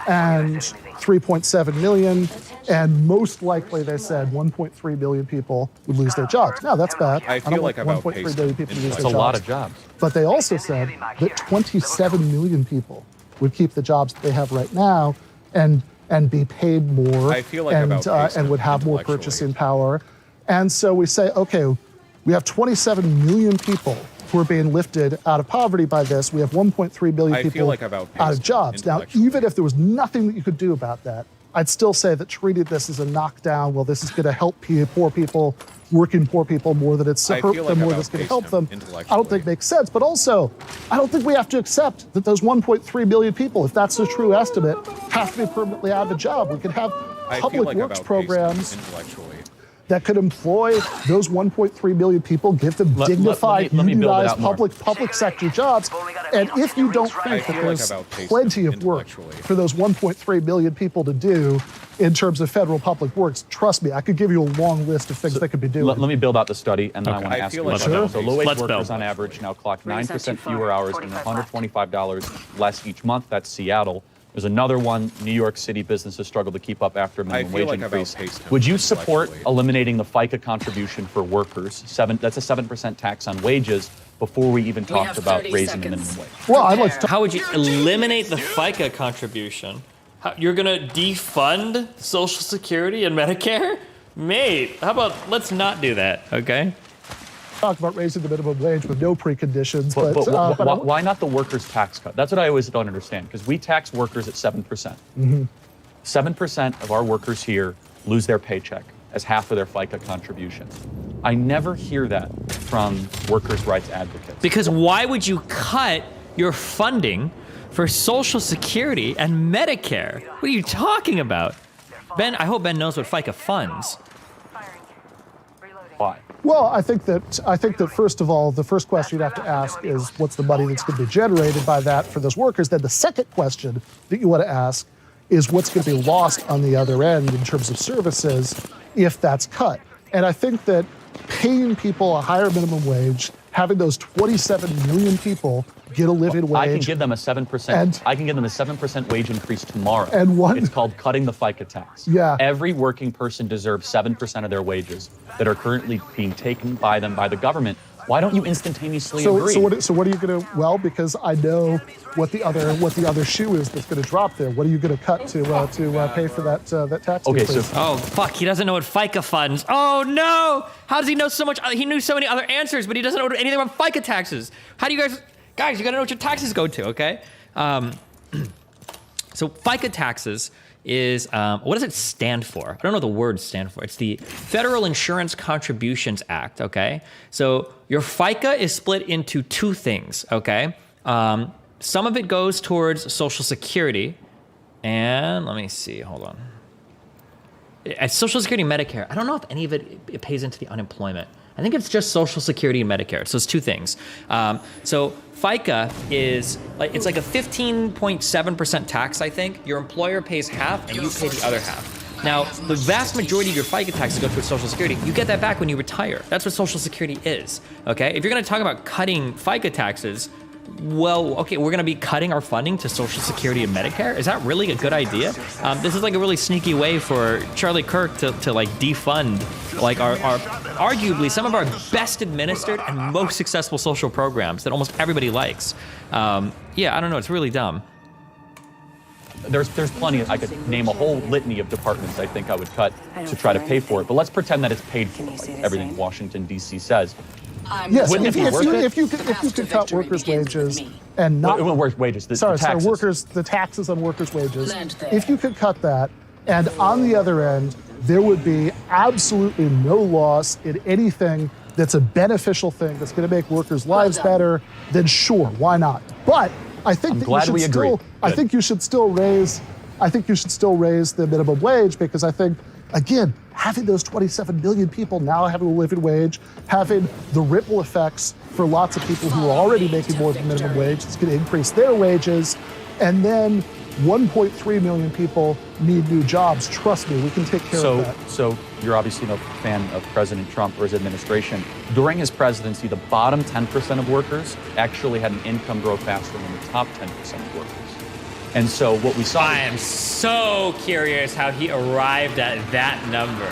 and 3.7 million, and most likely they said 1.3 billion people would lose their jobs. Now that's bad. I don't want 1.3 billion people to lose their jobs. That's a lot of jobs. But they also said that 27 million people would keep the jobs that they have right now and be paid more and would have more purchasing power. And so we say, okay, we have 27 million people who are being lifted out of poverty by this. We have 1.3 billion people out of jobs. Now, even if there was nothing that you could do about that, I'd still say that treating this as a knockdown, well, this is going to help poor people, working poor people more than it's hurt them, more than it's going to help them, I don't think makes sense. But also, I don't think we have to accept that those 1.3 billion people, if that's the true estimate, have to be permanently out of a job. We could have public works programs that could employ those 1.3 million people, give them dignified, unionized public sector jobs. And if you don't think that there's plenty of work for those 1.3 million people to do in terms of federal public works, trust me, I could give you a long list of things they could be doing. Let me build out the study, and then I want to ask you. So low-wage workers on average now clock 9% fewer hours and $125 less each month. That's Seattle. There's another one. New York City businesses struggle to keep up after a minimum wage increase. Would you support eliminating the FICA contribution for workers? That's a 7% tax on wages before we even talked about raising the minimum wage. Well, I'd like to. How would you eliminate the FICA contribution? You're gonna defund Social Security and Medicare? Mate, how about let's not do that, okay? Talk about raising the minimum wage with no preconditions, but why not the workers' tax cut? That's what I always don't understand, because we tax workers at 7%. 7% of our workers here lose their paycheck as half of their FICA contributions. I never hear that from workers' rights advocates. Because why would you cut your funding for Social Security and Medicare? What are you talking about? Ben, I hope Ben knows what FICA funds. Why? Well, I think that first of all, the first question you'd have to ask is what's the money that's going to be generated by that for those workers? Then the second question that you want to ask is what's going to be lost on the other end in terms of services if that's cut. And I think that paying people a higher minimum wage, having those 27 million people get a living wage. I can give them a 7%. I can give them a 7% wage increase tomorrow. And what? It's called cutting the FICA tax. Yeah. Every working person deserves 7% of their wages that are currently being taken by them by the government. Why don't you instantaneously agree? So what are you going to? Well, because I know what the other shoe is that's going to drop there. What are you going to cut to pay for that tax? Okay, increase? Oh fuck, he doesn't know what FICA funds. Oh no! How does he know so much? He knew so many other answers, but he doesn't know anything about FICA taxes. How do you guys? You gotta know what your taxes go to, okay? So FICA taxes is, what does it stand for? I don't know what the words stand for. It's the Federal Insurance Contributions Act, okay? So your FICA is split into two things, okay? Some of it goes towards Social Security, and let me see, hold on. Social Security and Medicare, I don't know if any of it pays into the unemployment. I think it's just Social Security and Medicare, so it's two things. So FICA is, it's like a 15.7% tax, I think. Your employer pays half and you pay the other half. Now, the vast majority of your FICA taxes go towards Social Security. You get that back when you retire. That's what Social Security is, okay? If you're gonna talk about cutting FICA taxes, well, okay, we're gonna be cutting our funding to Social Security and Medicare? Is that really a good idea? This is like a really sneaky way for Charlie Kirk to like defund like our arguably some of our best administered and most successful social programs that almost everybody likes. Yeah, I don't know, it's really dumb. There's plenty. I could name a whole litany of departments I think I would cut to try to pay for it. But let's pretend that it's paid for, like everything Washington D.C. says. Yes, if you could cut workers' wages and not wages. Sorry, the taxes on workers' wages. If you could cut that, and on the other end, there would be absolutely no loss in anything that's a beneficial thing that's going to make workers' lives better. Then sure, why not? But I think you should still raise the minimum wage, because I think, again, having those 27 million people now having a living wage, having the ripple effects for lots of people who are already making more than minimum wage, it's going to increase their wages, and then 1.3 million people need new jobs. Trust me, we can take care of that. So you're obviously no fan of President Trump or his administration. During his presidency, the bottom 10% of workers actually had an income grow faster than the top 10% of workers. And so what we saw— I am so curious how he arrived at that number.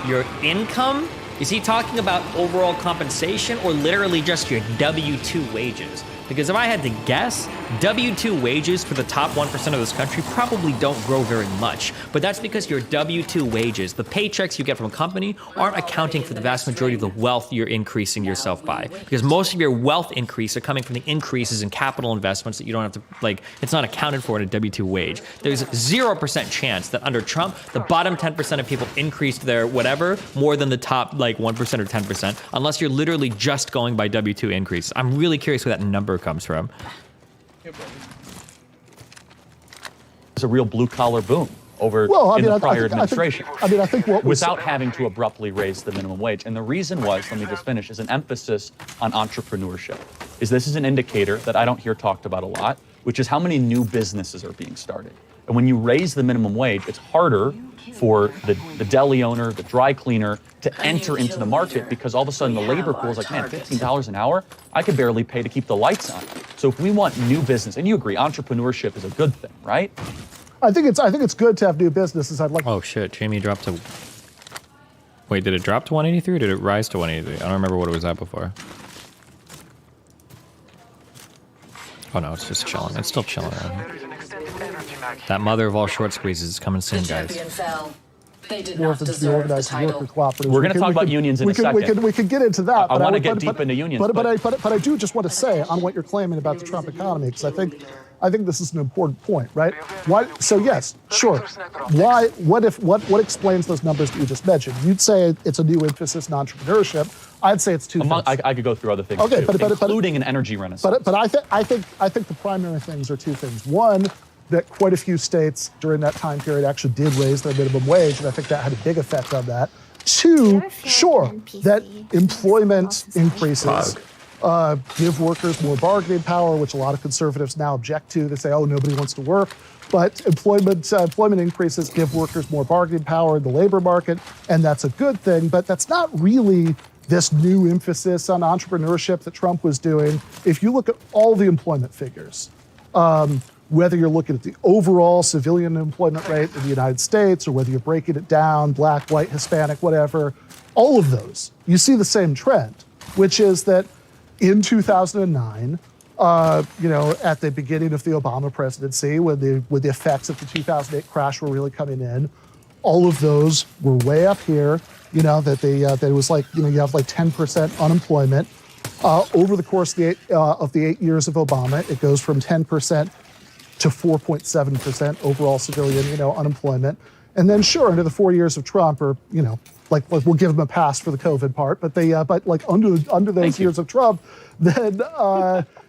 Your income? Is he talking about overall compensation or literally just your W-2 wages? Because if I had to guess, W-2 wages for the top 1% of this country probably don't grow very much. But that's because your W-2 wages, the paychecks you get from a company, aren't accounting for the vast majority of the wealth you're increasing yourself by. Because most of your wealth increase are coming from the increases in capital investments that you don't have to, like, it's not accounted for in a W-2 wage. There's 0% chance that under Trump, the bottom 10% of people increased their whatever more than the top, like, 1% or 10%, unless you're literally just going by W-2 increases. I'm really curious where that number comes from. It's a real blue-collar boom over in the prior administration. I think what without having to abruptly raise the minimum wage. And the reason was, let me just finish, is an emphasis on entrepreneurship. This is an indicator that I don't hear talked about a lot, which is how many new businesses are being started. And when you raise the minimum wage, it's harder for the deli owner, the dry cleaner to enter into the market, because all of a sudden the labor pool is like, man, $15 an hour? I could barely pay to keep the lights on. So if we want new business, and you agree, entrepreneurship is a good thing, right? I think it's good to have new businesses. I'd like. Oh shit, Jamie dropped to. Wait, did it drop to 183 or did it rise to 183? I don't remember what it was at before. Oh no, it's just chilling. It's still chilling around here. That mother of all short squeezes is coming soon, guys. They did not deserve the title. We're going to talk about unions in a second. We can get into that. I want to get deep into unions. But I do just want to say on what you're claiming about the Trump economy, because I think this is an important point, right? Why? So yes, sure. Why? What explains those numbers that you just mentioned? You'd say it's a new emphasis on entrepreneurship. I'd say it's two things. I could go through other things okay, too, but including an energy renaissance. But I think the primary things are two things. One, that quite a few states during that time period actually did raise their minimum wage, and I think that had a big effect on that. Two, sure, that employment increases give workers more bargaining power, which a lot of conservatives now object to. They say, oh, nobody wants to work. But employment increases give workers more bargaining power in the labor market, and that's a good thing. But that's not really this new emphasis on entrepreneurship that Trump was doing. If you look at all the employment figures, whether you're looking at the overall civilian employment rate in the United States or whether you're breaking it down, black, white, Hispanic, whatever, all of those, you see the same trend, which is that in 2009, at the beginning of the Obama presidency, when the effects of the 2008 crash were really coming in, all of those were way up here. That it was like, you have like 10% unemployment. Over the course of the 8 years of Obama, it goes from 10% to 4.7% overall civilian, unemployment. And then sure, under the 4 years of Trump, or, like we'll give him a pass for the COVID part, but under those years of Trump, then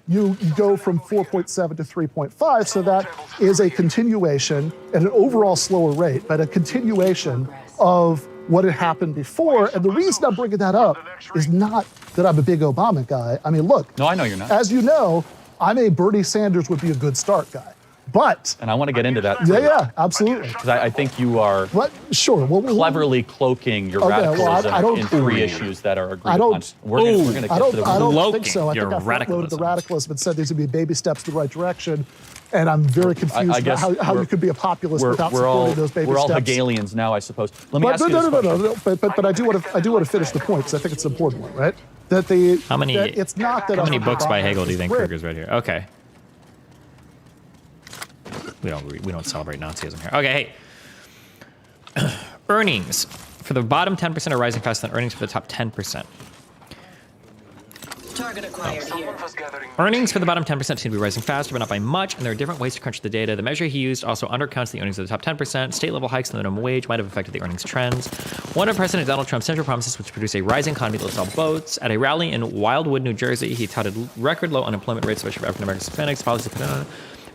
you go from 4.7 to 3.5. So that is a continuation at an overall slower rate, but a continuation of what had happened before. And the reason I'm bringing that up is not that I'm a big Obama guy. I mean, look. No, I know you're not. As you know, I'm a Bernie Sanders would be a good start guy. But and I want to get into that. Yeah, absolutely. Because I think you are cleverly cloaking your radicalism in three issues that are agreed upon. We're going to get to the I don't think so. I think I front-loaded the radicalism and said these would be baby steps in the right direction. And I'm very confused about how you could be a populist without supporting those baby steps. We're all Hegelians now, I suppose. Let me ask you this question. No. But I do want to finish the point because I think it's an important one, right? How many books by Hegel do you think Kruger's read here? Okay. We don't celebrate Nazism here. Okay, hey. Earnings for the bottom 10% are rising faster than earnings for the top 10%. Target acquired here. Earnings for the bottom 10% seem to be rising faster, but not by much, and there are different ways to crunch the data. The measure he used also undercounts the earnings of the top 10%. State-level hikes in the minimum wage might have affected the earnings trends. One of President Donald Trump's central promises was to produce a rising economy that lifts all boats. At a rally in Wildwood, New Jersey, he touted record low unemployment rates, especially for African-American Hispanics. Policy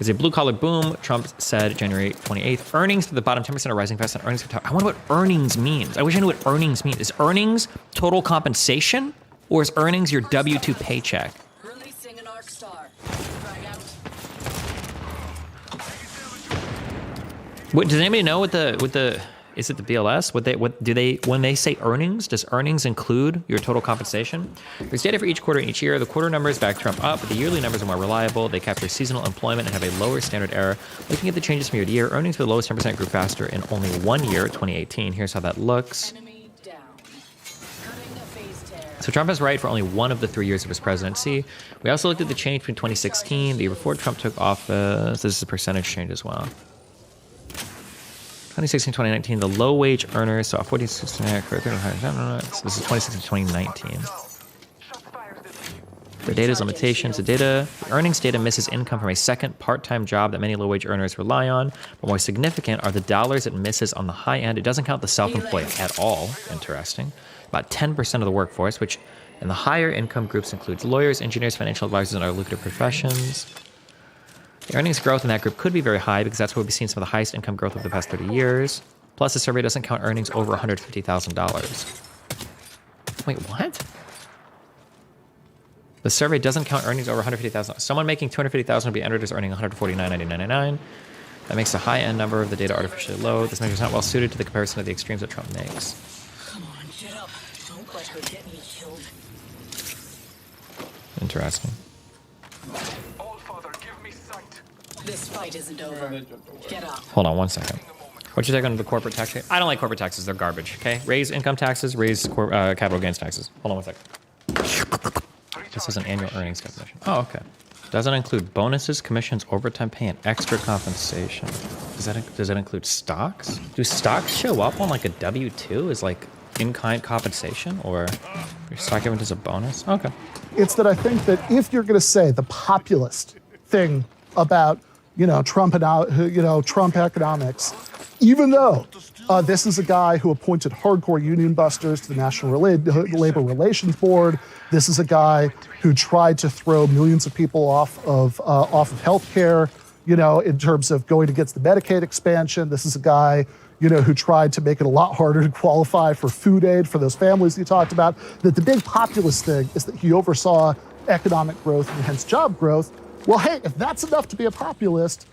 is a blue-collar boom, Trump said January 28th. Earnings for the bottom 10% are rising faster than earnings for the top. I wonder what earnings means. I wish I knew what earnings means. Is earnings total compensation? Or is earnings your W-2 paycheck? Releasing an arc star. Does anybody know what the is it the BLS? When they say earnings, does earnings include your total compensation? There's data for each quarter and each year. The quarter numbers back Trump up, but the yearly numbers are more reliable. They capture seasonal employment and have a lower standard error. Looking at the changes from year to year, earnings for the lowest 10% grew faster in only 1 year, 2018. Here's how that looks. So Trump is right for only one of the 3 years of his presidency. We also looked at the change between 2016, the year before Trump took office. This is a percentage change as well. 2016, 2019, the low wage earners saw 46%. This is 2016, 2019. The data's limitations. The earnings data misses income from a second part-time job that many low-wage earners rely on. But more significant are the dollars it misses on the high end. It doesn't count the self-employed at all. Interesting. About 10% of the workforce, which in the higher income groups includes lawyers, engineers, financial advisors, and other lucrative professions. The earnings growth in that group could be very high because that's where we've seen some of the highest income growth over the past 30 years. Plus, the survey doesn't count earnings over $150,000. Wait, what? The survey doesn't count earnings over $150,000. Someone making $250,000 would be entered as earning $149,999. That makes the high-end number of the data artificially low. This measure is not well suited to the comparison of the extremes that Trump makes. Come on, get up. Don't let her get me killed. Interesting. This fight isn't over. Get up. Hold on 1 second. What's your take on the corporate tax rate? I don't like corporate taxes. They're garbage, okay? Raise income taxes, raise capital gains taxes. Hold on 1 second. This is an annual earnings definition. Oh, okay. Doesn't include bonuses, commissions, overtime pay, and extra compensation. Does that include stocks? Do stocks show up on like a W-2 as like in-kind compensation, or your stock given as a bonus? Okay. It's that I think that if you're going to say the populist thing about, Trump economics, even though this is a guy who appointed hardcore union busters to the National Labor Relations Board, this is a guy who tried to throw millions of people off of healthcare, in terms of going against the Medicaid expansion. This is a guy, who tried to make it a lot harder to qualify for food aid for those families he talked about. That the big populist thing is that he oversaw economic growth and hence job growth. Well, hey, if that's enough to be a populist,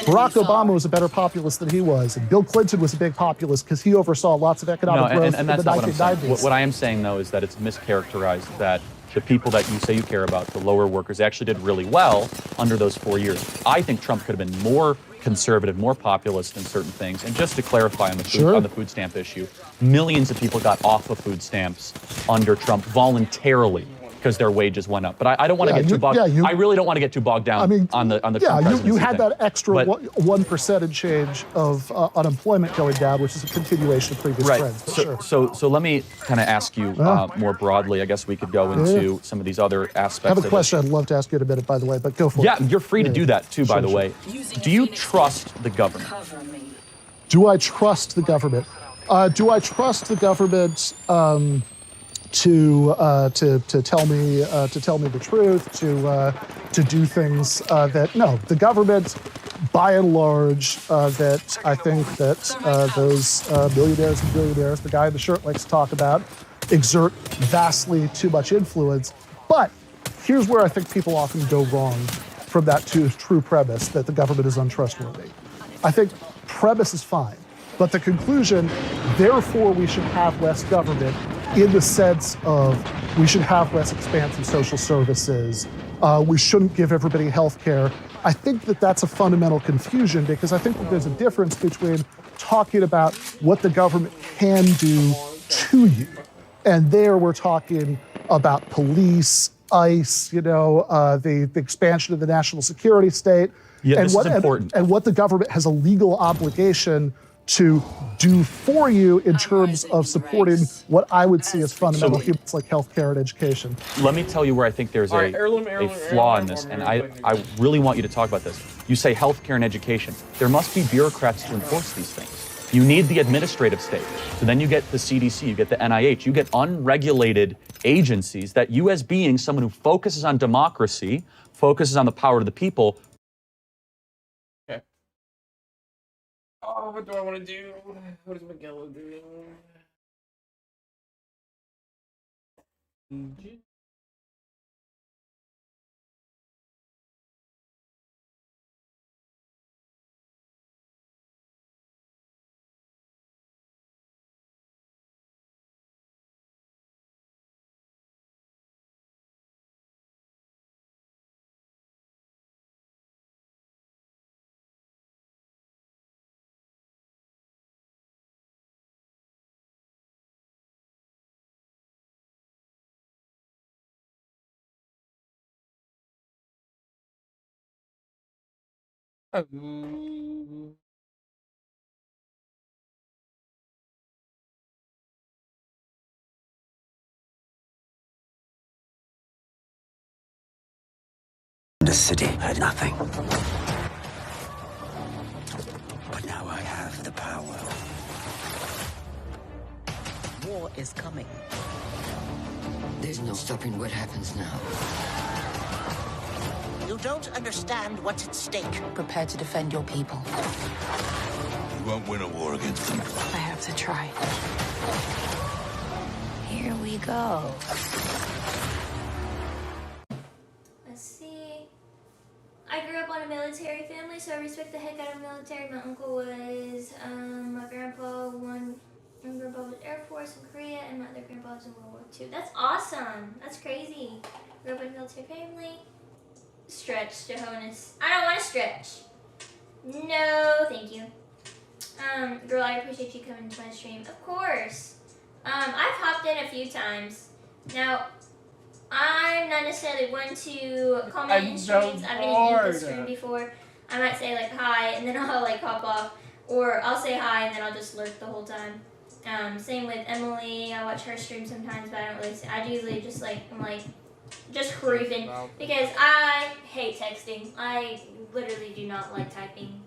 Barack Obama was a better populist than he was, and Bill Clinton was a big populist because he oversaw lots of economic growth and in that's the not 1990s. what I'm saying. What I am saying, though, is that it's mischaracterized that the people that you say you care about, the lower workers, actually did really well under those 4 years. I think Trump could have been more conservative, more populist in certain things. And just to clarify on the food stamp issue, millions of people got off of food stamps under Trump voluntarily because their wages went up. But I don't want to get too bogged. I really don't want to get too bogged down on the Trump presidency you had thing. that extra 1% and change of unemployment going down, which is a continuation of previous trends. So let me kind of ask you more broadly. I guess we could go into some of these other aspects. I have a question I'd love to ask you in a minute, by the way, but go for it. Yeah, you're free to do that too, by the way. Do you trust the government? Do I trust the government? Do I trust the government to tell me the truth, to do things that no, the government, by and large, that I think that those millionaires and billionaires, the guy in the shirt likes to talk about, exert vastly too much influence. But here's where I think people often go wrong from that true premise that the government is untrustworthy. I think premise is fine, but the conclusion, therefore we should have less government, in the sense of we should have less expansive social services, we shouldn't give everybody health care. I think that that's a fundamental confusion, because I think that there's a difference between talking about what the government can do to you, and there we're talking about police, ICE, the expansion of the national security state, and what the government has a legal obligation to do for you in terms of supporting what I would see as fundamental humans like healthcare and education. Let me tell you where I think there's a flaw in this, and I really want you to talk about this. You say healthcare and education. There must be bureaucrats to enforce these things. You need the administrative state. So then you get the CDC, you get the NIH, you get unregulated agencies that you, as being someone who focuses on democracy, focuses on the power of the people. Oh, what do I want to do? What is Miguel doing? The city had nothing. But now I have the power. War is coming. There's no stopping what happens now. You don't understand what's at stake. Prepare to defend your people. You won't win a war against them. I have to try. Here we go. Let's see. I grew up on a military family, so I respect the heck out of military. My uncle was, my grandpa was Air Force in Korea, and my other grandpa was in World War II. That's awesome. That's crazy. Grew up in a military family. stretch, Johannes. I don't want to stretch. No, thank you. Girl, I appreciate you coming to my stream. Of course. I've hopped in a few times. Now, I'm not necessarily one to comment in streams. I've been in the stream before. I might say like hi, and then I'll like hop off, or I'll say hi and then I'll just lurk the whole time. Same with Emily. I watch her stream sometimes, but I don't really. I usually just like I'm like just creeping because I hate texting. I literally do not like typing.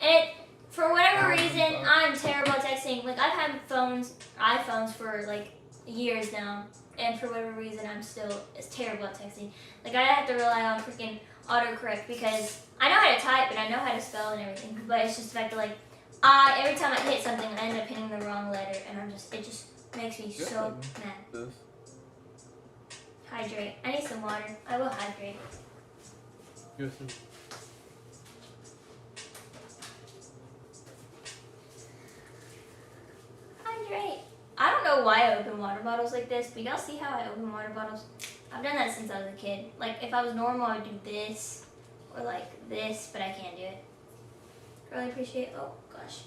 And for whatever reason, I'm terrible at texting. Like I've had iPhones for like years now, and for whatever reason, I'm still terrible at texting. Like I have to rely on freaking autocorrect because I know how to type and I know how to spell and everything, but it's just the fact that like every time I hit something, I end up hitting the wrong letter, and it just makes me so mad. Hydrate. I need some water. I will hydrate. Hydrate. I don't know why I open water bottles like this, but y'all see how I open water bottles? I've done that since I was a kid. Like if I was normal, I would do this or like this, but I can't do it. Really appreciate. Oh gosh.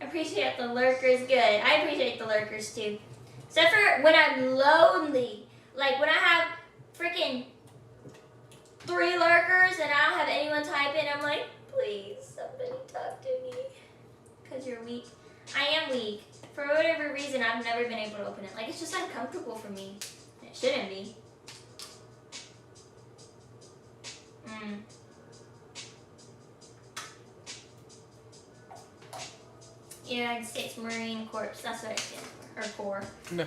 I appreciate the lurkers. Good. I appreciate the lurkers too. Except for when I'm lonely. Like when I have freaking 3 lurkers and I don't have anyone type in, I'm like, please, somebody talk to me. Because you're weak. I am weak. For whatever reason, I've never been able to open it. Like, it's just uncomfortable for me. It shouldn't be. United States Marine Corps. That's what I stand for. Or Corps. No.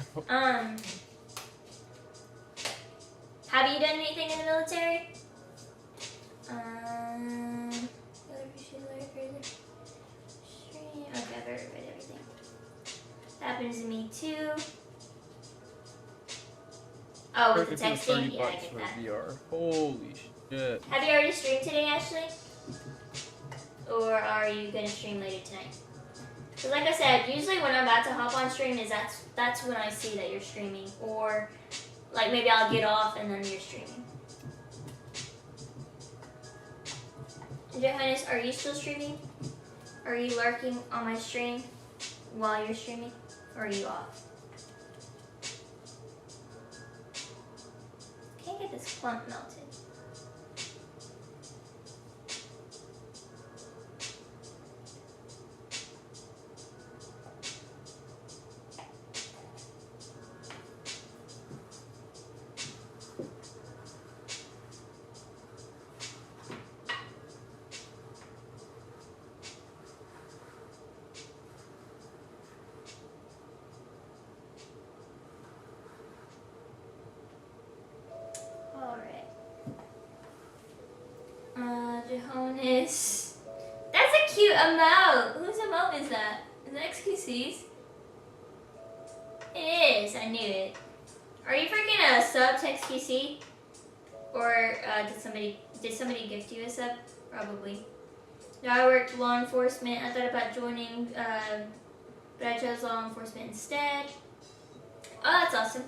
Have you done anything in the military? Okay, I've already read everything. That happens to me too. Oh, with the texting? Yeah, I get that. VR. Holy shit. Have you already streamed today, Ashley? Or are you going to stream later tonight? Because like I said, usually when I'm about to hop on stream, that's when I see that you're streaming. Or like maybe I'll get off and then you're streaming. Johannes, are you still streaming? Are you lurking on my stream while you're streaming? Or are you off? Can't get this clump melted. Johannes. That's a cute emote. Whose emote is that? Is it XQC's? It is. I knew it. Are you freaking a sub to XQC? Or did somebody gift you a sub? Probably. No, I worked law enforcement. I thought about joining, but I chose law enforcement instead. Oh, that's awesome.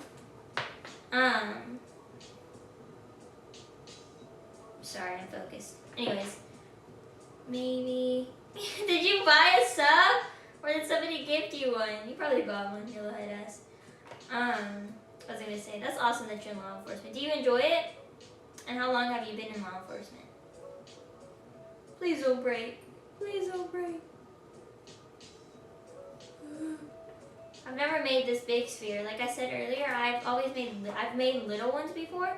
Sorry, I'm focused. Anyways, maybe. Did you buy a sub? Or did somebody gift you one? You probably bought one, you little head ass. I was gonna say, that's awesome that you're in law enforcement. Do you enjoy it? And how long have you been in law enforcement? Please don't break. Please don't break. I've never made this big sphere. Like I said earlier, I've made little ones before.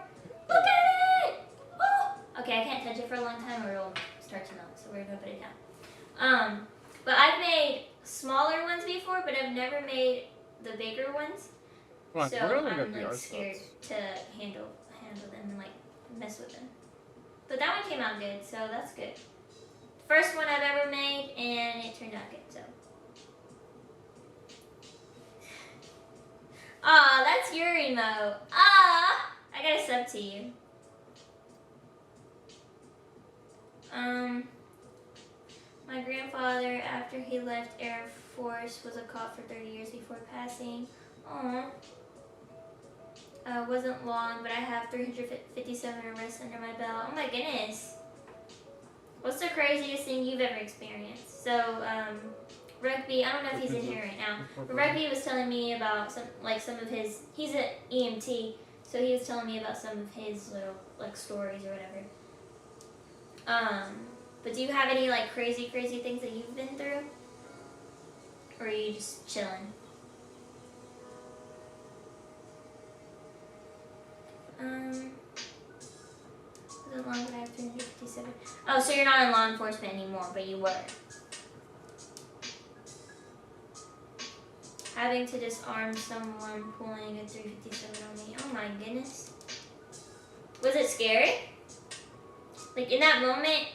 Look at it! Oh! Okay, I can't touch it for a long time or it'll start to melt, so we're gonna put it down. But I've made smaller ones before, but I've never made the bigger ones. Well, so I'm like scared to handle them and like mess with them. But that one came out good, so that's good. First one I've ever made, and it turned out good, so. Aw, that's your emote. Ah, I got a sub to you. My grandfather, after he left Air Force, was a cop for 30 years before passing. Aww. Wasn't long, but I have 357 arrests under my belt. Oh my goodness. What's the craziest thing you've ever experienced? So, Rugby, I don't know if he's in here right now, but Rugby was telling me about some of his, he's an EMT, so he was telling me about some of his little, stories or whatever. But do you have any, crazy things that you've been through? Or are you just chilling? How long did I have 357? Oh, so you're not in law enforcement anymore, but you were. Having to disarm someone pulling a 357 on me. Oh my goodness. Was it scary? Like in that moment,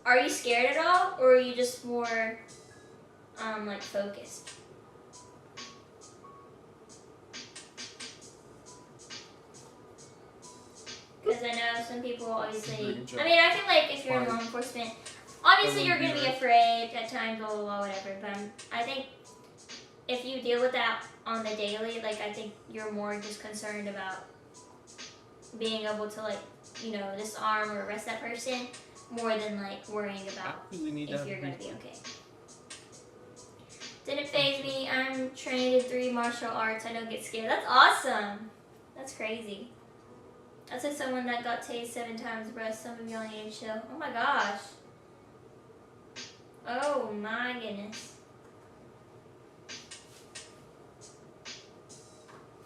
are you scared at all? Or are you just more, focused? Because I know some people obviously, I mean, I feel like if you're in law enforcement, obviously you're going to be afraid at times, blah, blah, blah, whatever. But I think if you deal with that on the daily, I think you're more just concerned about being able to, disarm or arrest that person more than, worrying about if you're going to be okay. Didn't faze me. I'm trained in 3 martial arts. I don't get scared. That's awesome. That's crazy. That's like someone that got tased 7 times, bro. Some of y'all need to chill. Oh my gosh. Oh my goodness.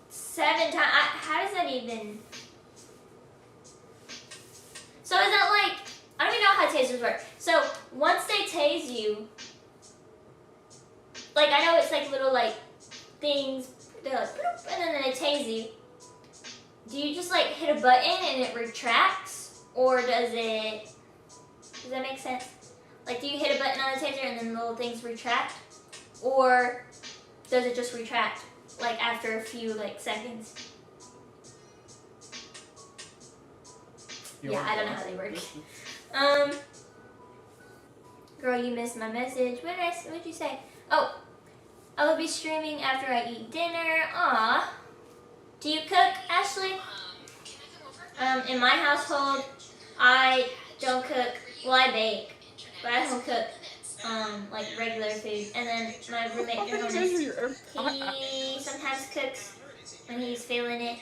7 times. How does that even? So is that I don't even know how tasers work. So once they tase you, I know it's little things. They're bloop, and then they tase you. Do you just hit a button and it retracts, or does that make sense? Do you hit a button on the taser and then the little things retract, or does it just retract after a few seconds? Yeah, I don't know how they work. Girl, you missed my message. What'd you say? Oh, I will be streaming after I eat dinner. Aw. Do you cook, Ashley? In my household, I don't cook. Well, I bake, but I don't cook, regular food. And then my roommate, he sometimes cooks when he's feeling it.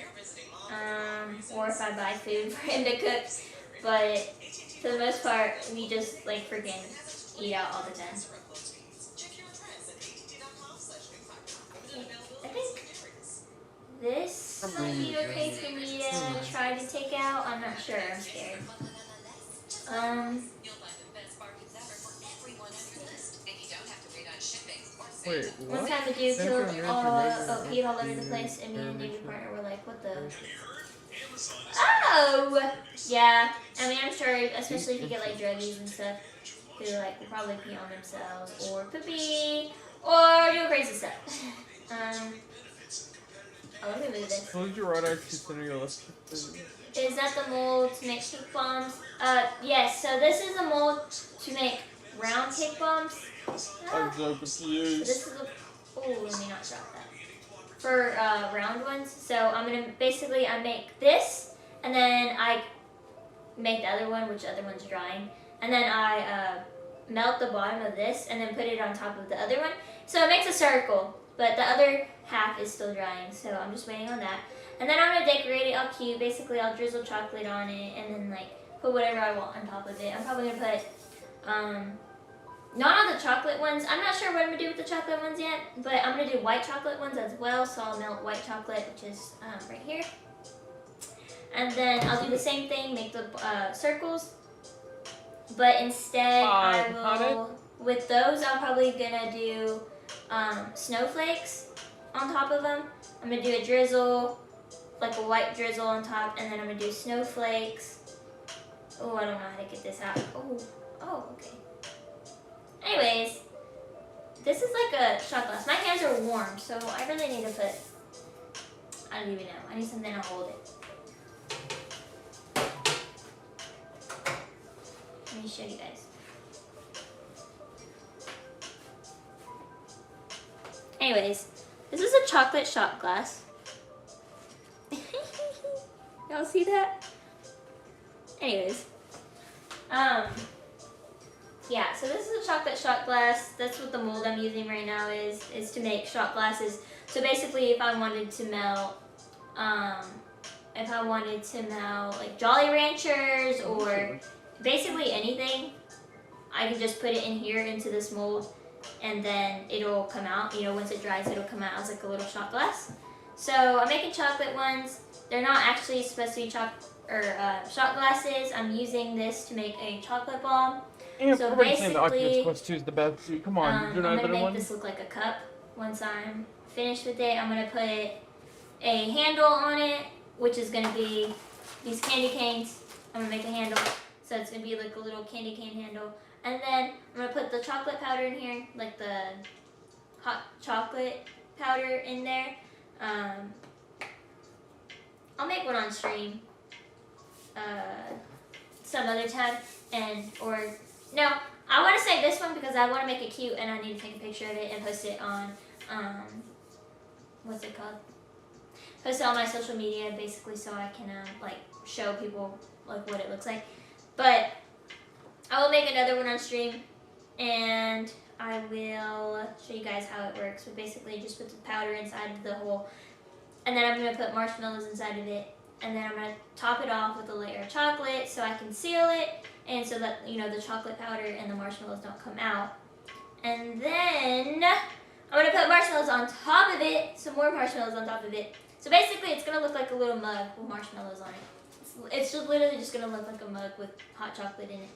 Or if I buy food for him to cook. But for the most part, we just, freaking eat out all the time. I think this might be okay for me to try to take out. I'm not sure. I'm scared. Wait, what? One time a dude killed peed all over the place, and me and David partner were like, what the? Oh! Yeah. I mean, I'm sure, especially if you get druggies and stuff, who will probably pee on themselves, or poopy, or do crazy stuff. Oh, let me move this. What did you write actually send your list? Is that the mold to make kick bombs? Yes, so this is the mold to make round kick bombs. I'm so confused. This is oh, let me not drop that. For round ones. So I'm gonna I make this, and then I make the other one, which the other one's drying, and then I melt the bottom of this, and then put it on top of the other one. So it makes a circle, but the other half is still drying. So I'm just waiting on that, and then I'm gonna decorate it all cute. Basically, I'll drizzle chocolate on it, and then put whatever I want on top of it. I'm probably gonna put not on the chocolate ones. I'm not sure what I'm going to do with the chocolate ones yet, but I'm going to do white chocolate ones as well. So I'll melt white chocolate, which is right here. And then I'll do the same thing, make the circles. But instead, I will, with those, I'm probably going to do snowflakes on top of them. I'm going to do a drizzle, a white drizzle on top, and then I'm going to do snowflakes. Oh, I don't know how to get this out. Oh, okay. Anyways, this is a shot glass. My hands are warm, so I really need to put, I don't even know. I need something to hold it. Let me show you guys. Anyways, this is a chocolate shot glass. y'all see that? Anyways. Yeah, so this is a chocolate shot glass. That's what the mold I'm using right now is to make shot glasses. So basically, if I wanted to melt, like Jolly Ranchers or basically anything, I can just put it in here into this mold, and then it'll come out. You know, once it dries, it'll come out as like a little shot glass. So I'm making chocolate ones. They're not actually supposed to be shot glasses. I'm using this to make a chocolate bomb. Yeah, so basically, the Oculus basically, Quest 2 is the best. Dude, come on, I'm gonna make this look like a cup. Once I'm finished with it, I'm gonna put a handle on it, which is gonna be these candy canes. I'm gonna make a handle, so it's gonna be like a little candy cane handle. And then I'm gonna put the chocolate powder in here, like the hot chocolate powder in there. I'll make one on stream some other time, no, I want to save this one because I want to make it cute and I need to take a picture of it and post it on, what's it called? Post it on my social media basically so I can like show people like what it looks like. But I will make another one on stream and I will show you guys how it works. So basically just put the powder inside of the hole and then I'm going to put marshmallows inside of it. And then I'm going to top it off with a layer of chocolate so I can seal it and so that, you know, the chocolate powder and the marshmallows don't come out. And then I'm going to put marshmallows on top of it, some more marshmallows on top of it. So basically it's going to look like a little mug with marshmallows on it. It's just literally just going to look like a mug with hot chocolate in it.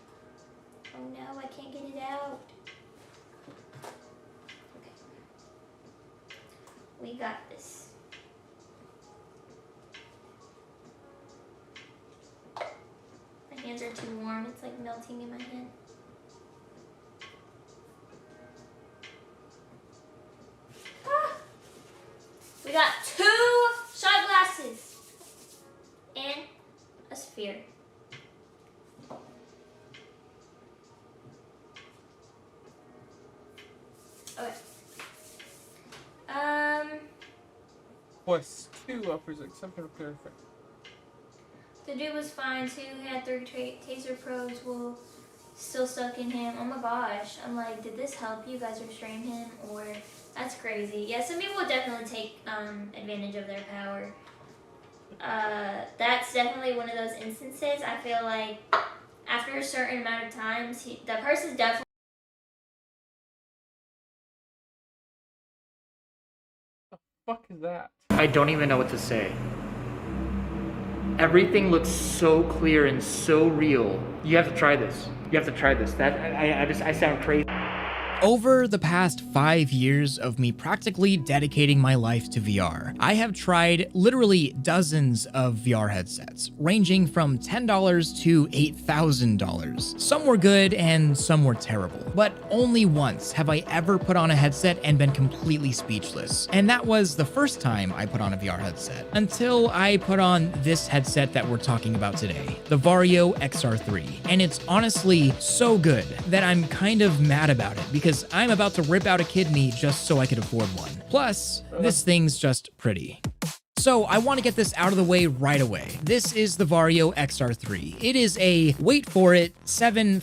Oh no, I can't get it out. Okay. We got this. My hands are too warm. It's like melting in my hand. Ah! We got 2 shot glasses and a sphere. Okay. Quest 2 offers exceptional clarify. The dude was fine too. He had 3 taser probes still stuck in him. Oh my gosh. I'm like, did this help you guys restrain him? Or that's crazy. Yeah, some people would definitely take advantage of their power. That's definitely one of those instances. I feel like after a certain amount of times, the person's definitely. Fuck is that? I don't even know what to say. Everything looks so clear and so real. You have to try this. You have to try this. I sound crazy. Over the past 5 years of me practically dedicating my life to VR, I have tried literally dozens of VR headsets, ranging from $10 to $8,000. Some were good and some were terrible, but only once have I ever put on a headset and been completely speechless. And that was the first time I put on a VR headset, until I put on this headset that we're talking about today, the Vario XR3. And it's honestly so good that I'm kind of mad about it because I'm about to rip out a kidney just so I could afford one. Plus, this thing's just pretty. So I want to get this out of the way right away. This is the Vario XR3. It is a, wait for it, $7,000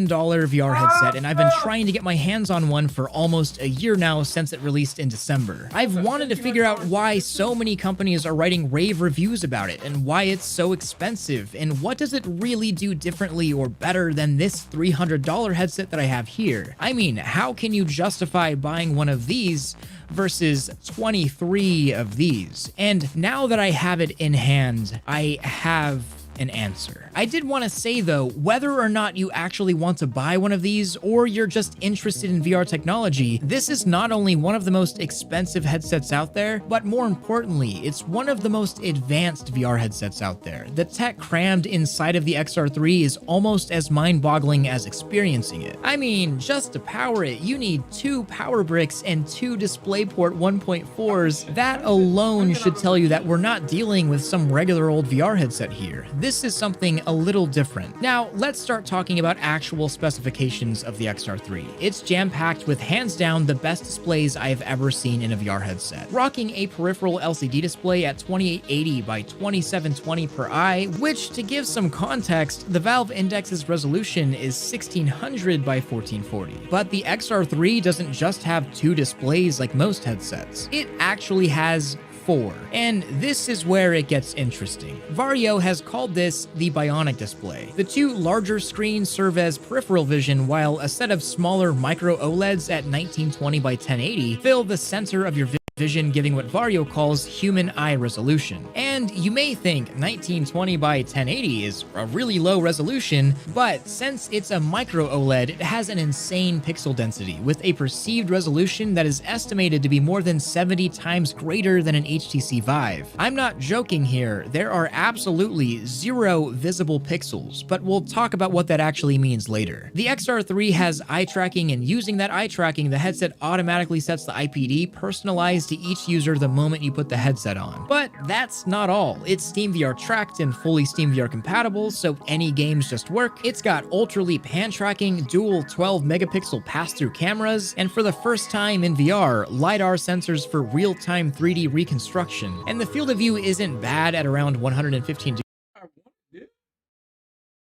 VR headset, and I've been trying to get my hands on one for almost a year now since it released in December. I've wanted to figure out why so many companies are writing rave reviews about it, and why it's so expensive, and what does it really do differently or better than this $300 headset that I have here? I mean, how can you justify buying one of these versus 23 of these? And now that I have it in hand, I have an answer. I did want to say though, whether or not you actually want to buy one of these or you're just interested in VR technology, this is not only one of the most expensive headsets out there, but more importantly, it's one of the most advanced VR headsets out there. The tech crammed inside of the XR3 is almost as mind-boggling as experiencing it. I mean, just to power it, you need 2 power bricks and 2 DisplayPort 1.4s. That alone should tell you that we're not dealing with some regular old VR headset here. this is something a little different. Now, let's start talking about actual specifications of the XR3. It's jam-packed with hands down the best displays I have ever seen in a VR headset. Rocking a peripheral LCD display at 2880 by 2720 per eye, which, to give some context, the Valve Index's resolution is 1600 by 1440. But the XR3 doesn't just have 2 displays like most headsets. It actually has 4. And this is where it gets interesting. Vario has called this the Bionic display. The 2 larger screens serve as peripheral vision, while a set of smaller micro OLEDs at 1920 by 1080 fill the center of your vision, giving what Vario calls human eye resolution. And you may think 1920 by 1080 is a really low resolution, but since it's a micro OLED, it has an insane pixel density, with a perceived resolution that is estimated to be more than 70 times greater than an HTC Vive. I'm not joking here, there are absolutely 0 visible pixels, but we'll talk about what that actually means later. The XR3 has eye tracking, and using that eye tracking, the headset automatically sets the IPD personalized to each user the moment you put the headset on. But that's not all. It's SteamVR tracked and fully SteamVR compatible, so any games just work. It's got Ultra Leap hand tracking, dual 12 megapixel pass-through cameras, and for the first time in VR, LiDAR sensors for real-time 3D reconstruction. And the field of view isn't bad at around 115 degrees.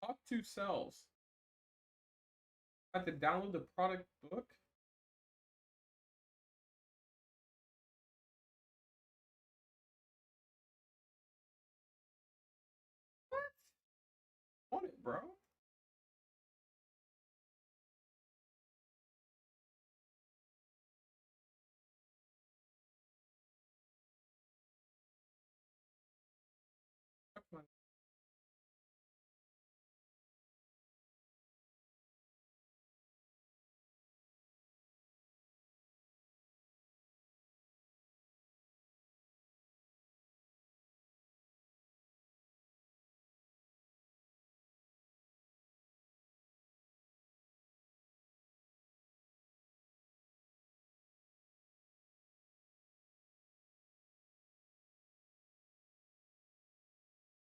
Top 2 cells. I have to download the product book. Want it, bro.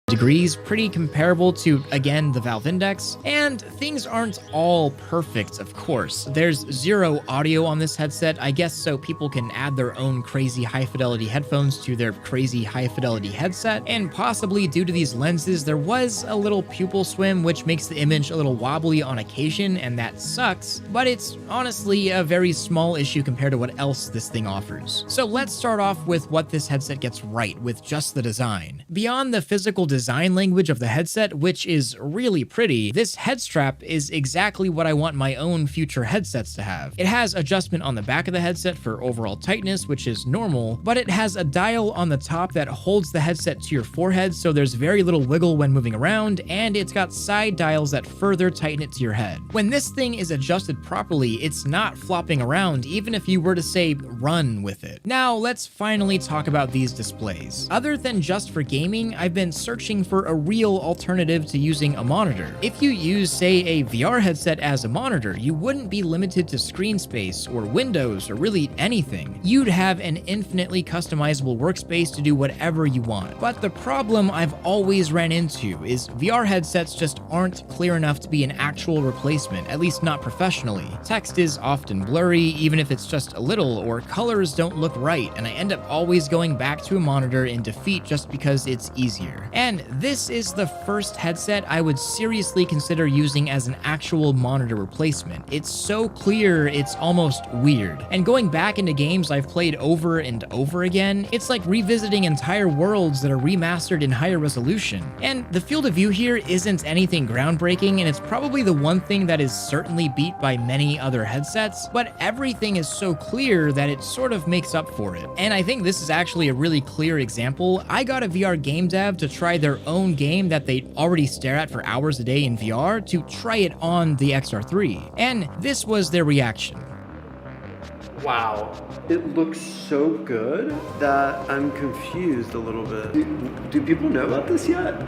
Degrees, pretty comparable to, again, the Valve Index, and things aren't all perfect, of course. There's 0 audio on this headset, I guess so people can add their own crazy high-fidelity headphones to their crazy high-fidelity headset, and possibly due to these lenses, there was a little pupil swim, which makes the image a little wobbly on occasion, and that sucks, but it's honestly a very small issue compared to what else this thing offers. So let's start off with what this headset gets right with just the design. Beyond the physical design language of the headset, which is really pretty, this head strap is exactly what I want my own future headsets to have. It has adjustment on the back of the headset for overall tightness, which is normal, but it has a dial on the top that holds the headset to your forehead, so there's very little wiggle when moving around, and it's got side dials that further tighten it to your head. When this thing is adjusted properly, it's not flopping around, even if you were to say run with it. Now let's finally talk about these displays. Other than just for gaming, I've been searching for a real alternative to using a monitor. If you use, say, a VR headset as a monitor, you wouldn't be limited to screen space or windows or really anything. You'd have an infinitely customizable workspace to do whatever you want. But the problem I've always ran into is VR headsets just aren't clear enough to be an actual replacement, at least not professionally. Text is often blurry, even if it's just a little, or colors don't look right, and I end up always going back to a monitor in defeat just because it's easier. And this is the first headset I would seriously consider using as an actual monitor replacement. It's so clear, it's almost weird. And going back into games I've played over and over again, it's like revisiting entire worlds that are remastered in higher resolution. And the field of view here isn't anything groundbreaking, and it's probably the one thing that is certainly beat by many other headsets, but everything is so clear that it sort of makes up for it. And I think this is actually a really clear example. I got a VR game dev to try their own game that they already stare at for hours a day in VR to try it on the XR3, and this was their reaction. Wow. It looks so good that I'm confused a little bit. Do people know about this yet?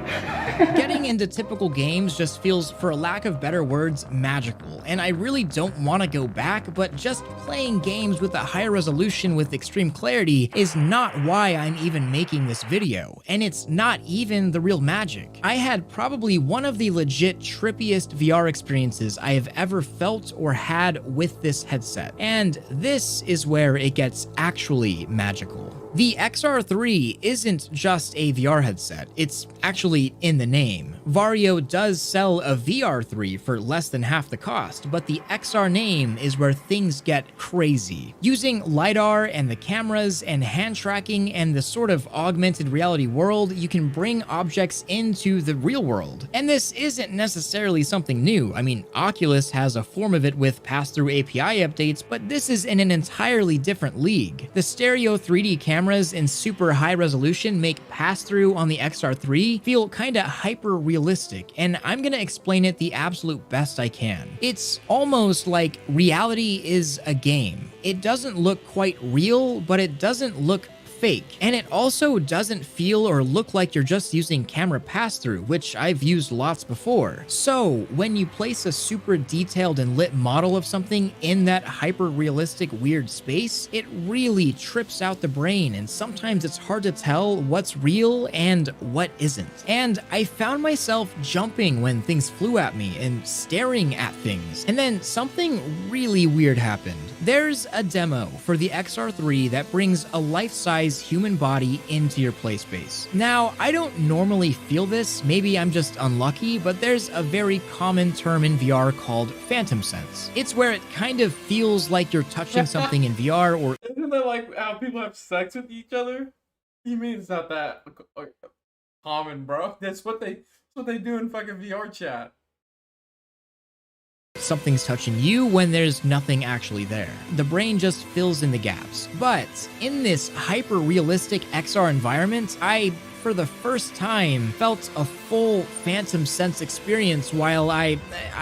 Getting into typical games just feels, for a lack of better words, magical, and I really don't want to go back, but just playing games with a higher resolution with extreme clarity is not why I'm even making this video, and it's not even the real magic. I had probably one of the legit trippiest VR experiences I have ever felt or had with this headset, and this is where it gets actually magical. The XR3 isn't just a VR headset, it's actually in the name. Vario does sell a VR3 for less than half the cost, but the XR name is where things get crazy. Using LiDAR and the cameras and hand tracking and the sort of augmented reality world, you can bring objects into the real world. And this isn't necessarily something new. I mean, Oculus has a form of it with pass-through API updates, but this is in an entirely different league. The stereo 3D cameras in super high resolution make pass-through on the XR3 feel kinda hyper-realistic, and I'm gonna explain it the absolute best I can. It's almost like reality is a game. It doesn't look quite real, but it doesn't look fake. And it also doesn't feel or look like you're just using camera pass-through, which I've used lots before. So when you place a super detailed and lit model of something in that hyper-realistic weird space, it really trips out the brain, and sometimes it's hard to tell what's real and what isn't. And I found myself jumping when things flew at me and staring at things. And then something really weird happened. There's a demo for the XR3 that brings a life-size human body into your play space. Now, I don't normally feel this, maybe I'm just unlucky, but there's a very common term in VR called phantom sense. It's where it kind of feels like you're touching something in VR, or... Isn't that like how people have sex with each other? You mean it's not that common, bro? That's what they do in fucking VR chat. Something's touching you when there's nothing actually there. The brain just fills in the gaps. But in this hyper-realistic XR environment, I, for the first time, felt a full phantom sense experience while I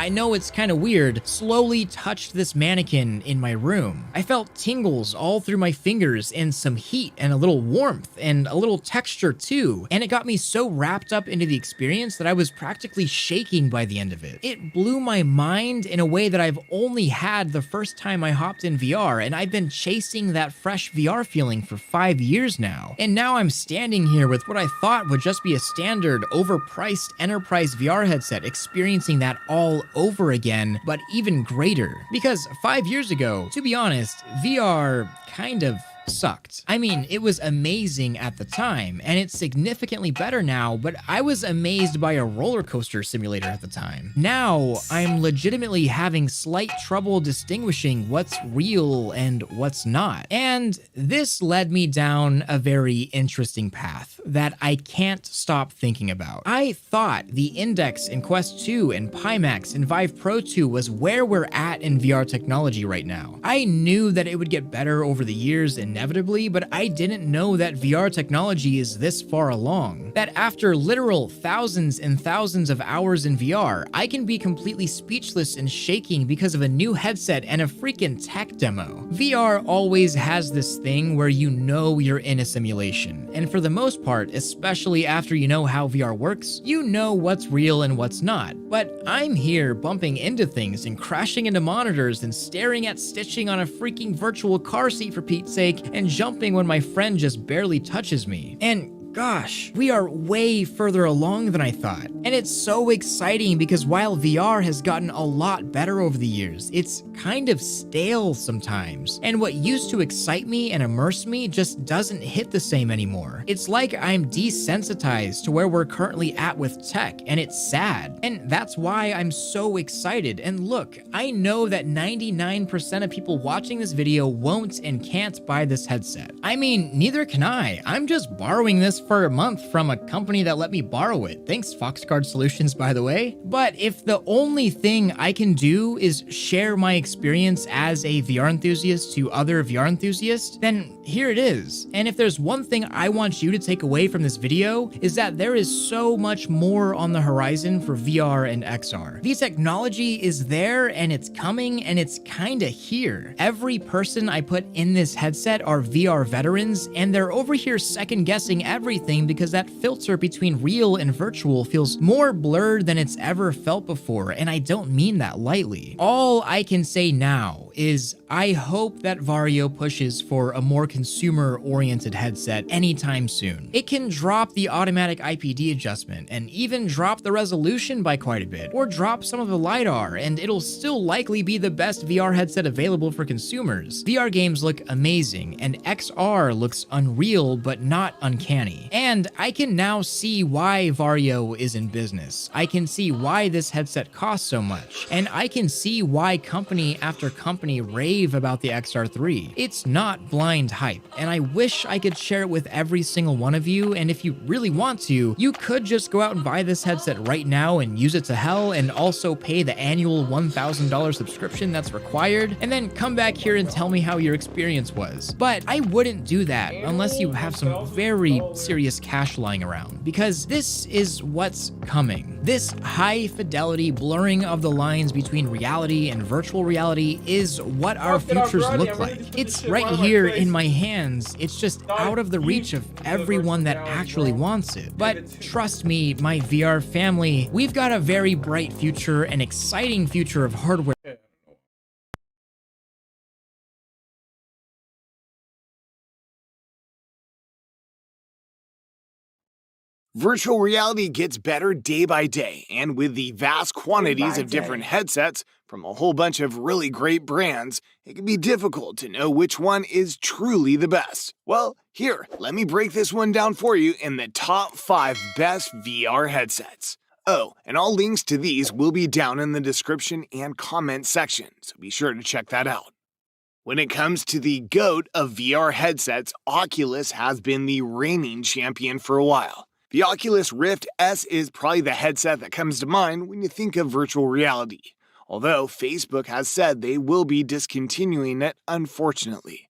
know it's kind of weird, slowly touched this mannequin in my room. I felt tingles all through my fingers and some heat and a little warmth and a little texture too, and it got me so wrapped up into the experience that I was practically shaking by the end of it. It blew my mind in a way that I've only had the first time I hopped in VR, and I've been chasing that fresh VR feeling for 5 years now. And now I'm standing here with what I thought would just be a standard, overpriced enterprise VR headset, experiencing that all over again, but even greater. Because 5 years ago, to be honest, VR kind of sucked. I mean, it was amazing at the time, and it's significantly better now, but I was amazed by a roller coaster simulator at the time. Now, I'm legitimately having slight trouble distinguishing what's real and what's not. And this led me down a very interesting path that I can't stop thinking about. I thought the Index in Quest 2 and Pimax and Vive Pro 2 was where we're at in VR technology right now. I knew that it would get better over the years inevitably, but I didn't know that VR technology is this far along. That after literal thousands and thousands of hours in VR, I can be completely speechless and shaking because of a new headset and a freaking tech demo. VR always has this thing where you know you're in a simulation, and for the most part, especially after you know how VR works, you know what's real and what's not. But I'm here bumping into things and crashing into monitors and staring at stitching on a freaking virtual car seat for Pete's sake, and jumping when my friend just barely touches me. And gosh, we are way further along than I thought. And it's so exciting because while VR has gotten a lot better over the years, it's kind of stale sometimes. And what used to excite me and immerse me just doesn't hit the same anymore. It's like I'm desensitized to where we're currently at with tech, and it's sad. And that's why I'm so excited. And look, I know that 99% of people watching this video won't and can't buy this headset. I mean, neither can I. I'm just borrowing this for a month from a company that let me borrow it. Thanks, Foxguard Solutions, by the way. But if the only thing I can do is share my experience as a VR enthusiast to other VR enthusiasts, then here it is. And if there's one thing I want you to take away from this video, is that there is so much more on the horizon for VR and XR. The technology is there and it's coming and it's kinda here. Every person I put in this headset are VR veterans, and they're over here second guessing everything because that filter between real and virtual feels more blurred than it's ever felt before, and I don't mean that lightly. All I can say now is I hope that Vario pushes for a more consumer-oriented headset anytime soon. It can drop the automatic IPD adjustment and even drop the resolution by quite a bit, or drop some of the LiDAR, and it'll still likely be the best VR headset available for consumers. VR games look amazing, and XR looks unreal but not uncanny. And I can now see why Vario is in business. I can see why this headset costs so much, and I can see why company after company rave about the XR3. It's not blind hype, and I wish I could share it with every single one of you, and if you really want to, you could just go out and buy this headset right now and use it to hell, and also pay the annual $1,000 subscription that's required, and then come back here and tell me how your experience was. But I wouldn't do that unless you have some very serious cash lying around, because this is what's coming. This high fidelity blurring of the lines between reality and virtual reality is what our futures look like. It's right here in my hands. It's just out of the reach of everyone that actually wants it. But trust me, my VR family, we've got a very bright future, an exciting future of hardware. Virtual reality gets better day by day, and with the vast quantities of different headsets from a whole bunch of really great brands, it can be difficult to know which one is truly the best. Well, here, let me break this one down for you in the top 5 best VR headsets. Oh, and all links to these will be down in the description and comment section, so be sure to check that out. When it comes to the GOAT of VR headsets, Oculus has been the reigning champion for a while. The Oculus Rift S is probably the headset that comes to mind when you think of virtual reality, although Facebook has said they will be discontinuing it, unfortunately.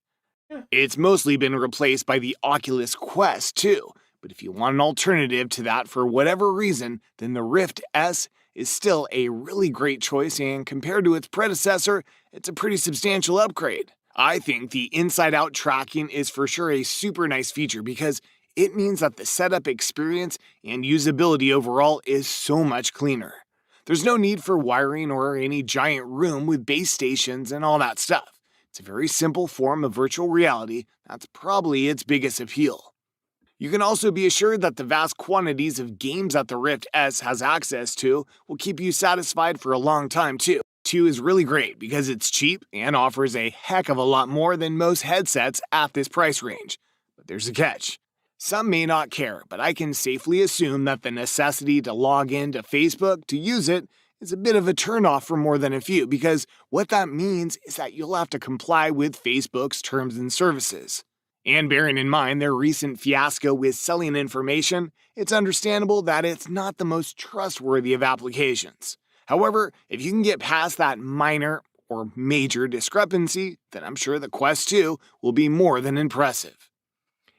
It's mostly been replaced by the Oculus Quest 2, but if you want an alternative to that for whatever reason, then the Rift S is still a really great choice, and compared to its predecessor, it's a pretty substantial upgrade. I think the inside-out tracking is for sure a super nice feature because it means that the setup experience and usability overall is so much cleaner. There's no need for wiring or any giant room with base stations and all that stuff. It's a very simple form of virtual reality. That's probably its biggest appeal. You can also be assured that the vast quantities of games that the Rift S has access to will keep you satisfied for a long time too. 2 is really great because it's cheap and offers a heck of a lot more than most headsets at this price range. But there's a catch. Some may not care, but I can safely assume that the necessity to log in to Facebook to use it is a bit of a turnoff for more than a few, because what that means is that you'll have to comply with Facebook's terms and services. And bearing in mind their recent fiasco with selling information, it's understandable that it's not the most trustworthy of applications. However, if you can get past that minor or major discrepancy, then I'm sure the Quest 2 will be more than impressive.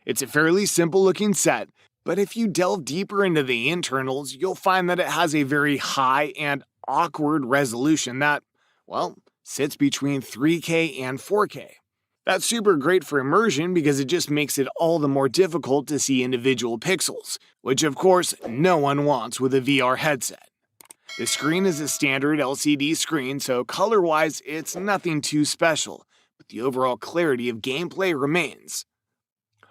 It's a fairly simple looking set, but if you delve deeper into the internals, you'll find that it has a very high and awkward resolution that, well, sits between 3K and 4K. That's super great for immersion because it just makes it all the more difficult to see individual pixels, which of course no one wants with a VR headset. The screen is a standard LCD screen, so color-wise it's nothing too special, but the overall clarity of gameplay remains.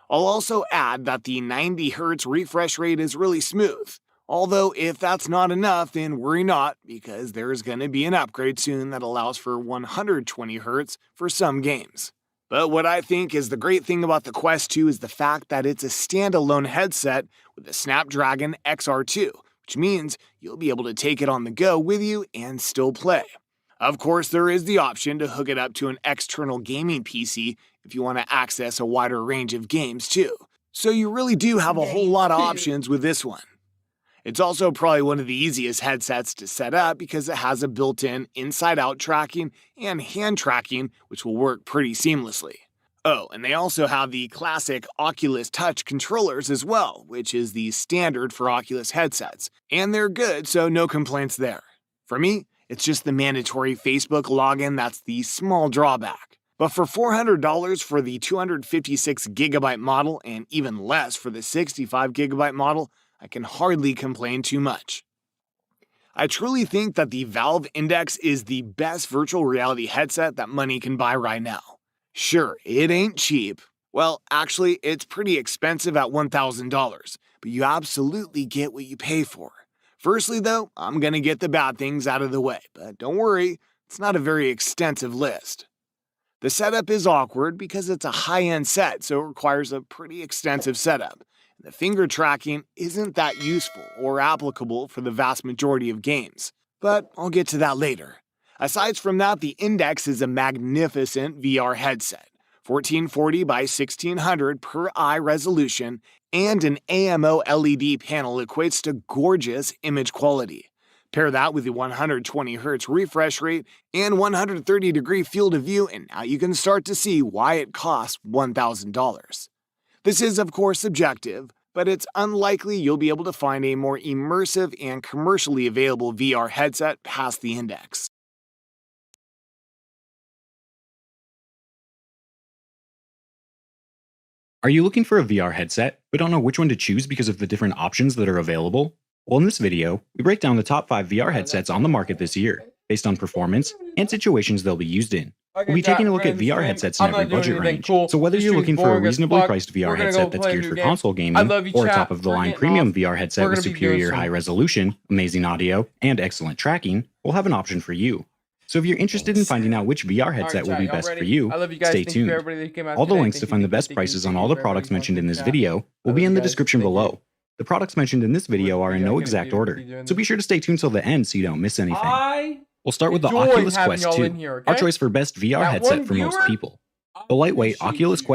I'll also add that the 90Hz refresh rate is really smooth. Although if that's not enough, then worry not, because there's going to be an upgrade soon that allows for 120Hz for some games. But what I think is the great thing about the Quest 2 is the fact that it's a standalone headset with a Snapdragon XR2, which means you'll be able to take it on the go with you and still play. Of course, there is the option to hook it up to an external gaming PC if you want to access a wider range of games too. So you really do have a whole lot of options with this one. It's also probably one of the easiest headsets to set up because it has a built-in inside-out tracking and hand tracking, which will work pretty seamlessly. Oh, and they also have the classic Oculus Touch controllers as well, which is the standard for Oculus headsets, and they're good, so no complaints there. For me, it's just the mandatory Facebook login that's the small drawback. But for $400 for the 256GB model and even less for the 65GB model, I can hardly complain too much. I truly think that the Valve Index is the best virtual reality headset that money can buy right now. Sure, it ain't cheap. Well, actually, it's pretty expensive at $1,000, but you absolutely get what you pay for. Firstly, though, I'm gonna get the bad things out of the way, but don't worry, it's not a very extensive list. The setup is awkward because it's a high-end set, so it requires a pretty extensive setup. The finger tracking isn't that useful or applicable for the vast majority of games, but I'll get to that later. Aside from that, the Index is a magnificent VR headset, 1440 by 1600 per eye resolution, and an AMO LED panel equates to gorgeous image quality. Pair that with the 120Hz refresh rate and 130-degree field of view, and now you can start to see why it costs $1,000. This is, of course, subjective, but it's unlikely you'll be able to find a more immersive and commercially available VR headset past the Index. Are you looking for a VR headset, but don't know which one to choose because of the different options that are available? Well, in this video, we break down the top 5 VR headsets on the market this year, based on performance and situations they'll be used in. We'll be taking a look at VR headsets in every budget range, so whether you're looking for a reasonably priced VR headset that's geared for console gaming, or a top-of-the-line premium VR headset with superior high resolution, amazing audio, and excellent tracking, we'll have an option for you. So if you're interested in finding out which VR headset will be best for you, stay tuned. All the links to find the best prices on all the products mentioned in this video will be in the description below. The products mentioned in this video are in no exact order, so be sure to stay tuned till the end so you don't miss anything. We'll start with the Oculus Quest 2, our choice for best VR headset for most people. The lightweight Oculus Quest